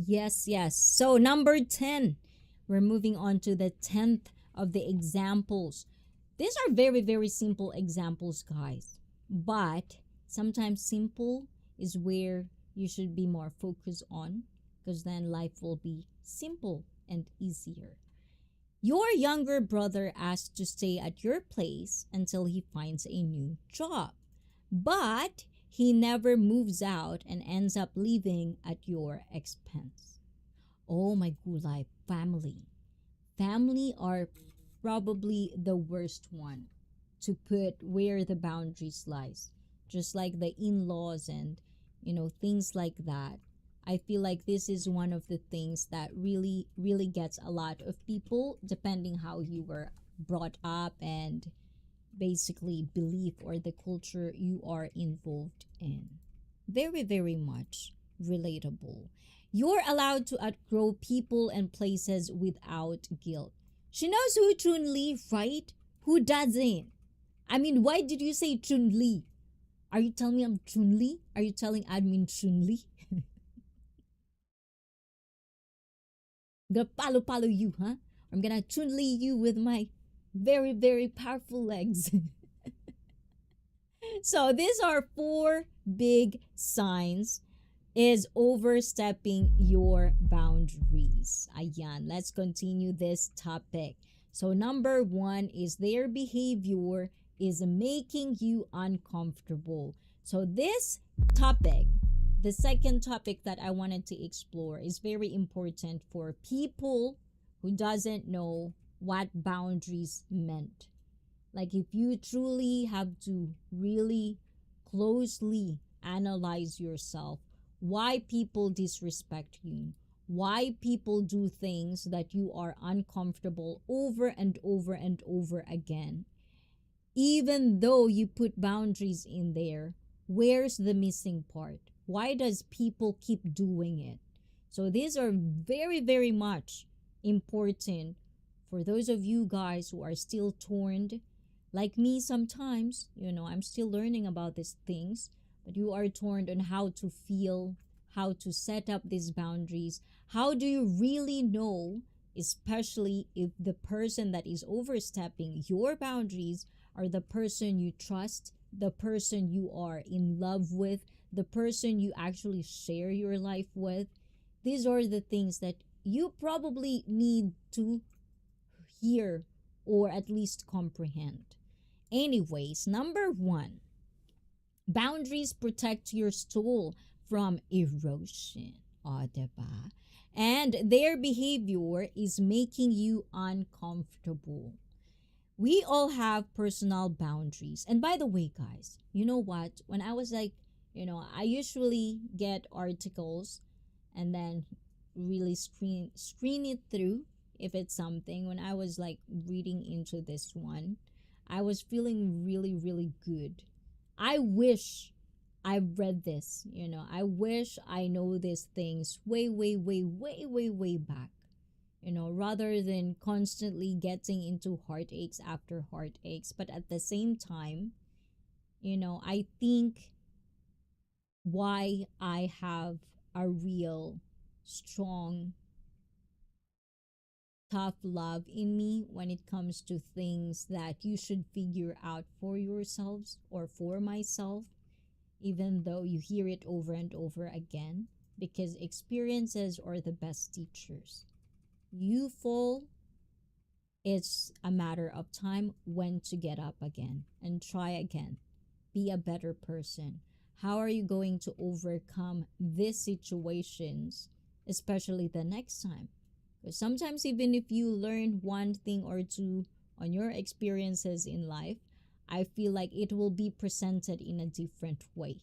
Yes, yes. So, number 10. We're moving on to the 10th of the examples. These are very, very simple examples, guys. But sometimes simple is where you should be more focused on, because then life will be simple and easier. Your younger brother asked to stay at your place until he finds a new job. But he never moves out and ends up living at your expense. Oh my gulay, family. Family are probably the worst one to put where the boundaries lies. Just like the in-laws and, things like that. I feel like this is one of the things that really, really gets a lot of people, depending how you were brought up and basically belief or the culture you are involved in. Very, very much relatable. You're allowed to outgrow people and places without guilt. She knows who Chun-Li, right? Who doesn't? I mean, why did you say Chun-Li? Are you telling me I'm Chun-Li? Are you telling admin Chun-Li? I'm gonna palo you, huh? I'm gonna Chun-Li you with my very, very powerful legs. So these are 4 big signs is overstepping your boundaries. Ayan, let's continue this topic. So number 1 is their behavior is making you uncomfortable. So this topic, the second topic that I wanted to explore, is very important for people who doesn't know what boundaries meant. Like if you truly have to really closely analyze yourself, why people disrespect you, why people do things that you are uncomfortable over and over and over again, even though you put boundaries in there, where's the missing part? Why does people keep doing it? So these are very, very much important for those of you guys who are still torn. Like me, sometimes, I'm still learning about these things, but you are torn on how to feel, how to set up these boundaries. How do you really know, especially if the person that is overstepping your boundaries are the person you trust, the person you are in love with, the person you actually share your life with? These are the things that you probably need to hear or at least comprehend. Anyways, number one, boundaries protect your soul from erosion. O, diba? And their behavior is making you uncomfortable. We all have personal boundaries. And by the way, guys, you know what? When I was like, I usually get articles and then really screen it through if it's something. When I was like reading into this one, I was feeling really, really good. I wish I read this, I wish I know these things way, way, way, way, way, way back, rather than constantly getting into heartaches after heartaches. But at the same time, I think why I have a real strong tough love in me when it comes to things that you should figure out for yourselves or for myself, even though you hear it over and over again, because experiences are the best teachers. You fall, it's a matter of time when to get up again and try again. Be a better person. How are you going to overcome these situations, especially the next time? Because sometimes, even if you learn one thing or two on your experiences in life, I feel like it will be presented in a different way.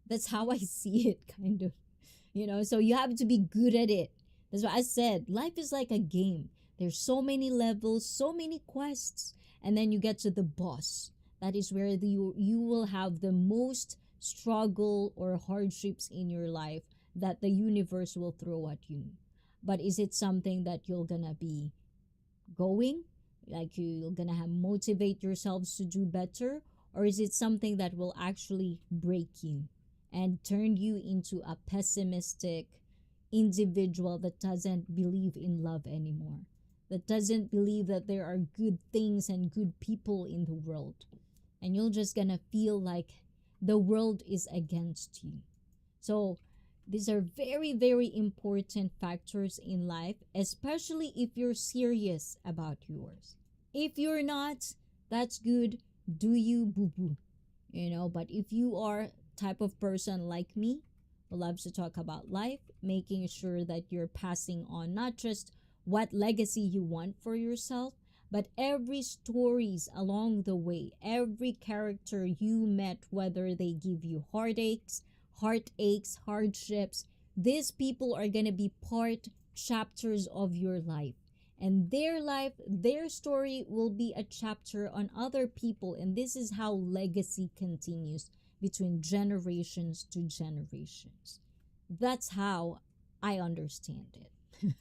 That's how I see it, kind of. So you have to be good at it. That's what I said. Life is like a game. There's so many levels, so many quests, and then you get to the boss. That is where you will have the most struggle or hardships in your life that the universe will throw at you. But is it something that you're gonna be going, like you're gonna have motivate yourselves to do better, or is it something that will actually break you and turn you into a pessimistic individual that doesn't believe in love anymore, that doesn't believe that there are good things and good people in the world, and you're just gonna feel like the world is against you? So these are very, very important factors in life, especially if you're serious about yours. If you're not, that's good. Do you, boo boo? But if you are type of person like me who loves to talk about life, making sure that you're passing on not just what legacy you want for yourself, but every stories along the way, every character you met, whether they give you heartaches, hardships, these people are going to be part chapters of your life. And their life, their story will be a chapter on other people. And this is how legacy continues between generations to generations. That's how I understand it.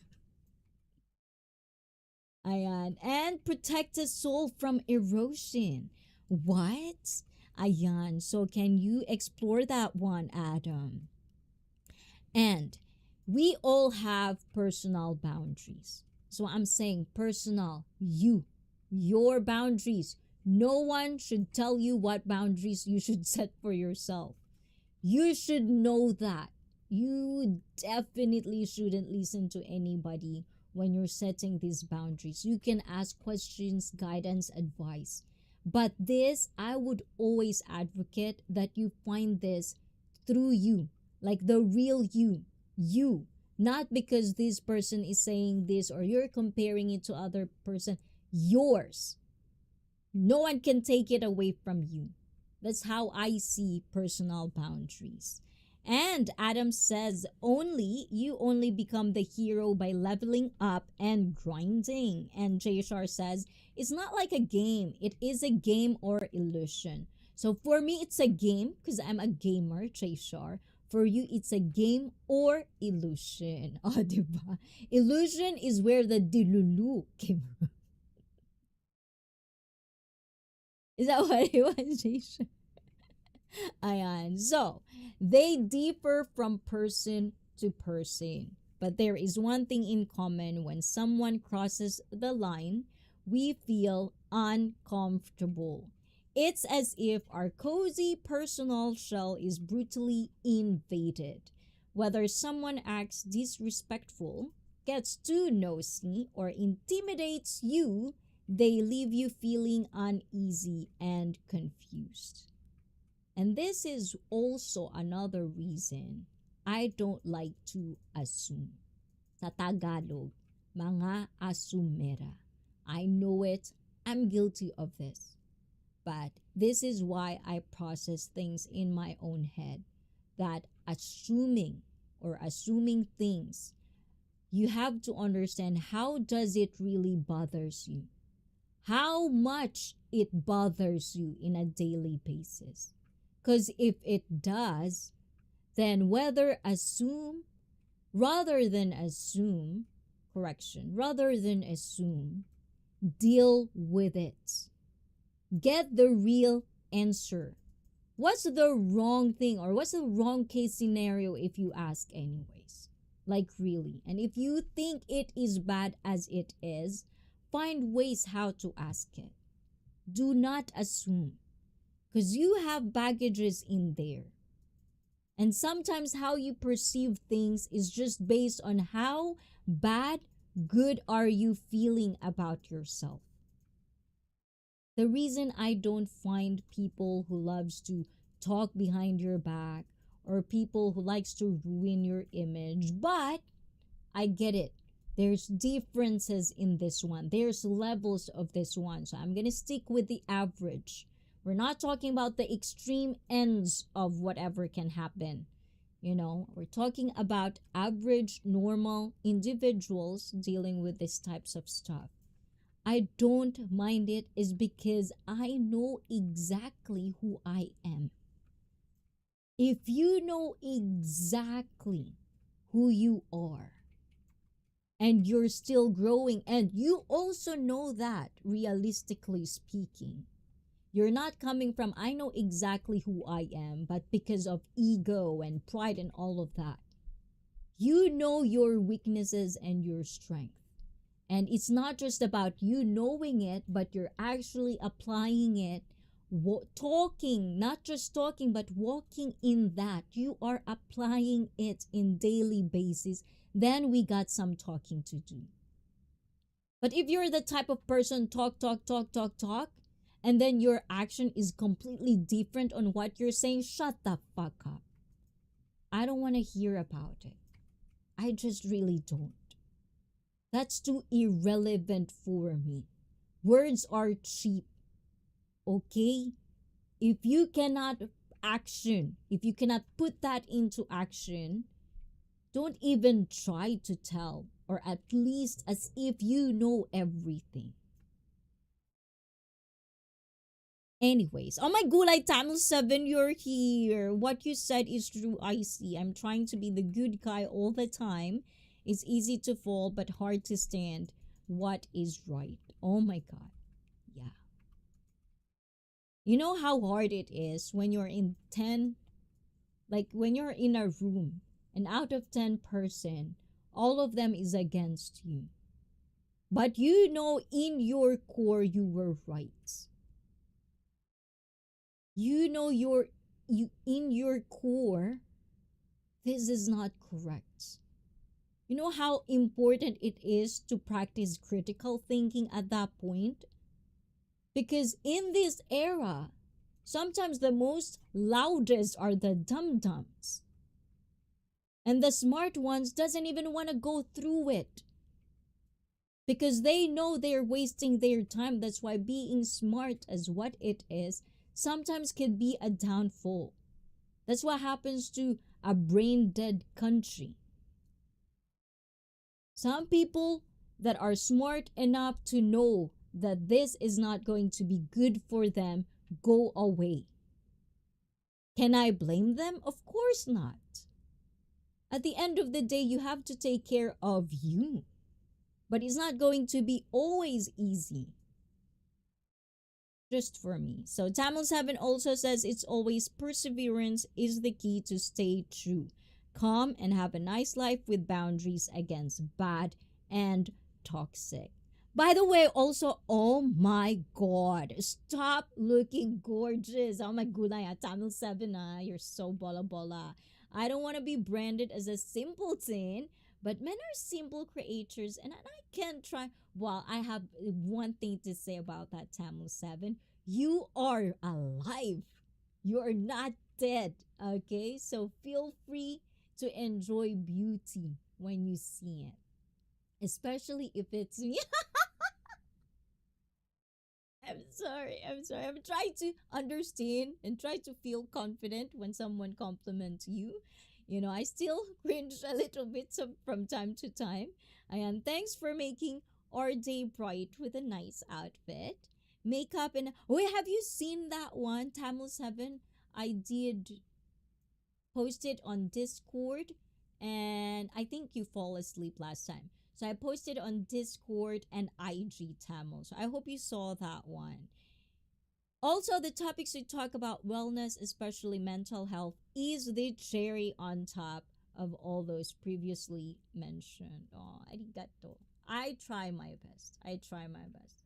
Ayan. And protect the soul from erosion. What? Ayan. So can you explore that one, Adam? And we all have personal boundaries. So I'm saying personal, your boundaries. No one should tell you what boundaries you should set for yourself. You should know that. You definitely shouldn't listen to anybody when you're setting these boundaries. You can ask questions, guidance, advice. But this, I would always advocate that you find this through you, like the real you. You. Not because this person is saying this or you're comparing it to other person. Yours. No one can take it away from you. That's how I see personal boundaries. And Adam says you only become the hero by leveling up and grinding. And Jayashar says it's not like a game. It is a game or illusion. So for me, it's a game because I'm a gamer, Jayashar. For you, it's a game or illusion. Oh, diba? Illusion is where the dilulu came from. Is that what it was, Jayashar? Ayan. So, they differ from person to person. But there is one thing in common: when someone crosses the line, we feel uncomfortable. It's as if our cozy personal shell is brutally invaded. Whether someone acts disrespectful, gets too nosy, or intimidates you, they leave you feeling uneasy and confused. And this is also another reason I don't like to assume. Sa Tagalog, mga asumera. I know it. I'm guilty of this. But this is why I process things in my own head. That assuming things, you have to understand, how does it really bothers you? How much it bothers you in a daily basis. Because if it does, then rather than assume, deal with it. Get the real answer. What's the wrong thing, or what's the wrong case scenario if you ask anyways? Like really. And if you think it is bad as it is, find ways how to ask it. Do not assume. Because you have baggages in there. And sometimes how you perceive things is just based on how good are you feeling about yourself. The reason I don't find people who loves to talk behind your back, or people who likes to ruin your image, but I get it. There's differences in this one. There's levels of this one. So I'm going to stick with the average. We're not talking about the extreme ends of whatever can happen. We're talking about average, normal individuals dealing with these types of stuff. I don't mind it is because I know exactly who I am. If you know exactly who you are, and you're still growing, and you also know that, realistically speaking, you're not coming from, I know exactly who I am, but because of ego and pride and all of that. You know your weaknesses and your strength. And it's not just about you knowing it, but you're actually applying it, talking, not just talking, but walking in that. You are applying it in daily basis. Then we got some talking to do. But if you're the type of person talk, and then your action is completely different on what you're saying, shut the fuck up. I don't want to hear about it. I just really don't. That's too irrelevant for me. Words are cheap. Okay? If you cannot put that into action, don't even try to tell, or at least as if you know everything. Anyways, oh my gulay Tamil 7, you're here. What you said is true, ICEE. I'm trying to be the good guy all the time. It's easy to fall, but hard to stand what is right. Oh my God. Yeah. You know how hard it is when you're in 10, like when you're in a room, and out of 10 person, all of them is against you. But you know in your core you were right. You know in your core, this is not correct. You know how important it is to practice critical thinking at that point? Because in this era, sometimes the most loudest are the dum-dums. And the smart ones doesn't even want to go through it. because they know they're wasting their time. That's why being smart as what it is sometimes can be a downfall. That's what happens to a brain dead country. Some people that are smart enough to know that this is not going to be good for them go away. Can I blame them? Of course not. At the end of the day, you have to take care of you. But it's not going to be always easy. Just for me. So Tamil 7 also says it's always perseverance is the key to stay true. Calm and have a nice life with boundaries against bad and toxic. By the way, also, oh my god, stop looking gorgeous. Oh my gulay, Tamil 7, you're so bola bola. I don't want to be branded as a simpleton, but men are simple creatures, and I can try. Well, I have one thing to say about that, Tamil 7. You are alive. You are not dead. Okay? So feel free to enjoy beauty when you see it. Especially if it's me. I'm sorry. I'm sorry. I'm trying to understand and try to feel confident when someone compliments you. You know, I still cringe a little bit from time to time. And thanks for making our day bright with a nice outfit. Makeup and wait, have you seen that one? Tamil 7. I did post it on Discord, and I think you fall asleep last time. So I posted on Discord and IG Tamil. So I hope you saw that one. Also, the topics we talk about wellness, especially mental health, is the cherry on top of all those previously mentioned. Oh, arigato. I try my best. I try my best.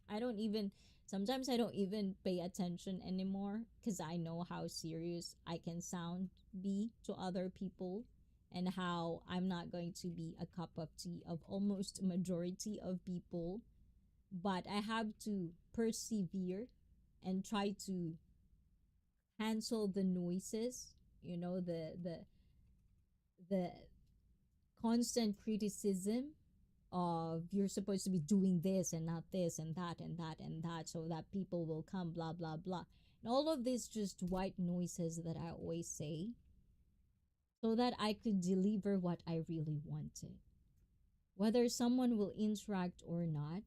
Sometimes I don't even pay attention anymore because I know how serious I can sound be to other people and how I'm not going to be a cup of tea of almost a majority of people. But I have to persevere and try to cancel the noises, you know, the constant criticism of you're supposed to be doing this and not this and that and that and that so that people will come, blah blah blah, and all of this just white noises that I always say so that I could deliver what I really wanted. Whether someone will interact or not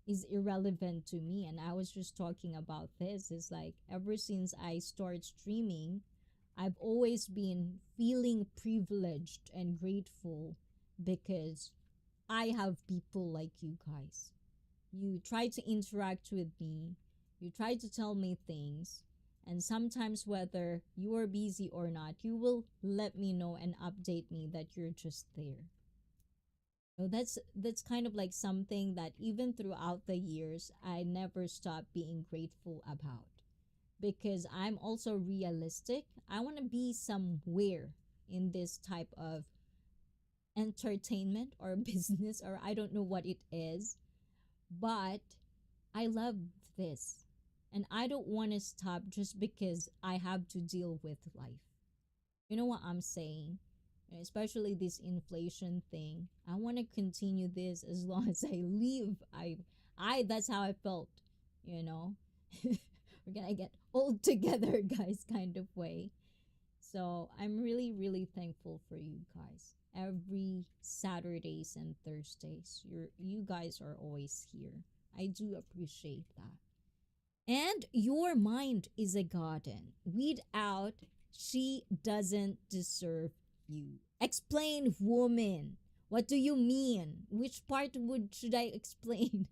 is irrelevant to me. And I was just talking about this. It's like ever since I started streaming, I've always been feeling privileged and grateful because I have people like you guys. You try to interact with me, you try to tell me things, and sometimes, whether you are busy or not, you will let me know and update me that you're just there. So that's kind of like something that even throughout the years I never stop being grateful about because I'm also realistic. I want to be somewhere in this type of entertainment or business, or I don't know what it is, but I love this. And I don't want to stop just because I have to deal with life. You know what I'm saying? Especially this inflation thing. I want to continue this as long as I live. I that's how I felt, you know. We're gonna get old together, guys, kind of way. So I'm really, really thankful for you guys. Every Saturdays and Thursdays, you guys are always here. I do appreciate that. And your mind is a garden. Weed out, she doesn't deserve you. Explain, woman. What do you mean? Which part would should I explain?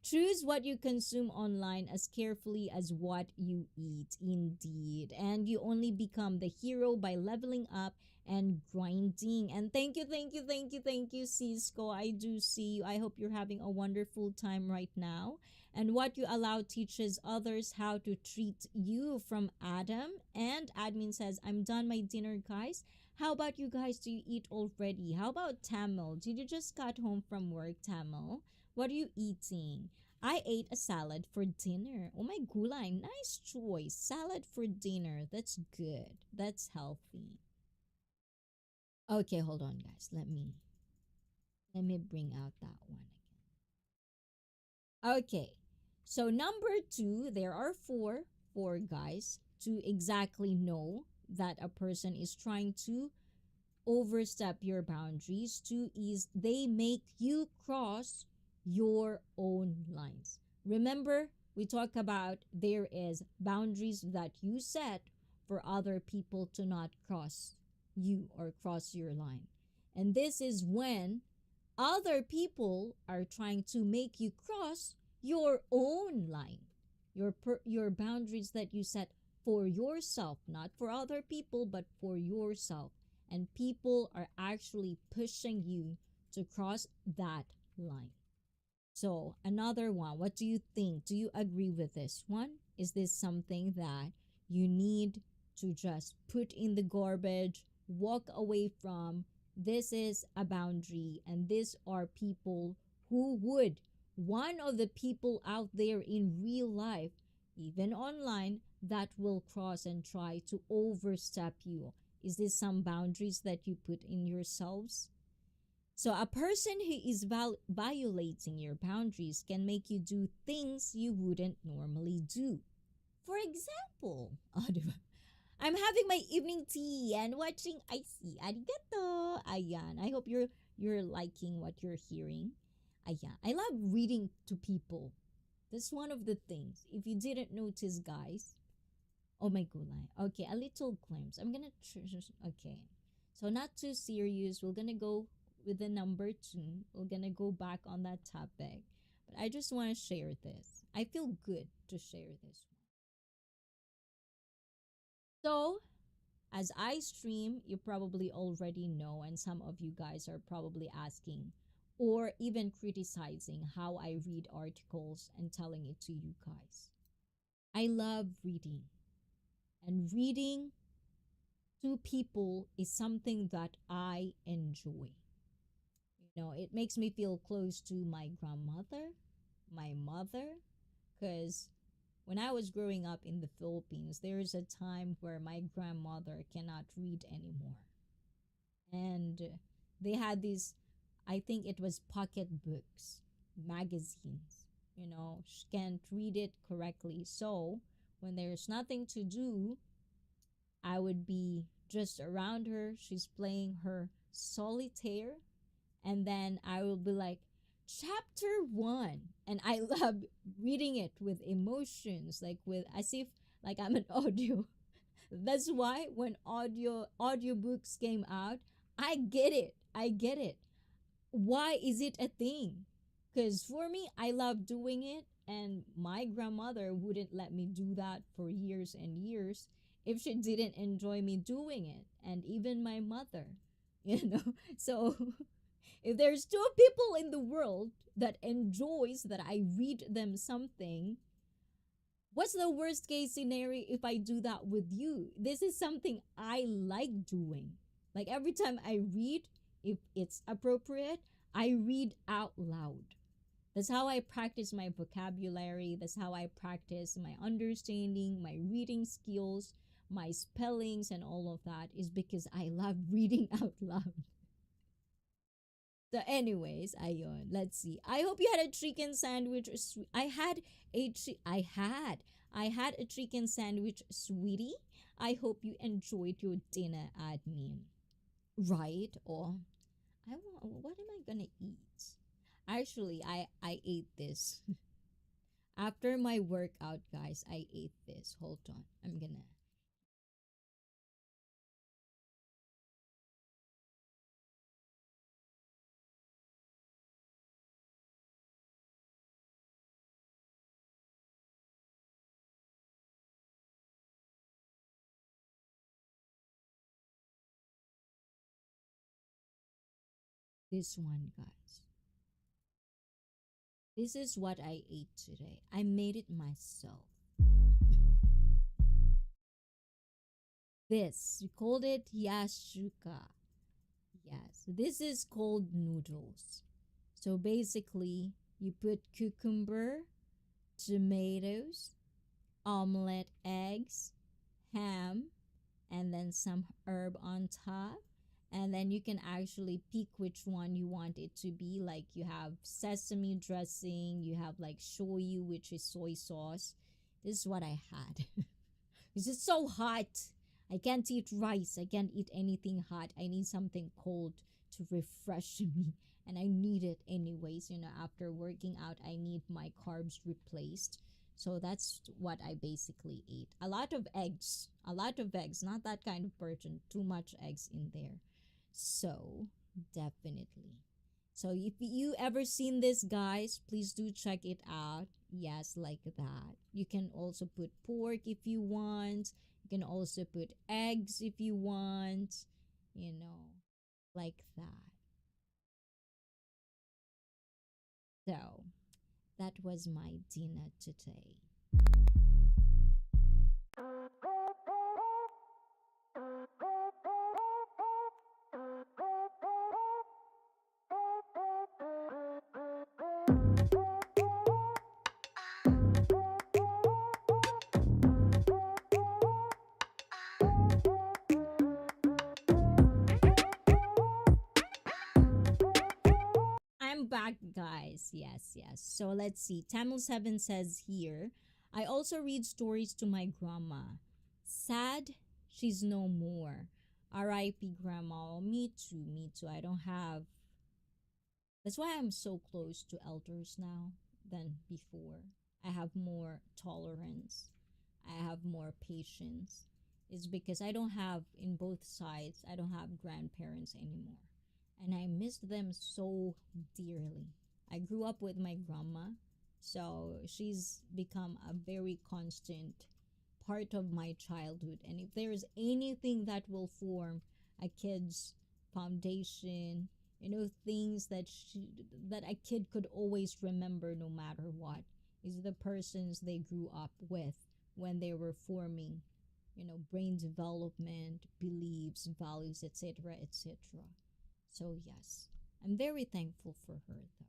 Choose what you consume online as carefully as what you eat, indeed. And you only become the hero by leveling up and grinding. And thank you, thank you, thank you, thank you, Cisco. I do see you. I hope you're having a wonderful time right now. And what you allow teaches others how to treat you, from Adam. And admin says, I'm done my dinner, guys. How about you guys? Do you eat already? How about Tamil? Did you just got home from work, Tamil? What are you eating? I ate a salad for dinner. Oh my gulay, nice choice. Salad for dinner. That's good. That's healthy. Okay, hold on guys. Let me bring out that one again. Okay. So number two, there are four guys to exactly know that a person is trying to overstep your boundaries. Two is they make you cross your own lines. Remember, we talk about there is boundaries that you set for other people to not cross you or cross your line. And this is when other people are trying to make you cross your own line, your boundaries that you set for yourself, not for other people but for yourself, and people are actually pushing you to cross that line. So another one, what do you think? Do you agree with this one? Is this something that you need to just put in the garbage, walk away from? This is a boundary, and these are people who would, one of the people out there in real life, even online, that will cross and try to overstep you. Is this some boundaries that you put in yourselves? So, a person who is violating your boundaries can make you do things you wouldn't normally do. For example, I'm having my evening tea and watching ICEE. Arigato! Ayan. I hope you're liking what you're hearing. Ayan. I love reading to people. That's one of the things. If you didn't notice, guys, oh my gulay. Okay, a little glimpse. I'm gonna okay. So not too serious. We're gonna go with the number two. We're gonna go back on that topic. But I just want to share this. I feel good to share this. So as I stream, you probably already know, and some of you guys are probably asking or even criticizing how I read articles and telling it to you guys. I love reading, and reading to people is something that I enjoy. You know, it makes me feel close to my grandmother, my mother, because when I was growing up in the Philippines, there is a time where my grandmother cannot read anymore. And they had these, I think it was pocket books, magazines. You know, she can't read it correctly. So when there's nothing to do, I would be just around her. She's playing her solitaire. And then I will be like, chapter one. And I love reading it with emotions, like with as if like I'm an audio. That's why when audiobooks came out, I get it. I get it. Why is it a thing? Because for me, I love doing it, and my grandmother wouldn't let me do that for years and years if she didn't enjoy me doing it, and even my mother, you know. So if there's two people in the world that enjoys that I read them something, what's the worst case scenario if I do that with you? This is something I like doing. Like every time I read, if it's appropriate, I read out loud. That's how I practice my vocabulary. That's how I practice my understanding, my reading skills, my spellings, and all of that is because I love reading out loud. So, anyways, ayon. Let's see. I hope you had a chicken sandwich. I had I had a chicken sandwich, sweetie. I hope you enjoyed your dinner, admin. Right? Or I want. What am I gonna eat? Actually, I ate this after my workout, guys. I ate this. Hold on. I'm gonna. This one, guys. This is what I ate today. I made it myself. This, we called it yashuka. Yes, this is called noodles. So basically, you put cucumber, tomatoes, omelette eggs, ham, and then some herb on top. And then you can actually pick which one you want it to be. Like you have sesame dressing, you have like shoyu, which is soy sauce. This is what I had. Because it's so hot. I can't eat rice. I can't eat anything hot. I need something cold to refresh me. And I need it anyways. After working out, I need my carbs replaced. So that's what I basically ate. A lot of eggs. A lot of eggs. Not that kind of person. Too much eggs in there. So, definitely. So, if you ever seen this, guys, please do check it out. Yes, like that. You can also put pork if you want. You can also put eggs if you want. Like that. So, that was my dinner today. I'm back, guys. Yes, yes. So let's see. Tamil7 says here, I also read stories to my grandma. Sad, she's no more. R.I.P. Grandma. Oh, me too, me too. I don't have. That's why I'm so close to elders now than before. I have more tolerance. I have more patience. It's because I don't have, in both sides, I don't have grandparents anymore. And I miss them so dearly. I grew up with my grandma, so she's become a very constant part of my childhood. And if there's anything that will form a kid's foundation, things that a kid could always remember no matter what, is the persons they grew up with when they were forming, brain development, beliefs, values, etc., etc. So, yes, I'm very thankful for her though.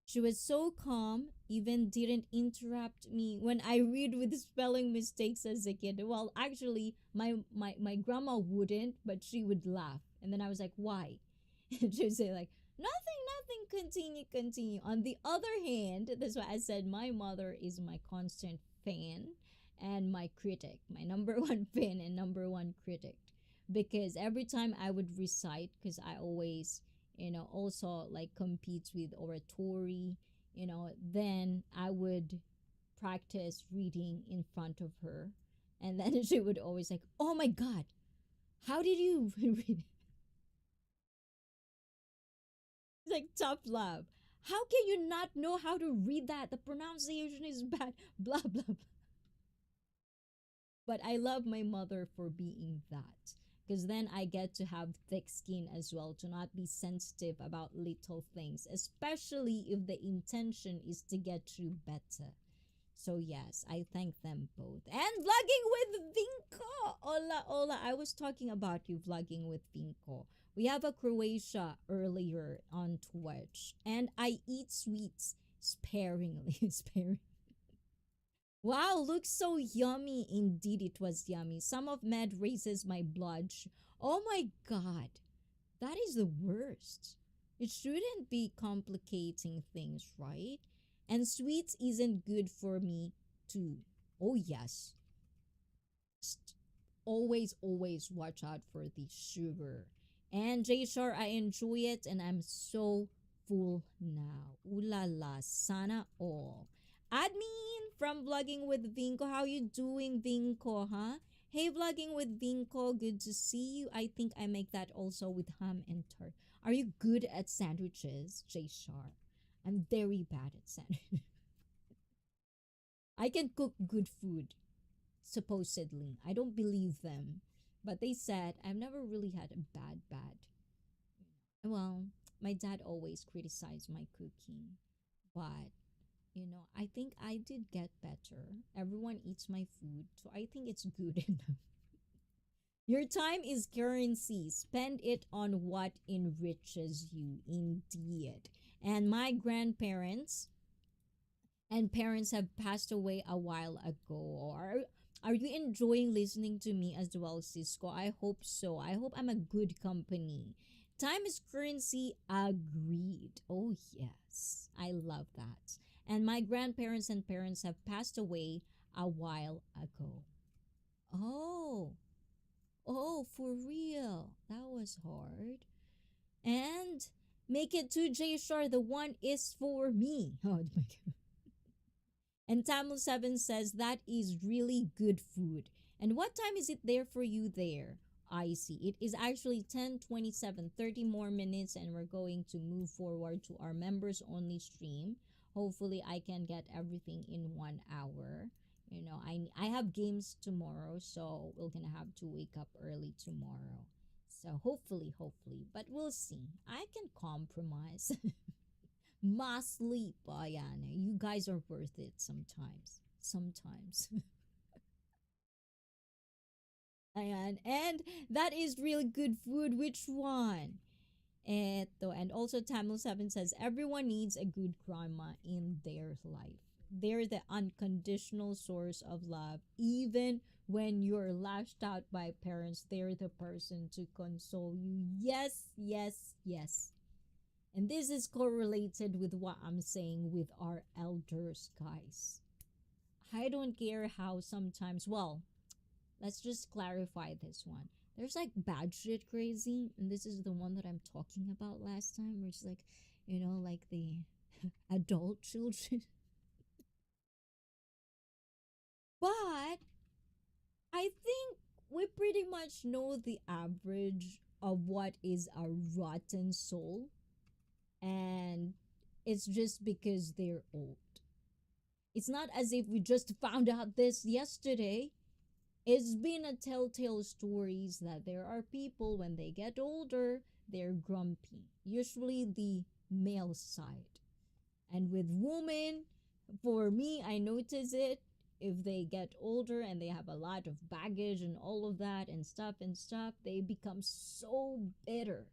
She was so calm, even didn't interrupt me when I read with spelling mistakes as a kid. Well, actually, my grandma wouldn't, but she would laugh. And then I was like, why? And she would say, like, nothing, continue. On the other hand, that's why I said my mother is my constant fan and my critic, my number one fan and number one critic. Because every time I would recite, because I always, also like compete with oratory, then I would practice reading in front of her. And then she would always like, oh my God, how did you read? It's like tough love. How can you not know how to read that? The pronunciation is bad, blah, blah, blah. But I love my mother for being that. Because then I get to have thick skin as well, to not be sensitive about little things, especially if the intention is to get you better. So yes, I thank them both. And vlogging with Vinko. Hola, hola. I was talking about you vlogging with Vinko. We have a Croatia earlier on Twitch. And I eat sweets sparingly. Sparingly. Wow, looks so yummy. Indeed, it was yummy. Some of Med raises my blood. Oh my god. That is the worst. It shouldn't be complicating things, right? And sweets isn't good for me too. Oh yes. Always watch out for the sugar. And J-Shar, I enjoy it and I'm so full now. Ooh la la, sana all. Admin from Vlogging with Vinko. How you doing, Vinko, huh? Hey, Vlogging with Vinko. Good to see you. I think I make that also with ham and tart. Are you good at sandwiches, J-Shar? I'm very bad at sandwiches. I can cook good food, supposedly. I don't believe them. But they said I've never really had a bad. Well, my dad always criticized my cooking. But I think I did get better. Everyone eats my food, so I think it's good enough. Your time is currency. Spend it on what enriches you, indeed. And my grandparents and parents have passed away a while ago. Are you enjoying listening to me as well, Cisco? I hope so. I hope I'm a good company. Time is currency, agreed. Oh, yes. I love that. And my grandparents and parents have passed away a while ago. Oh, oh, for real. That was hard. And make it to J Star, the one is for me. Oh my god. And Tamil 7 says that is really good food. And what time is it there for you there? I see. It is actually 10:27, 30 more minutes, and we're going to move forward to our members only stream. Hopefully, I can get everything in 1 hour. I have games tomorrow, so we're gonna have to wake up early tomorrow. So hopefully, but we'll see. I can compromise. Ma sleep, Ayana. You guys are worth it sometimes. Sometimes. Ayan. And that is really good food. Which one? And also Tamil 7 says everyone needs a good grandma in their life. They're the unconditional source of love. Even when you're lashed out by parents, they're the person to console you. Yes, yes, yes. And this is correlated with what I'm saying with our elders, guys. I don't care how sometimes, well, let's just clarify this one. There's like bad shit crazy, and this is the one that I'm talking about last time, where it's like, like the adult children. But I think we pretty much know the average of what is a rotten soul, and it's just because they're old. It's not as if we just found out this yesterday. It's been a telltale stories that there are people when they get older, they're grumpy. Usually the male side. And with women, for me, I notice it if they get older and they have a lot of baggage and all of that and stuff, they become so bitter.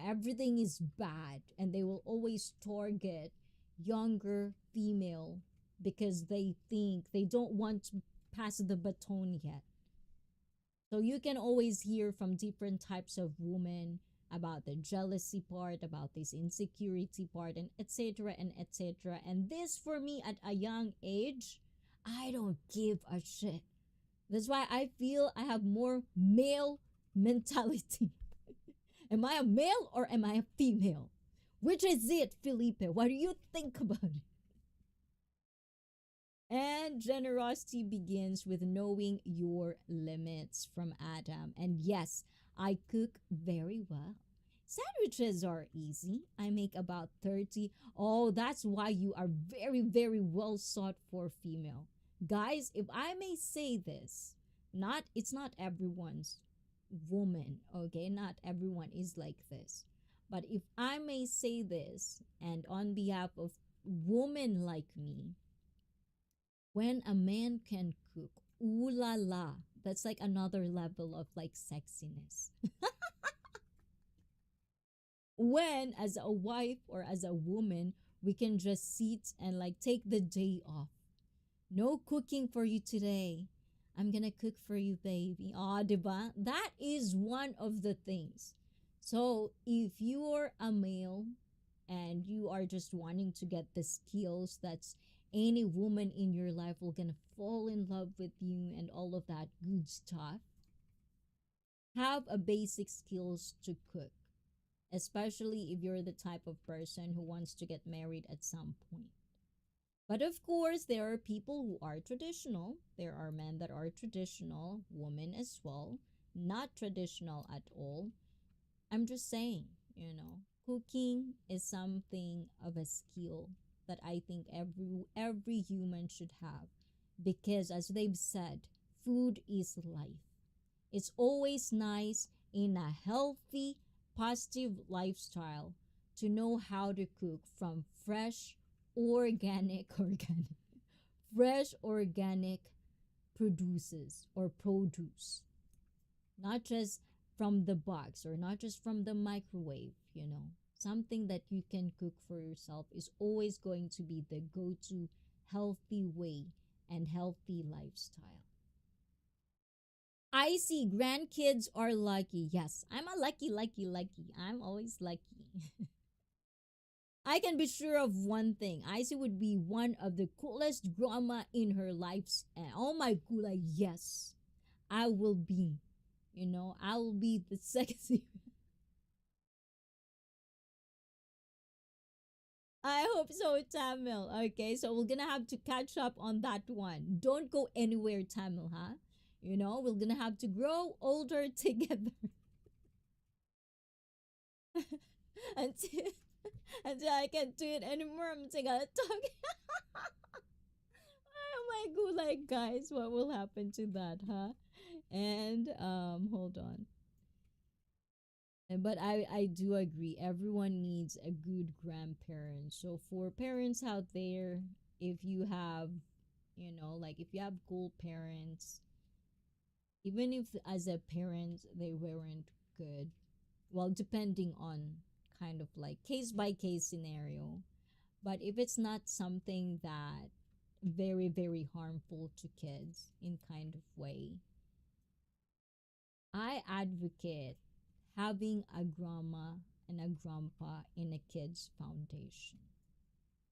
Everything is bad, and they will always target younger female because they think they don't want to pass the baton yet. So you can always hear from different types of women about the jealousy part, about this insecurity part, and etc. and etc. And this for me at a young age, I don't give a shit. That's why I feel I have more male mentality. Am I a male or am I a female? Which is it, Felipe? What do you think about it? And generosity begins with knowing your limits from Adam. And yes, I cook very well. Sandwiches are easy. I make about 30. Oh, that's why you are very, very well sought for female. Guys, if I may say this, it's not everyone's woman, okay? Not everyone is like this. But if I may say this, and on behalf of women like me, when a man can cook, ooh la la, that's like another level of like sexiness. When, as a wife or as a woman, we can just sit and like take the day off. No cooking for you today. I'm gonna cook for you, baby. Ah, diba? That is one of the things. So if you're a male and you are just wanting to get the skills that's any woman in your life will gonna fall in love with you and all of that good stuff, have a basic skills to cook, especially if you're the type of person who wants to get married at some point. But of course, there are people who are traditional. There are men that are traditional, women as well, not traditional at all. I'm just saying, cooking is something of a skill that I think every human should have, because as they've said, food is life. It's always nice in a healthy, positive lifestyle to know how to cook from organic, fresh organic produces or produce, not just from the box or not just from the microwave. Something that you can cook for yourself is always going to be the go-to healthy way and healthy lifestyle. I see grandkids are lucky. Yes, I'm a lucky. I'm always lucky. I can be sure of one thing. Icy would be one of the coolest grandma in her lives. And oh my god, like, yes, I will be. I will be the sexy. I hope so, Tamil. Okay, so we're gonna have to catch up on that one. Don't go anywhere, Tamil, huh? We're gonna have to grow older together until until I can't do it anymore. I'm just gonna talk. Oh my god, like guys, what will happen to that, huh? And hold on. But I do agree. Everyone needs a good grandparent. So for parents out there, if you have, like if you have cool parents, even if as a parent they weren't good, well, depending on kind of like case by case scenario. But if it's not something that very very harmful to kids in kind of way, I advocate having a grandma and a grandpa in a kid's foundation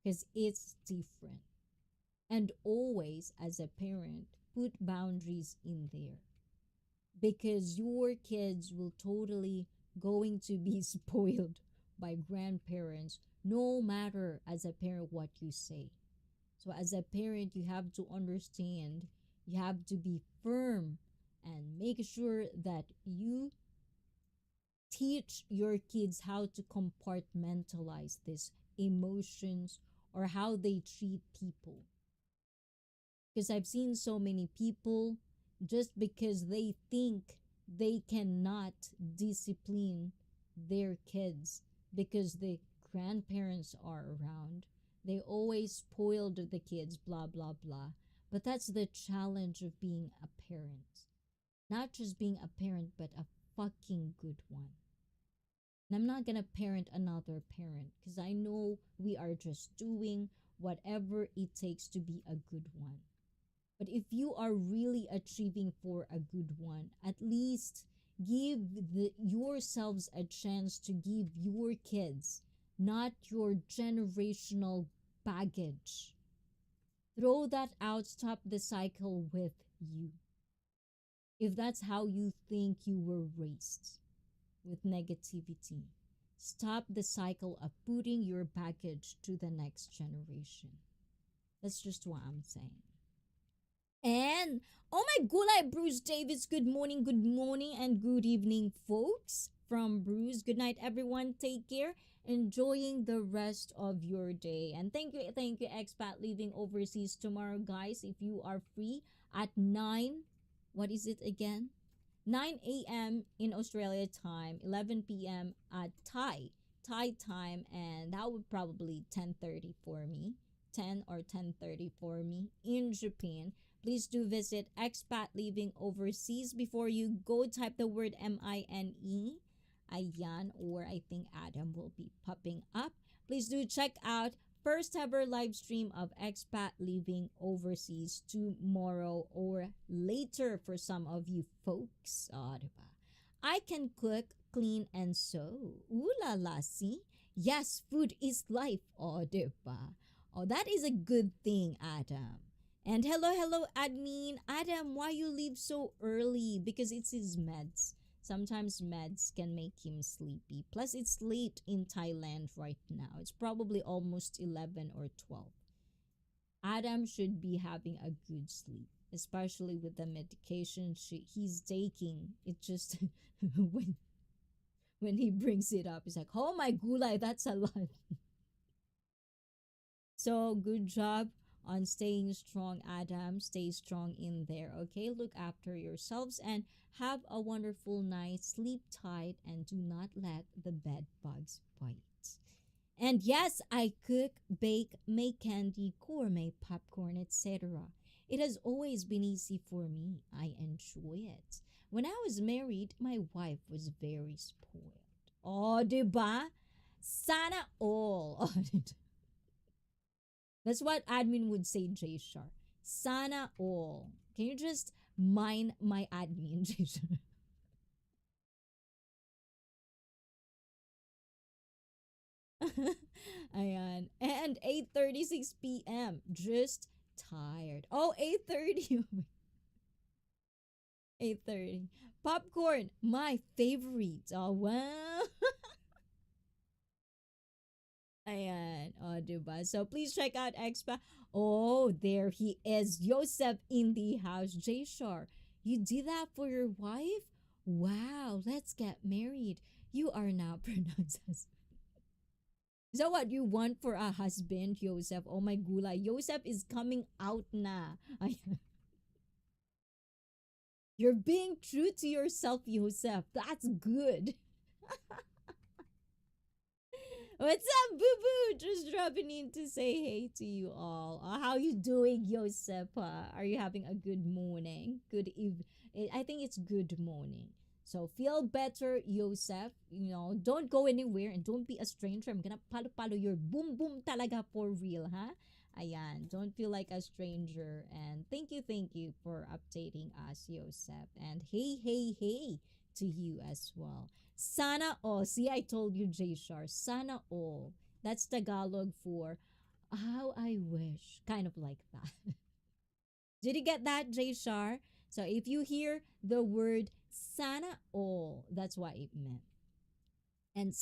because it's different. And always, as a parent, put boundaries in there because your kids will totally going to be spoiled by grandparents no matter as a parent what you say. So as a parent, you have to understand, you have to be firm and make sure that you teach your kids how to compartmentalize these emotions or how they treat people. Because I've seen so many people just because they think they cannot discipline their kids because the grandparents are around. They always spoiled the kids, blah, blah, blah. But that's the challenge of being a parent. Not just being a parent, but a fucking good one. And I'm not gonna parent another parent because I know we are just doing whatever it takes to be a good one. But if you are really achieving for a good one, at least give yourselves a chance to give your kids not your generational baggage. Throw that out, stop the cycle with you. If that's how you think you were raised, with negativity. Stop the cycle of putting your baggage to the next generation. That's just what I'm saying. And oh my gulay, Bruce Davis, good morning, and good evening, folks. From Bruce, good night, everyone. Take care. Enjoying the rest of your day. And thank you, expat living overseas tomorrow, guys. If you are free at 9, what is it again? 9 a.m. in Australia time, 11 p.m. at Thai time, and that would probably 10:30 for me, 10 or 10:30 for me in Japan. Please do visit Expat Living Overseas. Before you go, type the word MINE, Ayan, or I think Adam will be popping up. Please do check out first ever live stream of expat living overseas tomorrow or later for some of you folks. Diba? I can cook, clean, and sew. Ooh la la, see? Yes, food is life. Diba? That is a good thing, Adam. And hello, admin. Adam, why you leave so early? Because it's his meds. Sometimes meds can make him sleepy. Plus, it's late in Thailand right now. It's probably almost 11 or 12. Adam should be having a good sleep, especially with the medication he's taking. It just, when he brings it up, he's like, oh my gulay, that's a lot. So, good job on staying strong, Adam. Stay strong in there, okay? Look after yourselves and have a wonderful night. Sleep tight and do not let the bed bugs bite. And yes, I cook, bake, make candy, gourmet popcorn, etc. It has always been easy for me. I enjoy it. When I was married, my wife was very spoiled. Diba? Sana all. That's what admin would say, J Shar. Sana all. Can you just Mine, my admin. Ayan. And 8:36 p.m. Just tired. Oh, 8:30. 8:30. Popcorn, my favorite. Oh, wow. Ayan. O, diba? So, please check out Expa. Oh, there he is. Joseph in the house. J. Shar, you did that for your wife? Wow, let's get married. You are now pronounced as... Is that what you want for a husband, Joseph? Oh my gulay. Joseph is coming out na. Ayan. You're being true to yourself, Joseph. That's good. What's up, boo boo? Just dropping in to say hey to you all. How you doing, Joseph? Are you having a good morning? Good eve. I think it's good morning. So feel better, Joseph. You know, don't go anywhere and don't be a stranger. I'm gonna palo your boom boom talaga for real, huh? Ayan, don't feel like a stranger. And thank you for updating us, Joseph. And hey to you as well. Sana all. See, I told you, J. Shar. Sana all. That's Tagalog for how I wish. Kind of like that. Did you get that, J. Shar? So if you hear the word sana all, that's what it meant. And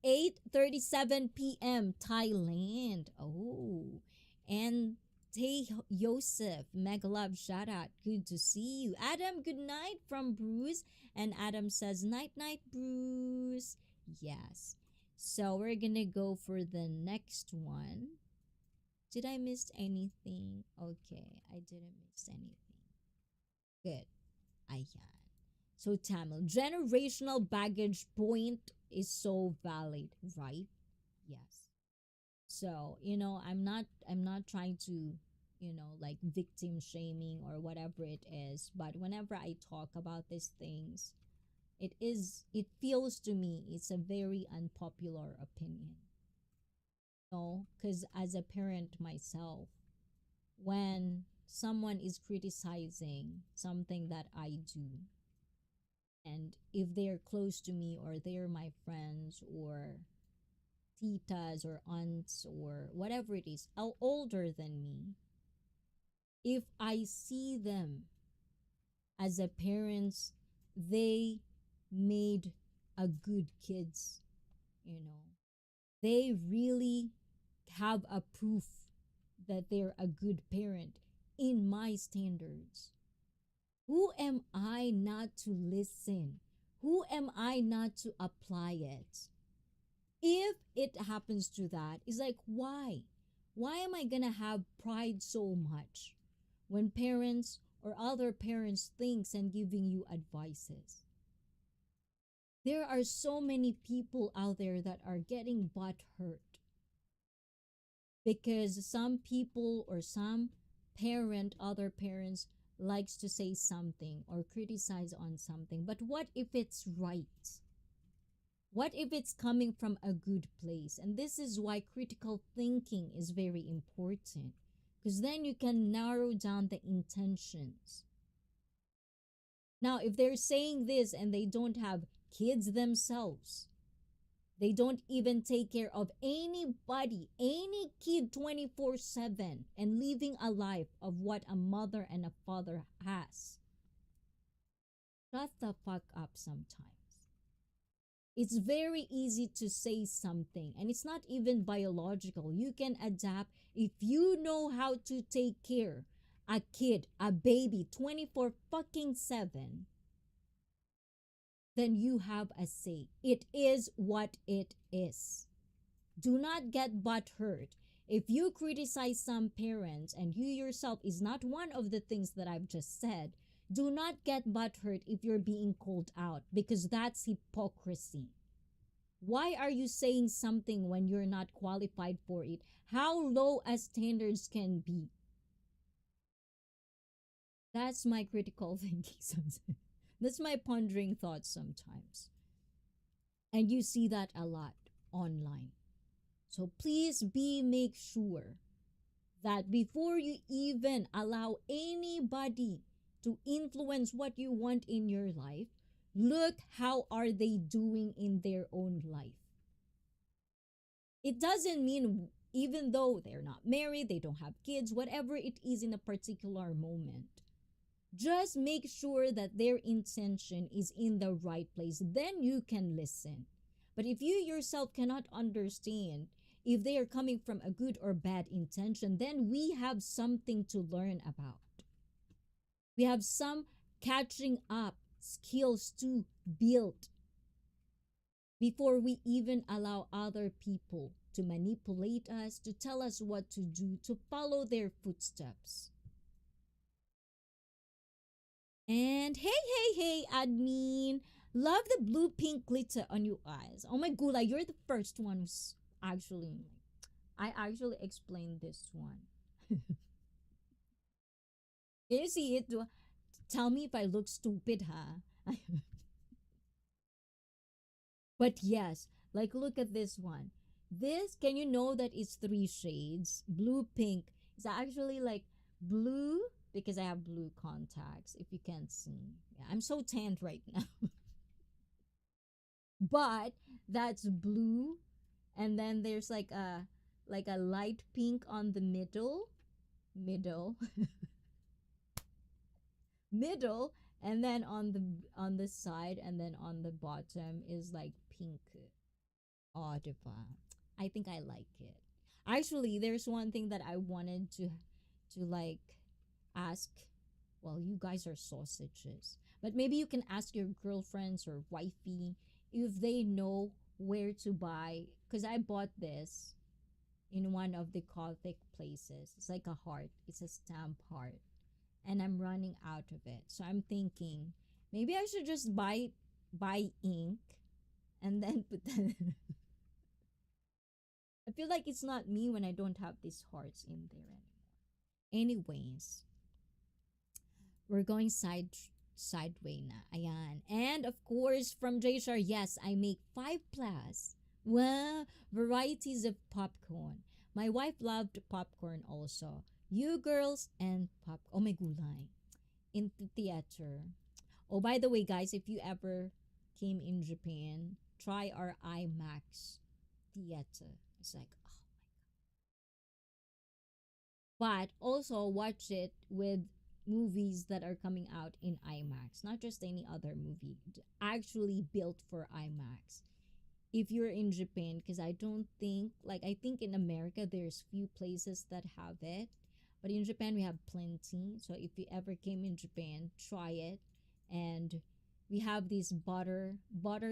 8:37 p.m. Thailand. Oh. And Tay Yosef, mega love shout out. Good to see you. Adam, good night from Bruce. And Adam says, night, night, Bruce. Yes. So we're gonna go for the next one. Did I miss anything? Okay, I didn't miss anything. Good. Ayan. So Tamil, generational baggage point is so valid, right? Yes. So, I'm not trying to, like victim shaming or whatever it is, but whenever I talk about these things, it feels to me it's a very unpopular opinion. No, because as a parent myself, when someone is criticizing something that I do, and if they're close to me or they're my friends or titas or aunts or whatever it is, older than me, if I see them as a parents, they made a good kids, you know. They really have a proof that they're a good parent in my standards. Who am I not to listen? Who am I not to apply it? If it happens to that, it's like, why? Why am I gonna have pride so much when parents or other parents thinks and giving you advices? There are so many people out there that are getting butt hurt because some people or some other parents likes to say something or criticize on something. But what if it's right? What if it's coming from a good place? And this is why critical thinking is very important, because then you can narrow down the intentions. Now, if they're saying this and they don't have kids themselves, they don't even take care of anybody, any kid 24/7 and living a life of what a mother and a father has. Shut the fuck up sometimes. It's very easy to say something and it's not even biological. You can adapt if you know how to take care a kid, a baby 24 fucking 7. Then you have a say. It is what it is. Do not get butt hurt. If you criticize some parents and you yourself is not one of the things that I've just said, do not get butt hurt if you're being called out, because that's hypocrisy. Why are you saying something when you're not qualified for it? How low as standards can be? That's my critical thinking sometimes. That's my pondering thoughts sometimes. And you see that a lot online. So please make sure that before you even allow anybody to influence what you want in your life, look how are they doing in their own life. It doesn't mean even though they're not married, they don't have kids, whatever it is in a particular moment, just make sure that their intention is in the right place. Then you can listen. But if you yourself cannot understand if they are coming from a good or bad intention, then we have something to learn about. We have some catching up skills to build before we even allow other people to manipulate us, to tell us what to do, to follow their footsteps. And hey, admin. Love the blue pink glitter on your eyes. Oh my god, you're the first one who's actually. I actually explained this one. Can you see it? Tell me if I look stupid, huh? But yes, like look at this one. This, can you know that it's three shades? Blue, pink. It's actually like blue because I have blue contacts, if you can't see. Yeah, I'm so tanned right now. But that's blue, and then there's like a light pink on the middle, middle, and then on the side, and then on the bottom is like pink. Oh, diba? I think I like it. Actually, there's one thing that I wanted to like ask. Well, you guys are sausages, but maybe you can ask your girlfriends or wifey if they know where to buy. Cause I bought this in one of the Gothic places. It's like a heart. It's a stamp heart, and I'm running out of it. So I'm thinking maybe I should just buy ink and then put that. I feel like it's not me when I don't have these hearts in there anymore. Anyways, we're going sideway na. Ayan. And of course, from JShar, yes, I make 5 plus. Well, varieties of popcorn. My wife loved popcorn also. You girls and pop. Oh my gulay. In the theater. Oh, by the way, guys, if you ever came in Japan, try our IMAX theater. It's like, oh. But also watch it with movies that are coming out in IMAX, not just any other movie, actually built for IMAX. If you're in Japan, because I don't think, like, I think in America there's few places that have it, but in Japan we have plenty. So if you ever came in Japan, try it. And we have this butter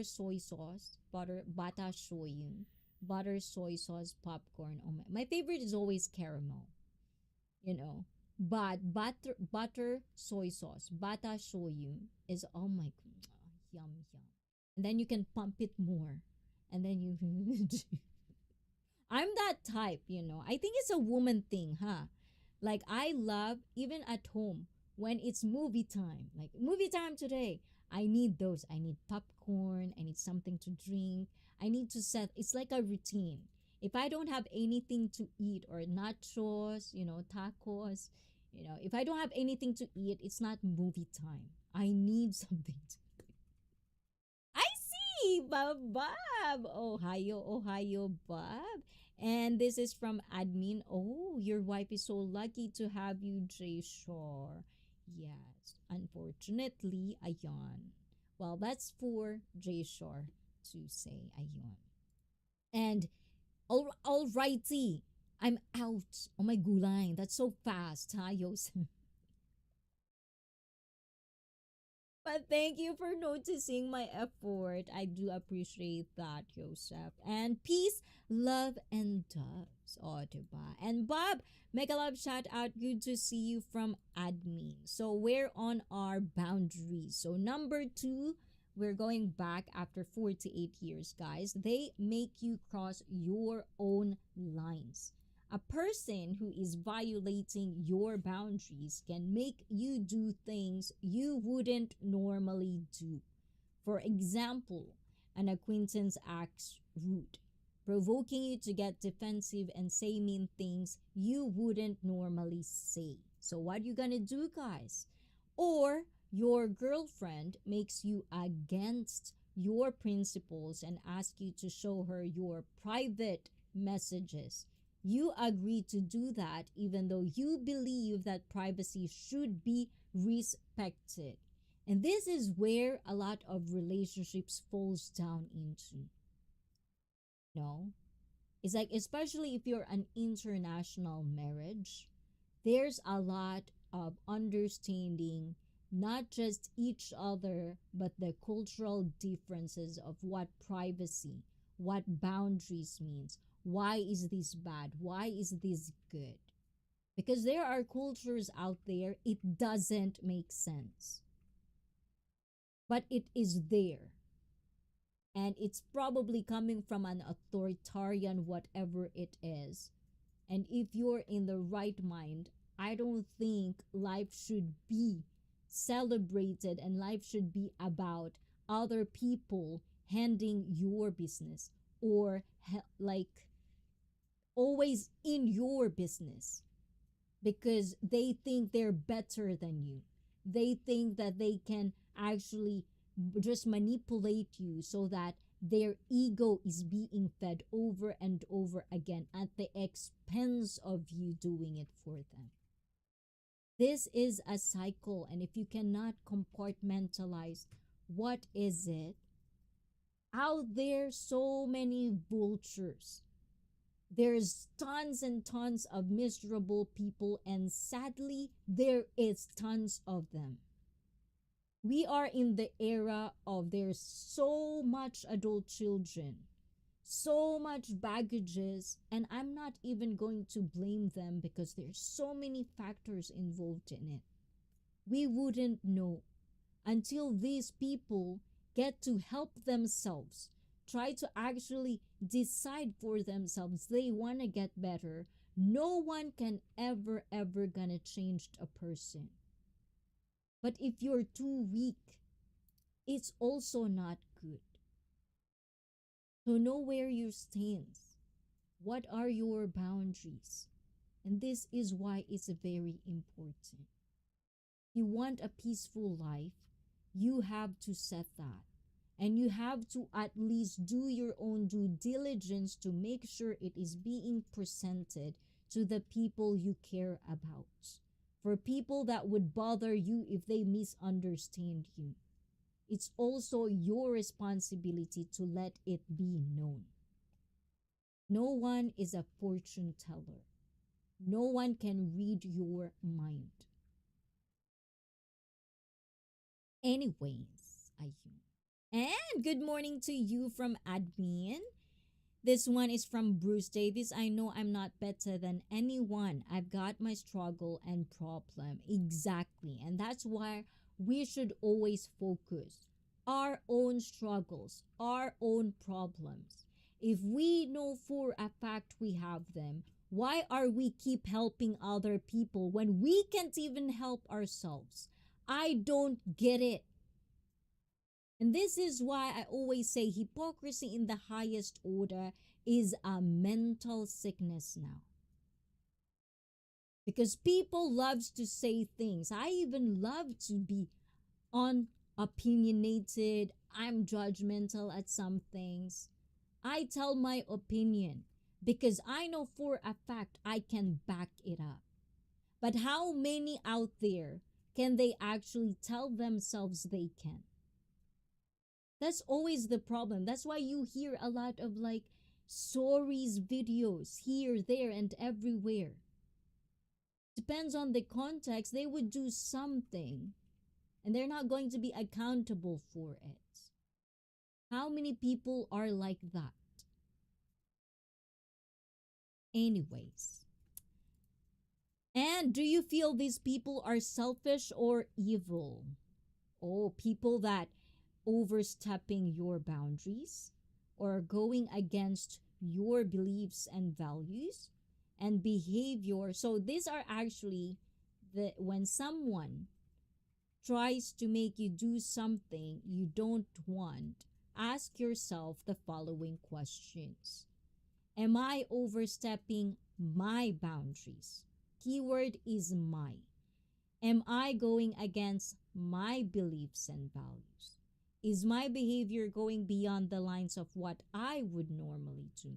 soy sauce, bata shoyu, butter soy sauce popcorn. Oh my favorite is always caramel, you know. But butter soy sauce, bata shoyu is, oh my god, yum yum. And then you can pump it more, and then you. I'm that type, you know. I think it's a woman thing, huh? Like I love even at home when it's movie time. Like movie time today, I need those. I need popcorn. I need something to drink. I need to set. It's like a routine. If I don't have anything to eat or nachos, you know, tacos, you know, if I don't have anything to eat, it's not movie time. I need something to. I see, Bob. Ohio, Bob. And this is from admin. Oh, your wife is so lucky to have you, Jay Shore. Yes, unfortunately, ayon. Well, that's for Jay Shore to say ayon. And alrighty, I'm out. Oh my gulay, that's so fast, huh, Yosef? But thank you for noticing my effort. I do appreciate that, Joseph. And peace, love, and doves. Oh, diba? And Bob, mega love shout out. Good to see you from admin. So we're on our boundaries. So number 2, we're going back after 48 years, guys. They make you cross your own lines. A person who is violating your boundaries can make you do things you wouldn't normally do. For example, an acquaintance acts rude, provoking you to get defensive and say mean things you wouldn't normally say. So what you gonna do, guys? Or your girlfriend makes you against your principles and asks you to show her your private messages. You agree to do that even though you believe that privacy should be respected. And this is where a lot of relationships falls down into. No, it's like, especially if you're an international marriage, there's a lot of understanding not just each other, but the cultural differences of what privacy, what boundaries means. Why is this bad? Why is this good? Because there are cultures out there, it doesn't make sense, but it is there. And it's probably coming from an authoritarian, whatever it is. And if you're in the right mind, I don't think life should be celebrated and life should be about other people handing your business or like always in your business because they think they're better than you. They think that they can actually just manipulate you so that their ego is being fed over and over again at the expense of you doing it for them. This is a cycle, and if you cannot compartmentalize what is it, out there, so many vultures. There's tons and tons of miserable people, and sadly, there is tons of them. We are in the era of there's so much adult children, so much baggages, and I'm not even going to blame them because there's so many factors involved in it. We wouldn't know until these people get to help themselves, try to actually decide for themselves they want to get better. No one can ever gonna change a person. But if you're too weak, it's also not good. So know where you stand. What are your boundaries? And this is why it's very important. You want a peaceful life, you have to set that. And you have to at least do your own due diligence to make sure it is being presented to the people you care about. For people that would bother you if they misunderstand you, it's also your responsibility to let it be known. No one is a fortune teller. No one can read your mind. Anyways, and good morning to you from admin. This one is from Bruce Davis. I know I'm not better than anyone. I've got my struggle and problem. Exactly. And that's why we should always focus our own struggles, our own problems. If we know for a fact we have them, why are we keep helping other people when we can't even help ourselves? I don't get it. And this is why I always say hypocrisy in the highest order is a mental sickness now. Because people loves to say things. I even love to be unopinionated. I'm judgmental at some things. I tell my opinion because I know for a fact I can back it up. But how many out there can they actually tell themselves they can? That's always the problem. That's why you hear a lot of like stories, videos here, there, and everywhere. Depends on the context. They would do something and they're not going to be accountable for it. How many people are like that? Anyways. And do you feel these people are selfish or evil? Oh, people that overstepping your boundaries or going against your beliefs and values and behavior. So these are actually the when someone tries to make you do something you don't want, ask yourself the following questions. Am I overstepping my boundaries? Keyword is my. Am I going against my beliefs and values? Is my behavior going beyond the lines of what I would normally do?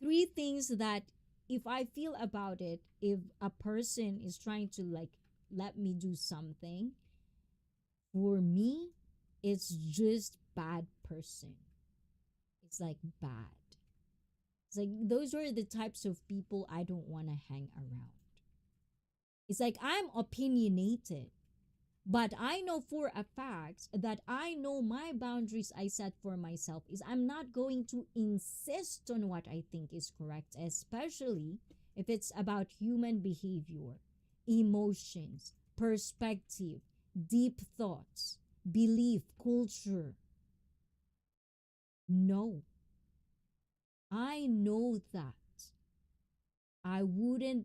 Three things that if I feel about it, if a person is trying to like let me do something, for me, it's just bad person. It's like bad. It's like those are the types of people I don't want to hang around. It's like I'm opinionated, but I know for a fact that I know my boundaries I set for myself is I'm not going to insist on what I think is correct, especially if it's about human behavior, emotions, perspective, deep thoughts, belief, culture. No, I know that I would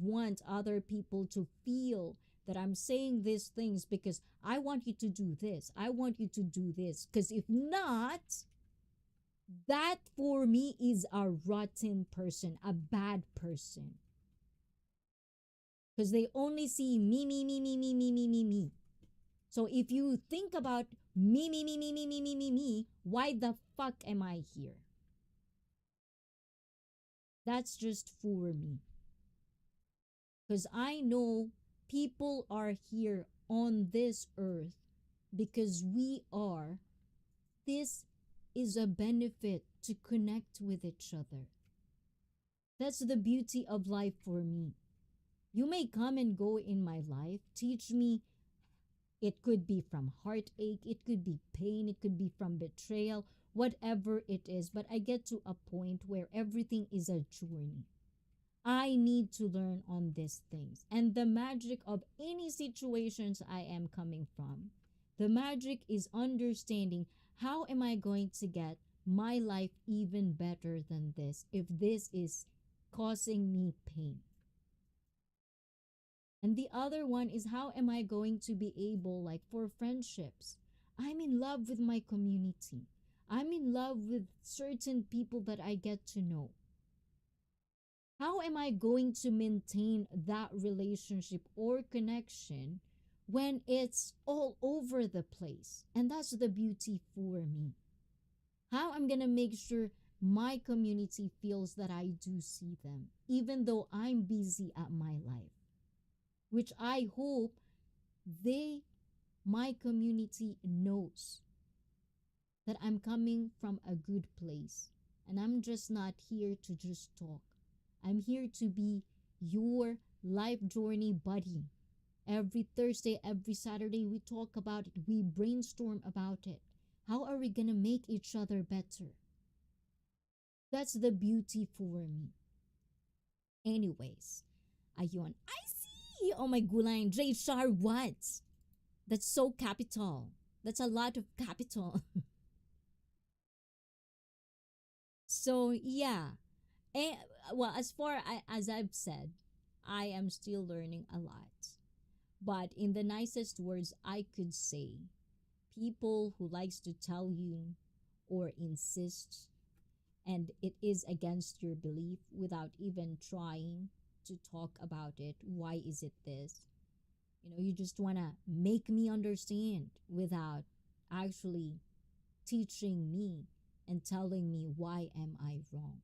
want other people to feel that I'm saying these things because I want you to do this. I want you to do this. Because if not, that for me is a rotten person, a bad person. Because they only see me, me, me, me, me, me, me, me, me. So if you think about me, me, me, me, me, me, me, me, me, why the fuck am I here? That's just for me. Because I know people are here on this earth because we are. This is a benefit to connect with each other. That's the beauty of life for me. You may come and go in my life, teach me. It could be from heartache, it could be pain, it could be from betrayal, whatever it is. But I get to a point where everything is a journey. I need to learn on these things. And the magic of any situations I am coming from, the magic is understanding how am I going to get my life even better than this if this is causing me pain. And the other one is how am I going to be able, like for friendships, I'm in love with my community. I'm in love with certain people that I get to know. How am I going to maintain that relationship or connection when it's all over the place? And that's the beauty for me. How I'm going to make sure my community feels that I do see them, even though I'm busy at my life, which I hope my community knows that I'm coming from a good place and I'm just not here to just talk. I'm here to be your life journey buddy. Every Thursday, every Saturday, we talk about it. We brainstorm about it. How are we going to make each other better? That's the beauty for me. Anyways, ayun. ICEE! Oh my gulang. J. Char, what? That's so capital. That's a lot of capital. So, yeah. And, well, as I've said, I am still learning a lot. But in the nicest words I could say, people who likes to tell you or insist and it is against your belief without even trying to talk about it. Why is it this? You just want to make me understand without actually teaching me and telling me why am I wrong.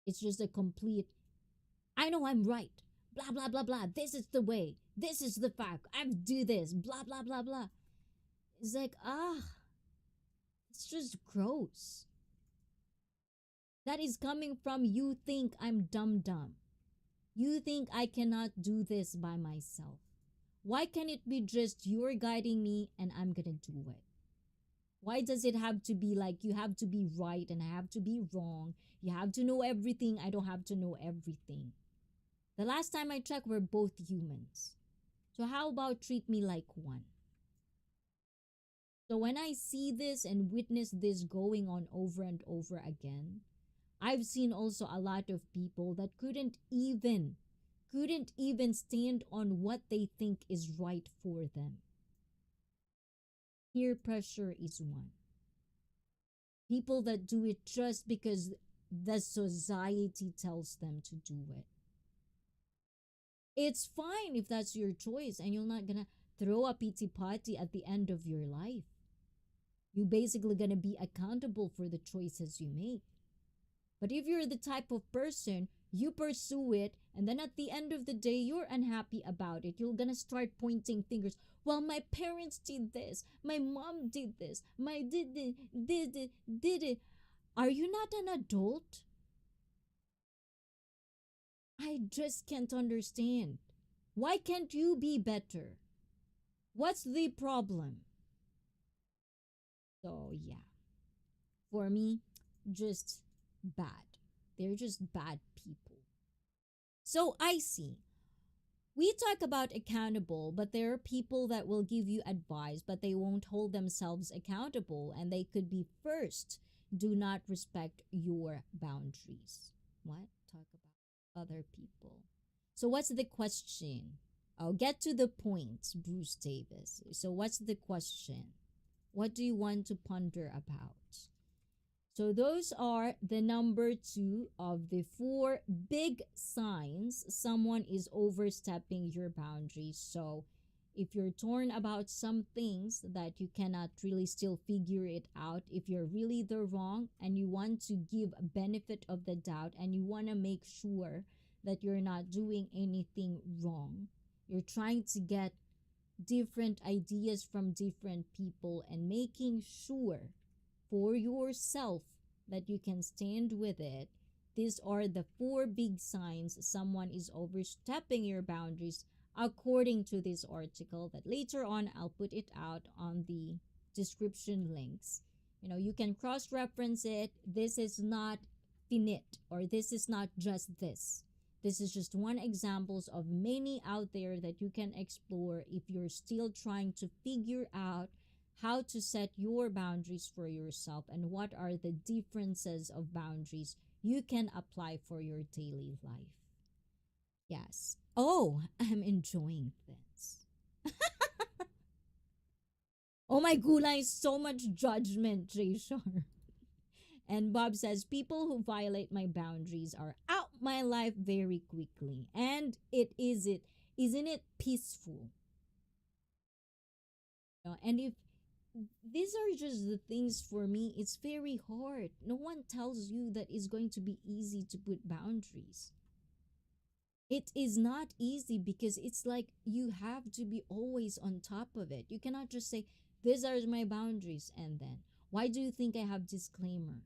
It's just a complete, I know I'm right. Blah, blah, blah, blah. This is the way. This is the fact. I do this. Blah, blah, blah, blah. It's like, it's just gross. That is coming from you think I'm dumb. You think I cannot do this by myself. Why can't it be just you're guiding me and I'm gonna do it? Why does it have to be like you have to be right and I have to be wrong? You have to know everything. I don't have to know everything. The last time I checked, we're both humans. So how about treat me like one? So when I see this and witness this going on over and over again, I've seen also a lot of people that couldn't even stand on what they think is right for them. Peer pressure is one. People that do it just because the society tells them to do it. It's fine if that's your choice and you're not gonna throw a pity party at the end of your life. You're basically gonna be accountable for the choices you make. But if you're the type of person, you pursue it, and then at the end of the day, you're unhappy about it, you're gonna start pointing fingers. Well, my parents did this, my mom did this, my did it. Are you not an adult? I just can't understand. Why can't you be better? What's the problem? So, yeah, for me, just bad. They're just bad people. So, I see. We talk about accountable, but there are people that will give you advice, but they won't hold themselves accountable, and they could be first. Do not respect your boundaries. What? Talk about other people. So, what's the question? I'll get to the point, Bruce Davis. So, what's the question? What do you want to ponder about? So those are the number two of the four big signs someone is overstepping your boundaries. So if you're torn about some things that you cannot really still figure it out, if you're really the wrong and you want to give a benefit of the doubt and you want to make sure that you're not doing anything wrong, you're trying to get different ideas from different people and making sure for yourself that you can stand with it. These are the four big signs someone is overstepping your boundaries according to this article that later on I'll put it out on the description links. You can cross reference it. This is not finite, or this is not just this. This is just one examples of many out there that you can explore if you're still trying to figure out how to set your boundaries for yourself and what are the differences of boundaries you can apply for your daily life. Yes. Oh, I'm enjoying this. Oh my gulay, so much judgment, Jay Shar. And Bob says, people who violate my boundaries are out my life very quickly. And isn't it peaceful? And if these are just the things for me, it's very hard. No one tells you that it's going to be easy to put boundaries. It is not easy because it's like you have to be always on top of it. You cannot just say, these are my boundaries, and then why do you think I have disclaimer?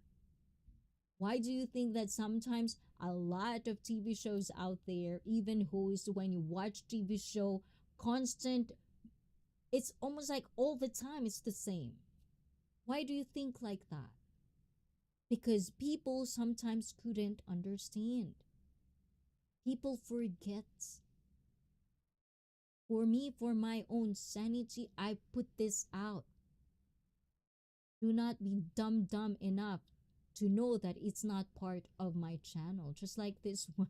Why do you think that sometimes a lot of TV shows out there, even hosts, when you watch TV show, constant, it's almost like all the time it's the same. Why do you think like that? Because people sometimes couldn't understand. People forget. For me, for my own sanity, I put this out. Do not be dumb enough to know that it's not part of my channel. Just like this one.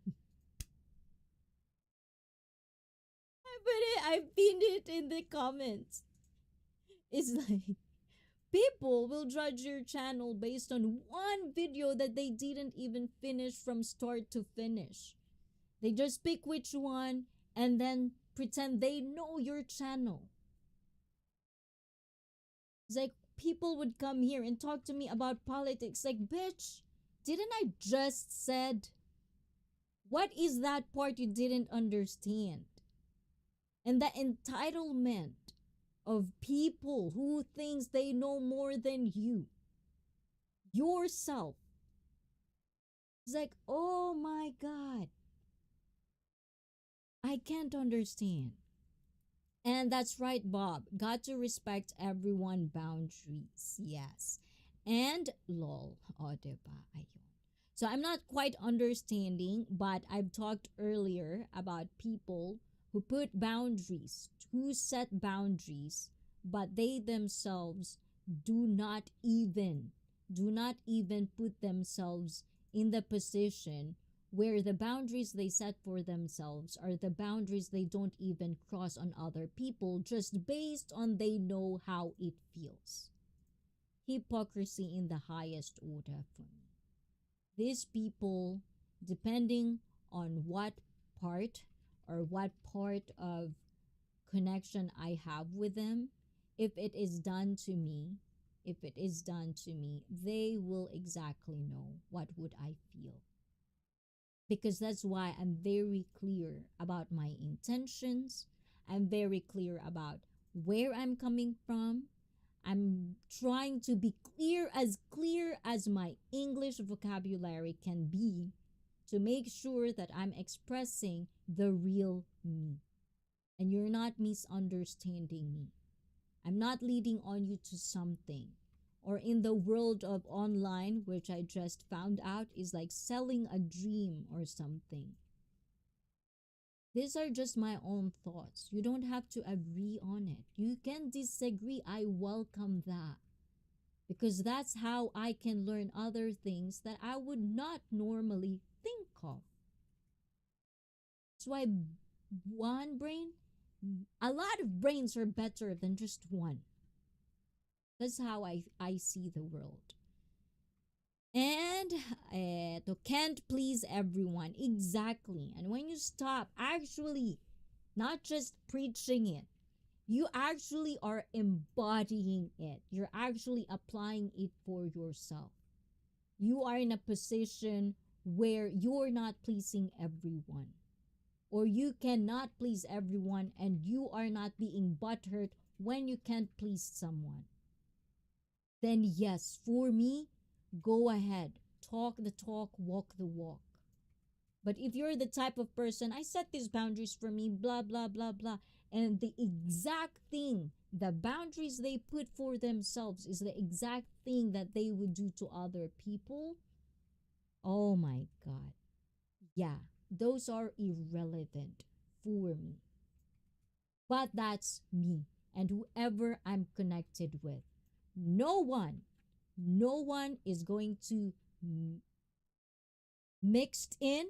I pinned it in the comments. It's like, people will judge your channel based on one video that they didn't even finish from start to finish. They just pick which one and then pretend they know your channel. It's like people would come here and talk to me about politics. Like, bitch, didn't I just said? What is that part you didn't understand? And the entitlement of people who thinks they know more than you. Yourself. It's like, oh my God. I can't understand. And that's right, Bob. Got to respect everyone boundaries. Yes. And lol. O, diba? Ayun. So I'm not quite understanding, but I've talked earlier about people who put boundaries, who set boundaries, but they themselves do not even put themselves in the position where the boundaries they set for themselves are the boundaries they don't even cross on other people just based on they know how it feels. Hypocrisy in the highest order for me. These people, depending on what part or what part of connection I have with them, if it is done to me, they will exactly know what would I feel. Because that's why I'm very clear about my intentions. I'm very clear about where I'm coming from. I'm trying to be clear as my English vocabulary can be, to make sure that I'm expressing the real me. And you're not misunderstanding me. I'm not leading on you to something. Or in the world of online, which I just found out is like selling a dream or something. These are just my own thoughts. You don't have to agree on it. You can disagree. I welcome that. Because that's how I can learn other things that I would not normally think of. That's why one brain, a lot of brains are better than just one. That's how I see the world. And to can't please everyone. Exactly. And when you stop actually not just preaching it, you actually are embodying it. You're actually applying it for yourself. You are in a position where you're not pleasing everyone. Or you cannot please everyone, and you are not being butthurt when you can't please someone. Then yes, for me, go ahead. Talk the talk, walk the walk. But if you're the type of person, I set these boundaries for me, blah, blah, blah, blah, and the exact thing, the boundaries they put for themselves is the exact thing that they would do to other people, oh my God. Yeah, those are irrelevant for me. But that's me and whoever I'm connected with. No one is going to mixed in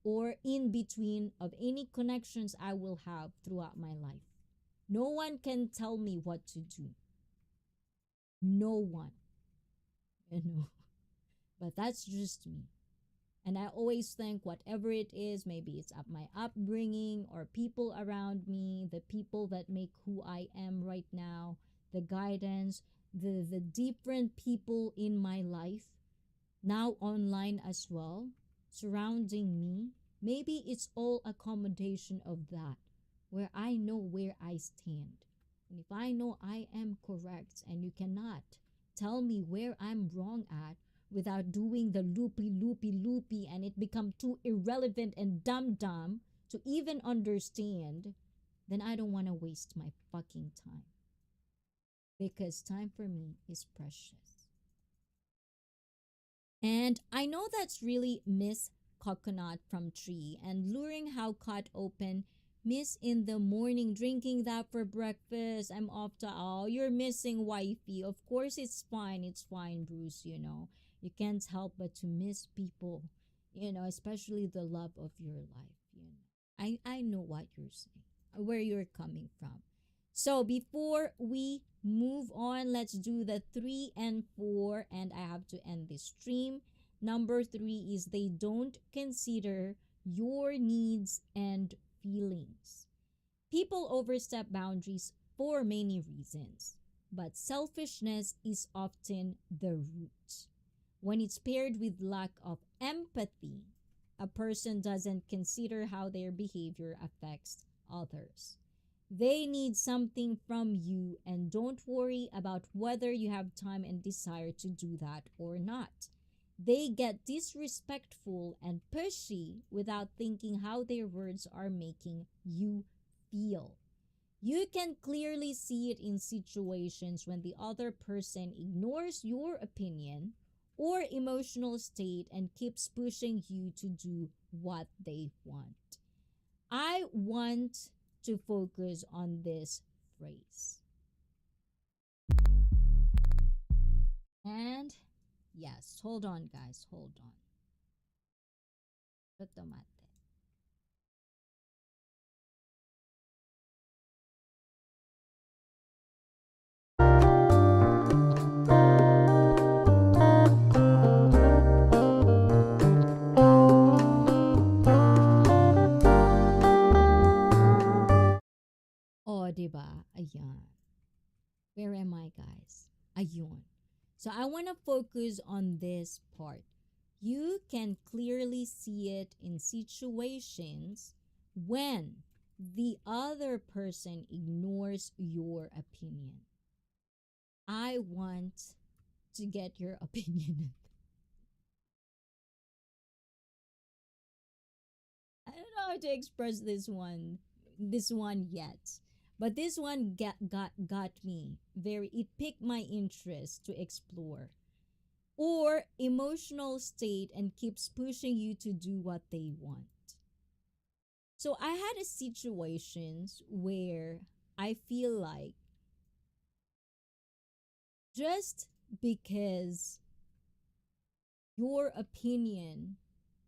or in between of any connections I will have throughout my life. No one can tell me what to do. No one. But that's just me. And I always think whatever it is, maybe it's my upbringing or people around me, the people that make who I am right now, the guidance, the different people in my life, now online as well, surrounding me. Maybe it's all accommodation of that, where I know where I stand. And if I know I am correct and you cannot tell me where I'm wrong at without doing the loopy and it become too irrelevant and dumb to even understand, then I don't want to waste my fucking time. Because time for me is precious. And I know that's really Miss Coconut from Tree and luring how cut open Miss in the morning drinking that for breakfast. I'm off to, oh, you're missing wifey. Of course it's fine, Bruce, you know. You can't help but to miss people, you know, especially the love of your life, you know. I know what you're saying, where you're coming from. So before we move on, let's do the 3 and 4, and I have to end this stream. Number 3 is they don't consider your needs and feelings. People overstep boundaries for many reasons, but selfishness is often the root. When it's paired with lack of empathy, a person doesn't consider how their behavior affects others. They need something from you, and don't worry about whether you have time and desire to do that or not. They get disrespectful and pushy without thinking how their words are making you feel. You can clearly see it in situations when the other person ignores your opinion or emotional state and keeps pushing you to do what they want. I want to focus on this phrase. And yes, hold on guys, hold on. Tomate. Oh, diba? Ayan. Where am I, guys? Ayun. So I want to focus on this part. You can clearly see it in situations when the other person ignores your opinion. I want to get your opinion. I don't know how to express this one yet. But this one got me very, it piqued my interest to explore. Or emotional state and keeps pushing you to do what they want. So I had a situations where I feel like just because your opinion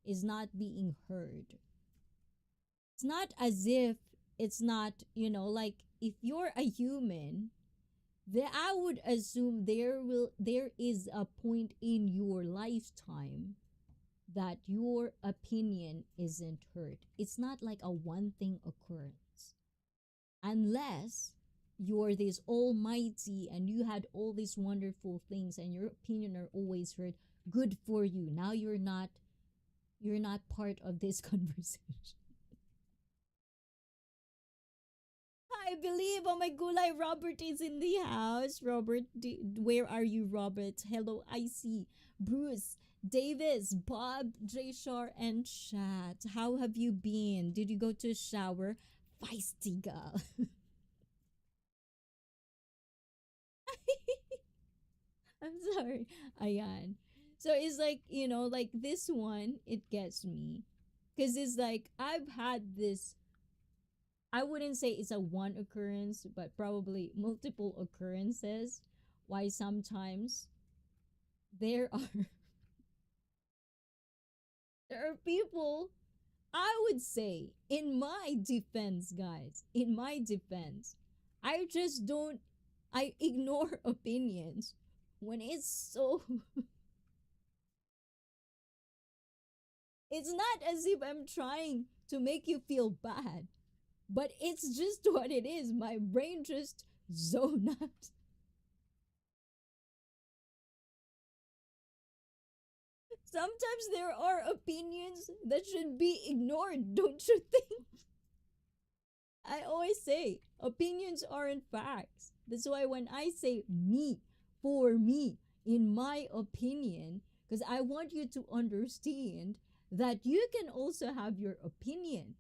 is not being heard, it's not as if it's not, like if you're a human, then I would assume there is a point in your lifetime that your opinion isn't heard. It's not like a one thing occurrence. Unless you're this almighty and you had all these wonderful things and your opinion are always heard, good for you. Now you're not part of this conversation. I believe, oh my gulay, Robert is in the house. Robert, where are you, Robert? Hello, ICEE, Bruce, Davis, Bob, J. Shar, and Chat. How have you been? Did you go to a shower? Feisty girl. I'm sorry. Ayan. So it's like, like this one, it gets me. Because it's like, I've had this, I wouldn't say it's a one occurrence, but probably multiple occurrences. Why sometimes there are there are people, I would say, in my defense, guys, in my defense, I just don't, I ignore opinions when it's so, it's not as if I'm trying to make you feel bad, but it's just what it is. My brain just zone out. Sometimes there are opinions that should be ignored, don't you think? I always say opinions aren't facts. That's why when I say me, for me, in my opinion, because I want you to understand that you can also have your opinion,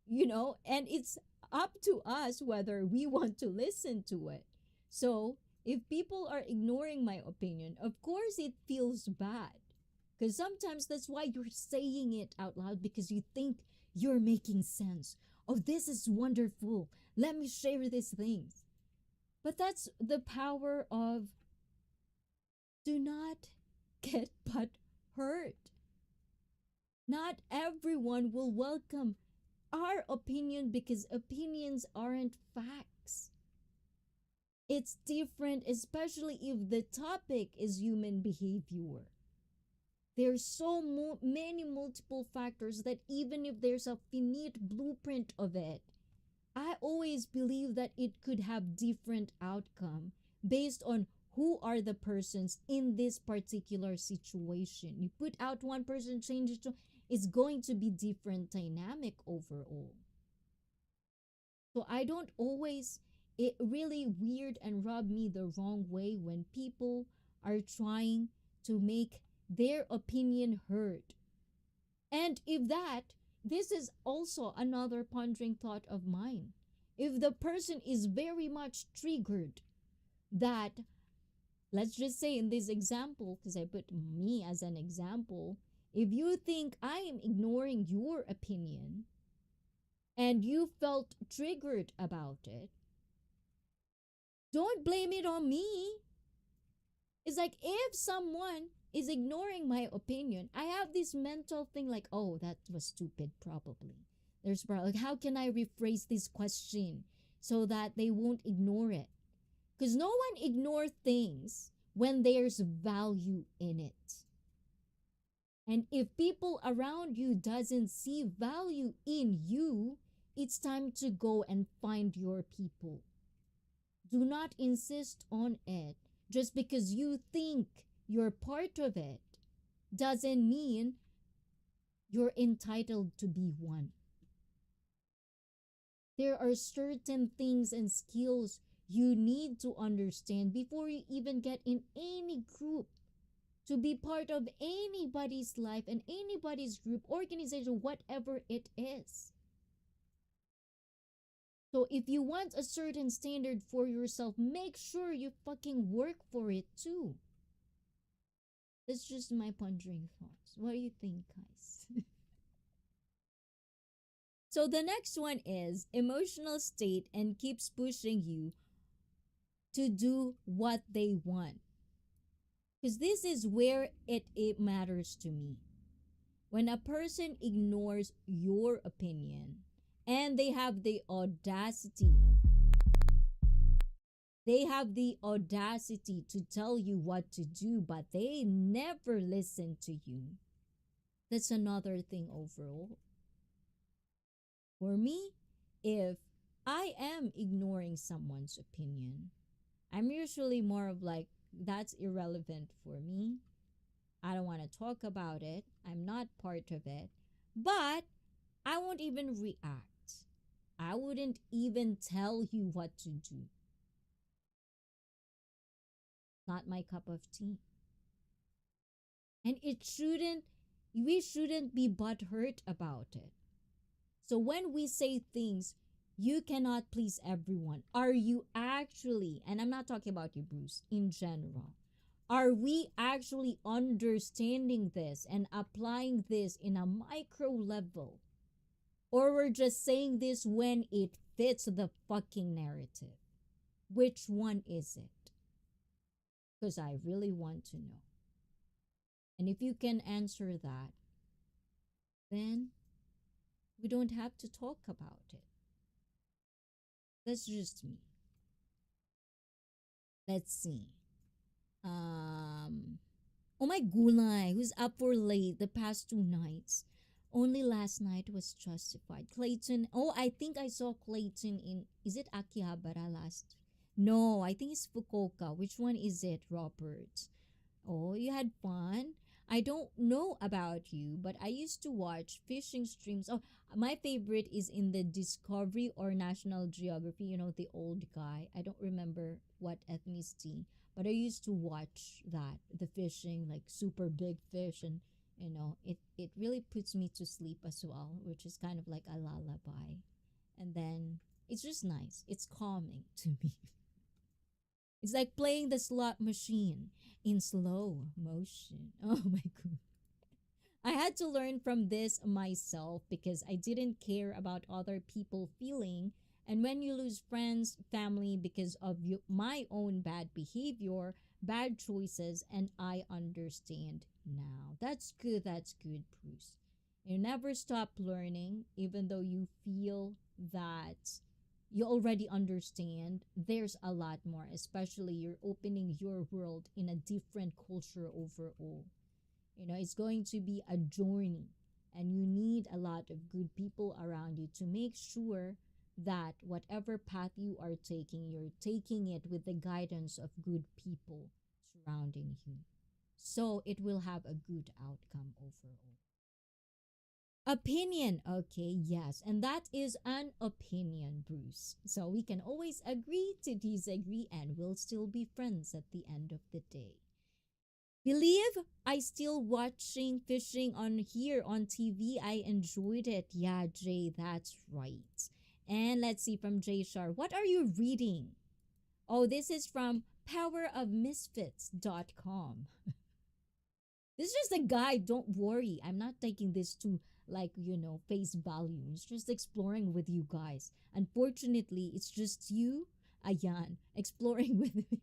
and it's up to us whether we want to listen to it. So if people are ignoring my opinion, of course it feels bad. Because sometimes that's why you're saying it out loud because you think you're making sense. Oh, this is wonderful. Let me share these things. But that's the power of do not get but hurt. Not everyone will welcome our opinion because opinions aren't facts. It's different, especially if the topic is human behavior. There's so many multiple factors that even if there's a finite blueprint of it, I always believe that it could have different outcome based on who are the persons in this particular situation. You put out one person, change it to, it's going to be different dynamic overall. So I don't always, it really weird and rub me the wrong way when people are trying to make their opinion heard. And if that, this is also another pondering thought of mine. If the person is very much triggered that, let's just say in this example, because I put me as an example, if you think I am ignoring your opinion and you felt triggered about it, don't blame it on me. It's like if someone is ignoring my opinion, I have this mental thing like, oh, that was stupid, probably. There's probably, like, how can I rephrase this question so that they won't ignore it? Because no one ignores things when there's value in it. And if people around you doesn't see value in you, it's time to go and find your people. Do not insist on it. Just because you think you're part of it doesn't mean you're entitled to be one. There are certain things and skills you need to understand before you even get in any group, to be part of anybody's life and anybody's group, organization, whatever it is. So if you want a certain standard for yourself, make sure you fucking work for it too. That's just my pondering thoughts. What do you think, guys? So the next one is emotional state and keeps pushing you to do what they want. Because this is where it matters to me. When a person ignores your opinion and they have the audacity to tell you what to do, but they never listen to you. That's another thing overall. For me, if I am ignoring someone's opinion, I'm usually more of like, that's irrelevant for me. I don't want to talk about it. I'm not part of it. But I won't even react. I wouldn't even tell you what to do. Not my cup of tea. And we shouldn't be butthurt about it. So when we say things, you cannot please everyone. Are you actually, and I'm not talking about you, Bruce, in general, are we actually understanding this and applying this in a micro level? Or we're just saying this when it fits the fucking narrative? Which one is it? Because I really want to know. And if you can answer that, then we don't have to talk about it. That's just me. Let's see. Oh my gulay, who's up for late the past 2 nights? Only last night was justified. Clayton. Oh, I think I saw Clayton in. Is it Akihabara last? No, I think it's Fukuoka. Which one is it, Robert? Oh, you had fun? I don't know about you, but I used to watch fishing streams. Oh, my favorite is in the Discovery or National Geography, the old guy. I don't remember what ethnicity, but I used to watch that, the fishing, like super big fish, and it really puts me to sleep as well, which is kind of like a lullaby. And then it's just nice. It's calming to me. It's like playing the slot machine in slow motion. Oh my god. I had to learn from this myself because I didn't care about other people feeling. And when you lose friends, family because of my own bad behavior, bad choices, and I understand now. That's good. That's good, Bruce. You never stop learning, even though you feel that you already understand. There's a lot more, especially you're opening your world in a different culture overall. It's going to be a journey, and you need a lot of good people around you to make sure that whatever path you are taking, you're taking it with the guidance of good people surrounding you. So it will have a good outcome overall. Opinion. Okay, yes. And that is an opinion, Bruce. So we can always agree to disagree and we'll still be friends at the end of the day. Believe I still watching fishing on here on TV. I enjoyed it. Yeah, Jay, that's right. And let's see from Jay Shar. What are you reading? Oh, this is from powerofmisfits.com. This is just a guide. Don't worry. I'm not taking this to face value. It's just exploring with you guys. Unfortunately, it's just you, Ayan, exploring with me.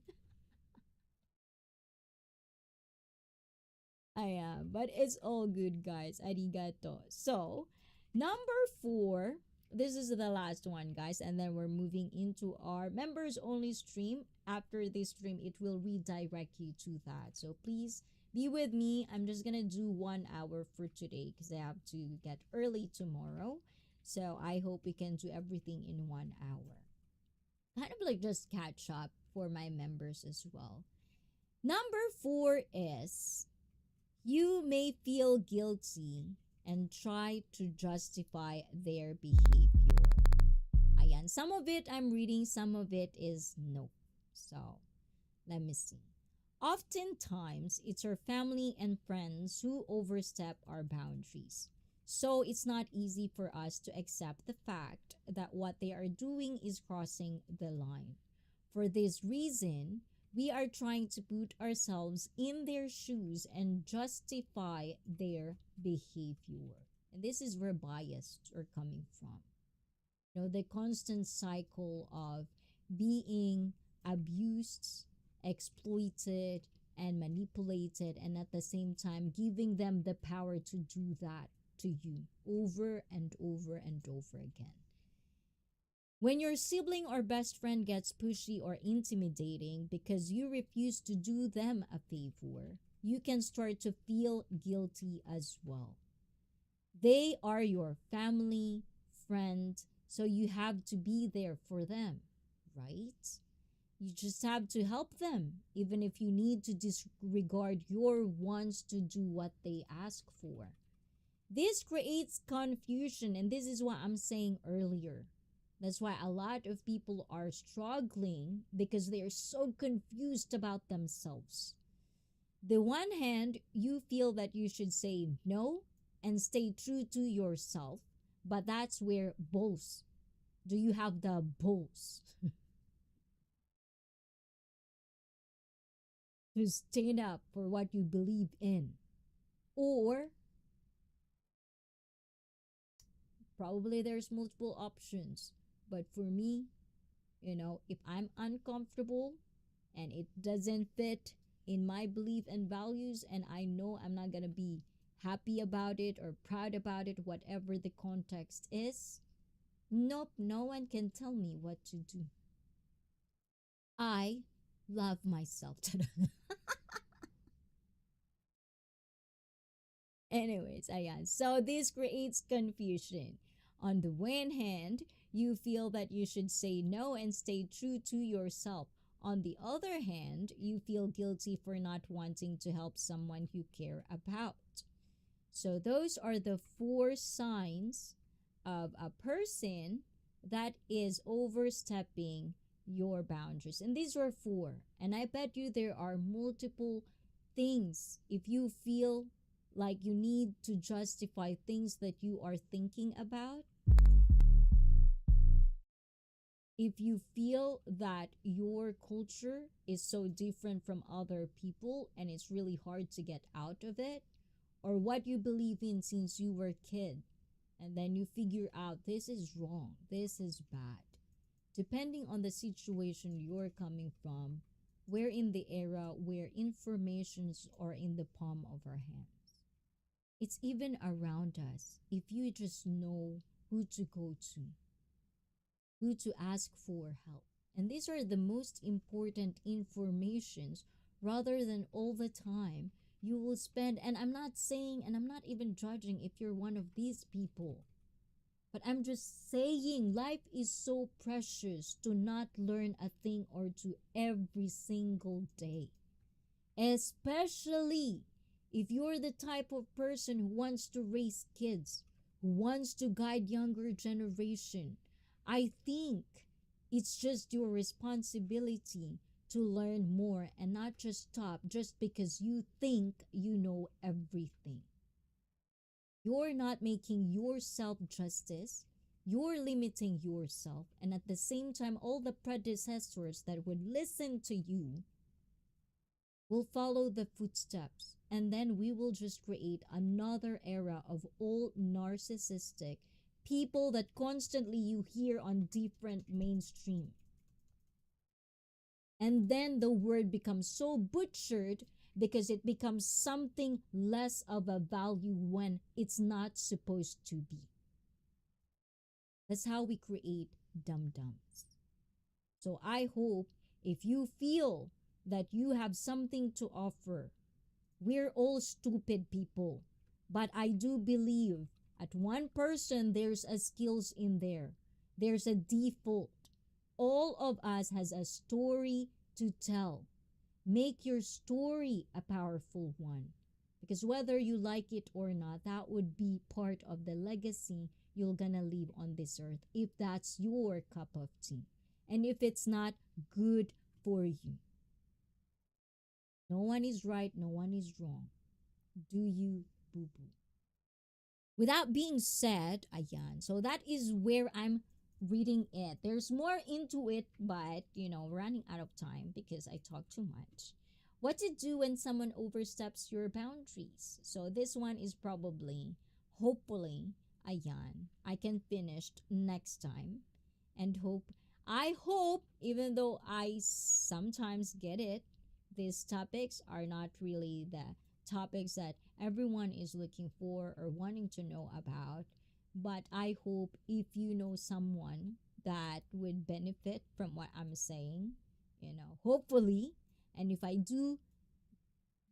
I am, but it's all good, guys. Arigato. So, number 4, this is the last one, guys, and then we're moving into our members only stream. After this stream, it will redirect you to that. So, please be with me. I'm just gonna do 1 hour for today because I have to get early tomorrow. So I hope we can do everything in 1 hour. Kind of like just catch up for my members as well. Number 4 is you may feel guilty and try to justify their behavior. Ayan, some of it I'm reading, some of it is no. So, let me see. Oftentimes, it's our family and friends who overstep our boundaries. So, it's not easy for us to accept the fact that what they are doing is crossing the line. For this reason, we are trying to put ourselves in their shoes and justify their behavior. And this is where bias are coming from. The constant cycle of being abused, exploited, and manipulated, and at the same time giving them the power to do that to you over and over and over again. When your sibling or best friend gets pushy or intimidating because you refuse to do them a favor, you can start to feel guilty as well. They are your family, friend, so you have to be there for them, right? You just have to help them, even if you need to disregard your wants to do what they ask for. This creates confusion, and this is what I'm saying earlier. That's why a lot of people are struggling because they are so confused about themselves. The one hand, you feel that you should say no and stay true to yourself, but that's where balls. Do you have the balls to stand up for what you believe in? Or probably there's multiple options. But for me, if I'm uncomfortable and it doesn't fit in my belief and values, and I know I'm not going to be happy about it or proud about it, whatever the context is, nope, no one can tell me what to do. I love myself. Anyways, ayan. So this creates confusion. On the one hand, you feel that you should say no and stay true to yourself. On the other hand, you feel guilty for not wanting to help someone you care about. So those are the 4 signs of a person that is overstepping your boundaries. And these are 4. And I bet you there are multiple things. If you feel like you need to justify things that you are thinking about, if you feel that your culture is so different from other people and it's really hard to get out of it, or what you believe in since you were a kid, and then you figure out this is wrong, this is bad, depending on the situation you're coming from, we're in the era where informations are in the palm of our hands. It's even around us. If you just know who to go to, who to ask for help. And these are the most important informations, rather than all the time you will spend. And I'm not saying, and I'm not even judging if you're one of these people, but I'm just saying life is so precious to not learn a thing or two every single day. Especially if you're the type of person who wants to raise kids, who wants to guide younger generation, I think it's just your responsibility to learn more and not just stop just because you think you know everything. You're not making yourself justice. You're limiting yourself. And at the same time, all the predecessors that would listen to you will follow the footsteps. And then we will just create another era of all narcissistic people that constantly you hear on different mainstream. And then the word becomes so butchered because it becomes something less of a value when it's not supposed to be. That's how we create dum-dums. So I hope if you feel that you have something to offer, we're all stupid people, but I do believe At one person, there's a skills in there. There's a default. All of us has a story to tell. Make your story a powerful one. Because whether you like it or not, that would be part of the legacy you're gonna leave on this earth if that's your cup of tea. And if it's not, good for you. No one is right, no one is wrong. Do you, boo boo? With that being said, ayan, so that is where I'm reading it. There's more into it, but running out of time because I talk too much. What to do when someone oversteps your boundaries. So this one is probably, hopefully, ayan, I can finish next time, and I hope, even though I sometimes get it, these topics are not really the topics that everyone is looking for or wanting to know about. But I hope if you know someone that would benefit from what I'm saying, hopefully, and if I do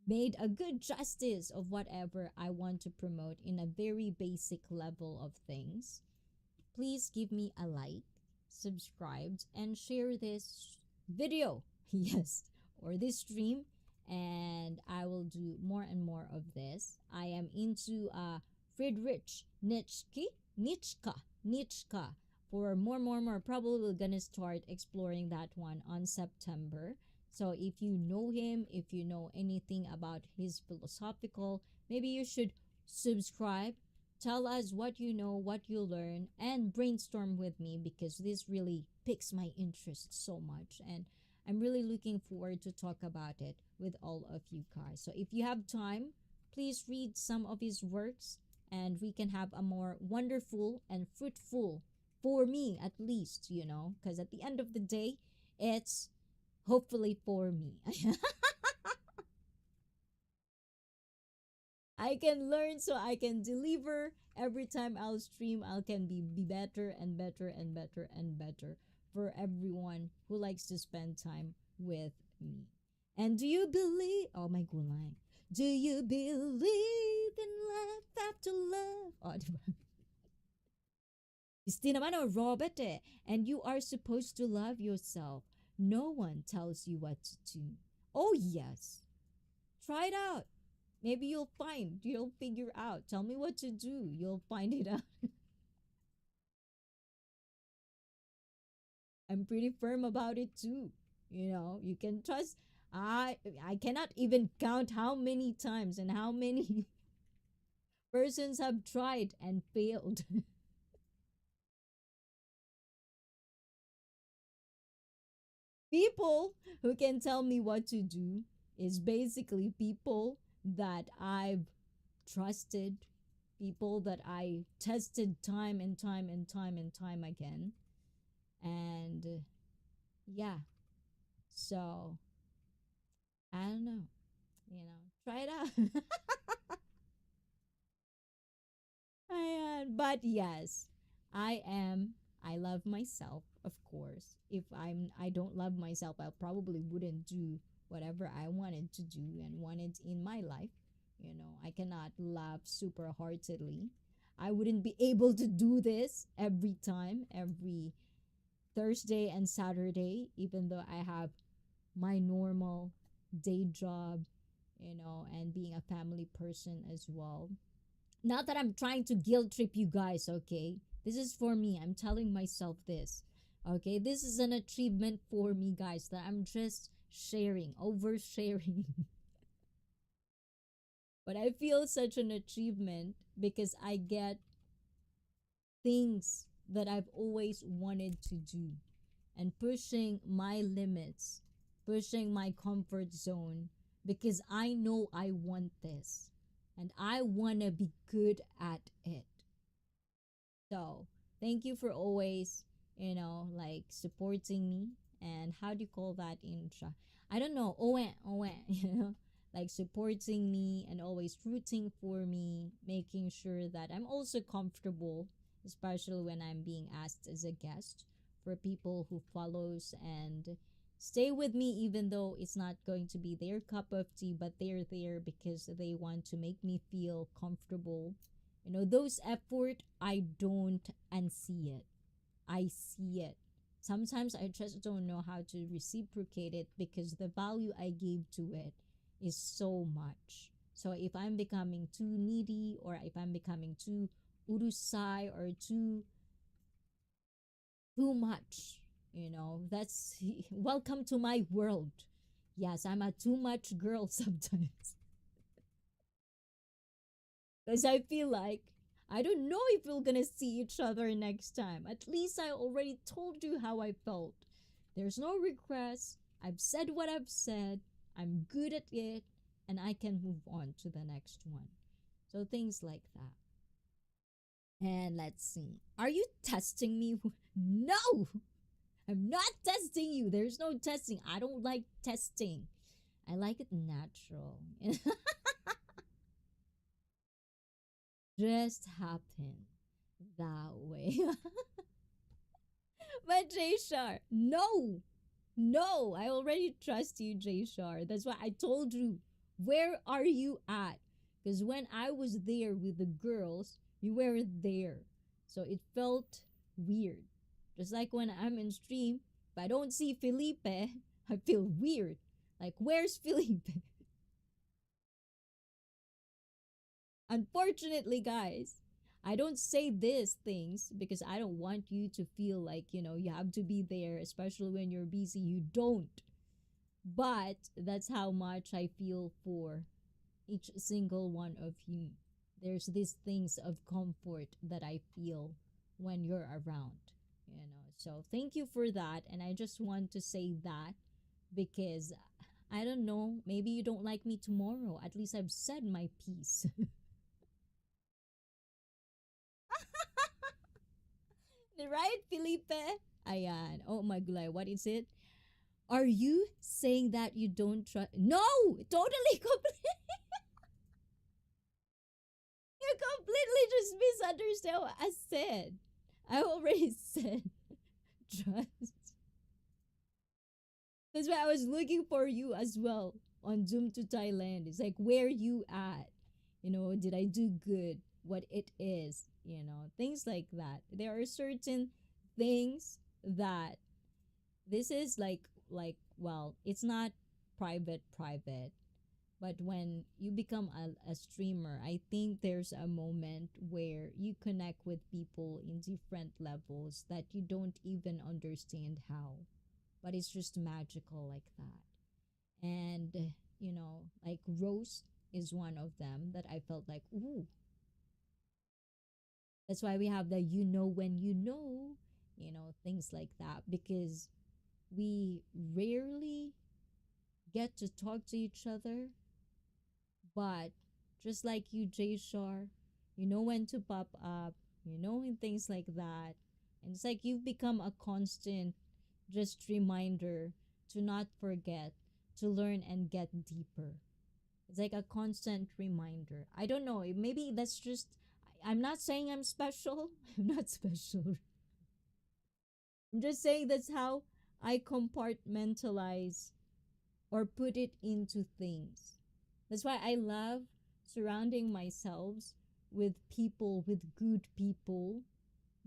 made a good justice of whatever I want to promote in a very basic level of things, please give me a like, subscribe, and share this video. Yes, or this stream, and I will do more and more of this. I am into Friedrich Nietzsche for more. Probably we're gonna start exploring that one on September. So if you know him, if you know anything about his philosophical, maybe you should subscribe. Tell us what you know, what you learn, and brainstorm with me because this really piques my interest so much. And I'm really looking forward to talk about it with all of you guys. So if you have time, please read some of his works and we can have a more wonderful and fruitful, for me at least, because at the end of the day, it's hopefully for me. I can learn so I can deliver every time I'll stream. I can be better and better and better and better for everyone who likes to spend time with me. And do you believe, oh my good line, do you believe in life after love? Oh, diba? Hindi naman Robert eh. And you are supposed to love yourself. No one tells you what to do. Oh yes. Try it out. Maybe you'll figure out. Tell me what to do. You'll find it out. I'm pretty firm about it too. You can trust. I cannot even count how many times and how many persons have tried and failed. People who can tell me what to do is basically people that I've trusted, people that I tested time and time and time and time again. And yeah, so I don't know, try it out. But yes, I love myself, of course. If I don't love myself, I probably wouldn't do whatever I wanted to do and wanted in my life. I cannot laugh super heartedly. I wouldn't be able to do this every time, every Thursday and Saturday, even though I have my normal day job, and being a family person as well. Not that I'm trying to guilt trip you guys, okay? This is for me. I'm telling myself this. Okay? This is an achievement for me, guys, that I'm just sharing, oversharing. But I feel such an achievement because I get things that I've always wanted to do and pushing my limits, pushing my comfort zone because I know I want this and I want to be good at it. So, thank you for always, like supporting me. And how do you call that in I don't know, owen, like supporting me and always rooting for me, making sure that I'm also comfortable, especially when I'm being asked as a guest, for people who follows and stay with me even though it's not going to be their cup of tea, but they're there because they want to make me feel comfortable, Those effort, I don't unsee it. I see it. Sometimes I just don't know how to reciprocate it because the value I gave to it is so much. So if I'm becoming too needy, or if I'm becoming too urusai, or too much, that's welcome to my world. Yes, I'm a too much girl sometimes. Because I feel like I don't know if we're gonna see each other next time. At least I already told you how I felt. There's no regrets. I've said what I've said. I'm good at it, and I can move on to the next one. So things like that. And let's see. Are you testing me? No! I'm not testing you. There's no testing. I don't like testing. I like it natural. Just happen that way. But Jay Shar, no, no, I already trust you, Jay Shar. That's why I told you, where are you at? Because when I was there with the girls, you weren't there. So it felt weird. Just like when I'm in stream, if I don't see Felipe, I feel weird. Like, where's Felipe? Unfortunately, guys, I don't say these things because I don't want you to feel like, you have to be there, especially when you're busy. You don't. But that's how much I feel for each single one of you. There's these things of comfort that I feel when you're around. So thank you for that. And I just want to say that because I don't know, maybe you don't like me tomorrow. At least I've said my piece. Right, Felipe? Ayan. Oh my god, what is it? Are you saying that you don't trust? No! Totally, completely. You completely just misunderstand what I said. I already said trust. That's why I was looking for you as well on Zoom to Thailand. It's like, where you at? Did I do good? What it is? Things like that. There are certain things that this is well, it's not private, but when you become a streamer, I think there's a moment where you connect with people in different levels that you don't even understand how, but it's just magical like that. And like Rose is one of them that I felt like, ooh, that's why we have the when things like that, because we rarely get to talk to each other. But just like you, Jay Shar, you know when to pop up, and things like that. And it's like you've become a constant just reminder to not forget, to learn and get deeper. It's like a constant reminder. I don't know, maybe that's just, I'm not saying I'm special. I'm not special. I'm just saying that's how I compartmentalize or put it into things. That's why I love surrounding myself with people, with good people,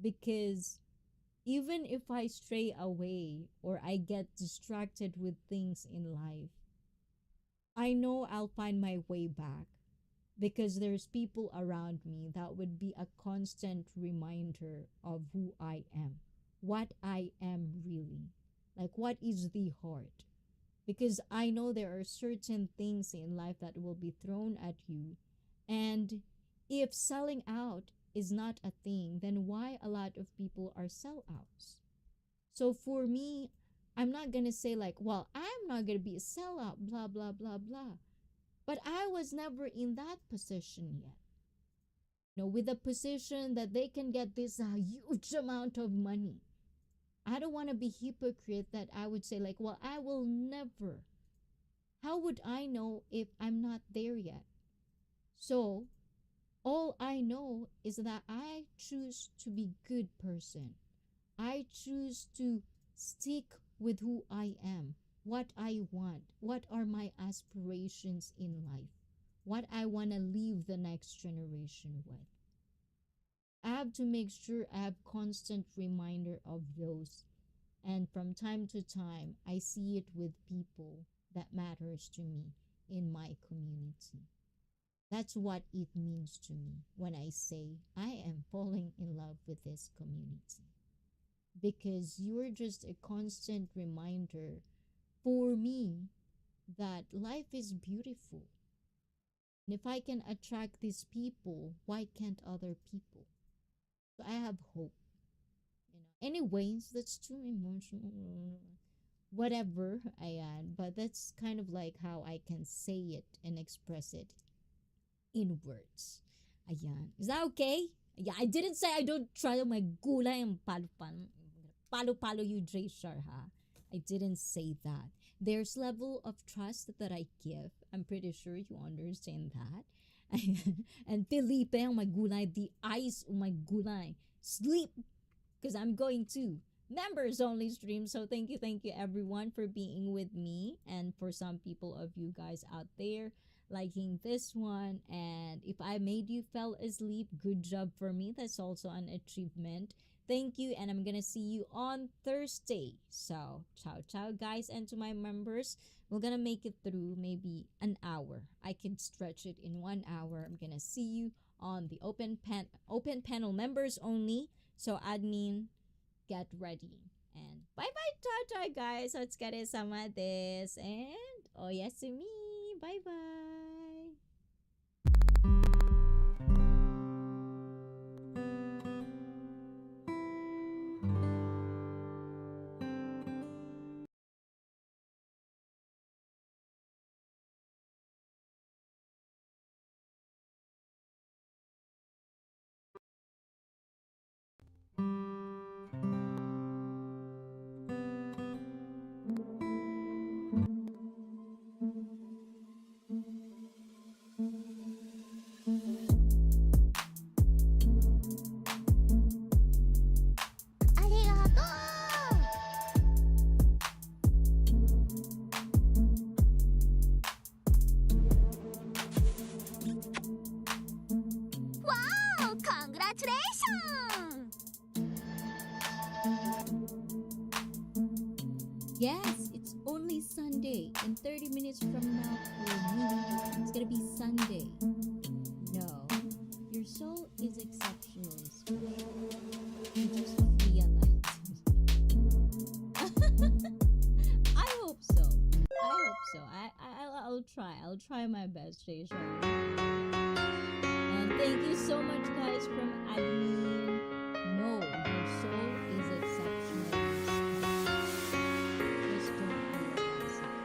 because even if I stray away or I get distracted with things in life, I know I'll find my way back because there's people around me that would be a constant reminder of who I am, what I am really, like what is the heart. Because I know there are certain things in life that will be thrown at you. And if selling out is not a thing, then why a lot of people are sellouts? So for me, I'm not going to say like, well, I'm not going to be a sellout, blah, blah, blah, blah. But I was never in that position yet. With a position that they can get this huge amount of money. I don't want to be hypocrite that I would say like, well, I will never. How would I know if I'm not there yet? So, all I know is that I choose to be good person. I choose to stick with who I am, what I want, what are my aspirations in life, what I want to leave the next generation with. I have to make sure I have constant reminder of those. And from time to time, I see it with people that matters to me in my community. That's what it means to me when I say I am falling in love with this community. Because you're just a constant reminder for me that life is beautiful. And if I can attract these people, why can't other people? So I have hope. Anyways, that's too emotional. Whatever I add, but that's kind of like how I can say it and express it in words. Ayan. Is that okay? Yeah, I didn't say I don't try my gulay and palo you Dre ha. I didn't say that. There's level of trust that I give. I'm pretty sure you understand that. And Felipe, oh my gulay, the eyes, oh my gulay. Sleep, because I'm going to members only stream. So thank you everyone for being with me, and for some people of you guys out there liking this one. And if I made you fell asleep, good job for me. That's also an achievement. Thank you, and I'm gonna see you on Thursday. So ciao guys, and to my members, we're gonna make it through maybe an hour. I can stretch it in 1 hour. I'm gonna see you on the open panel members only. So admin, get ready. And bye ciao guys. Otsukare sama desu. And oyasumi. Bye bye. Yes, it's only Sunday. In 30 minutes from now for me, it's gonna be Sunday. No, your soul is exceptionally special. You just realize. I hope so. I'll try. I'll try my best, Jason. And thank you so much, guys, from admin. No, your soul is exceptional. Just don't realize it.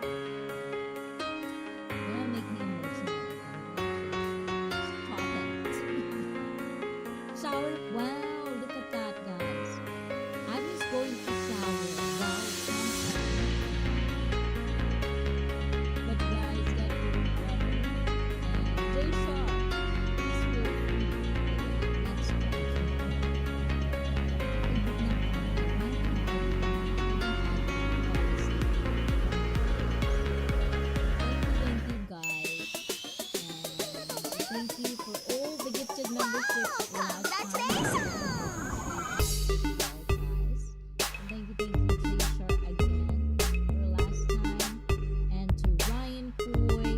You're gonna make me emotional. Stop it. Shower. Wow, look at that, guys. I'm just going to shower while but guys, get your water. And Jason, please feel free. Let's go. Thank you guys. And thank you for all the gifted memberships. Thank you, J-Shark, again for last time. And to Ryan Coy,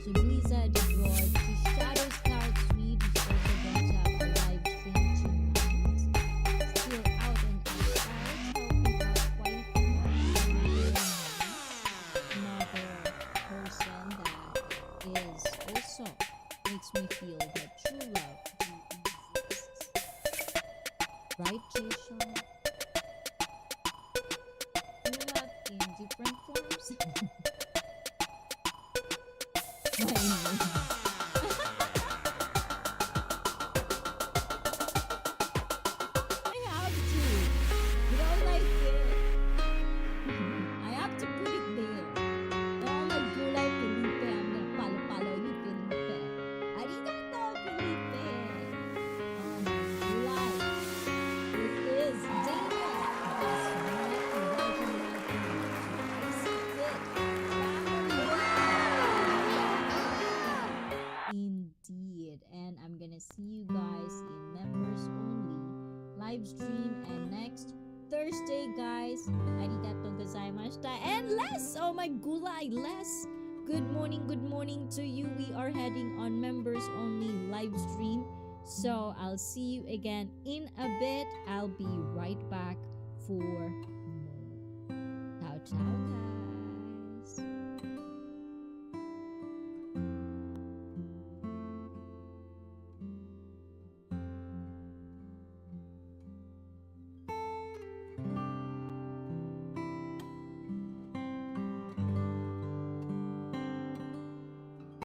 to Lisa DeBroad, to Shadow Scout Swede, who's also going to have a live stream tonight. Still out and outside, helping out quite another person that is also makes me feel that true love do exist. Right, J-Shark? True love in different forms. Why me? I have to. You don't like it? I have to put it there. Oh my gulay, Felipe. I'm gonna palo you, Felipe. Arigato, Felipe. Oh my gulay. It is Dana. Yes, right. Welcome to ICEE. And Les, oh my gulay, Les. Good morning to you. We are heading on members only live stream. So I'll see you again in a bit. I'll be right back for more. Ciao, ciao.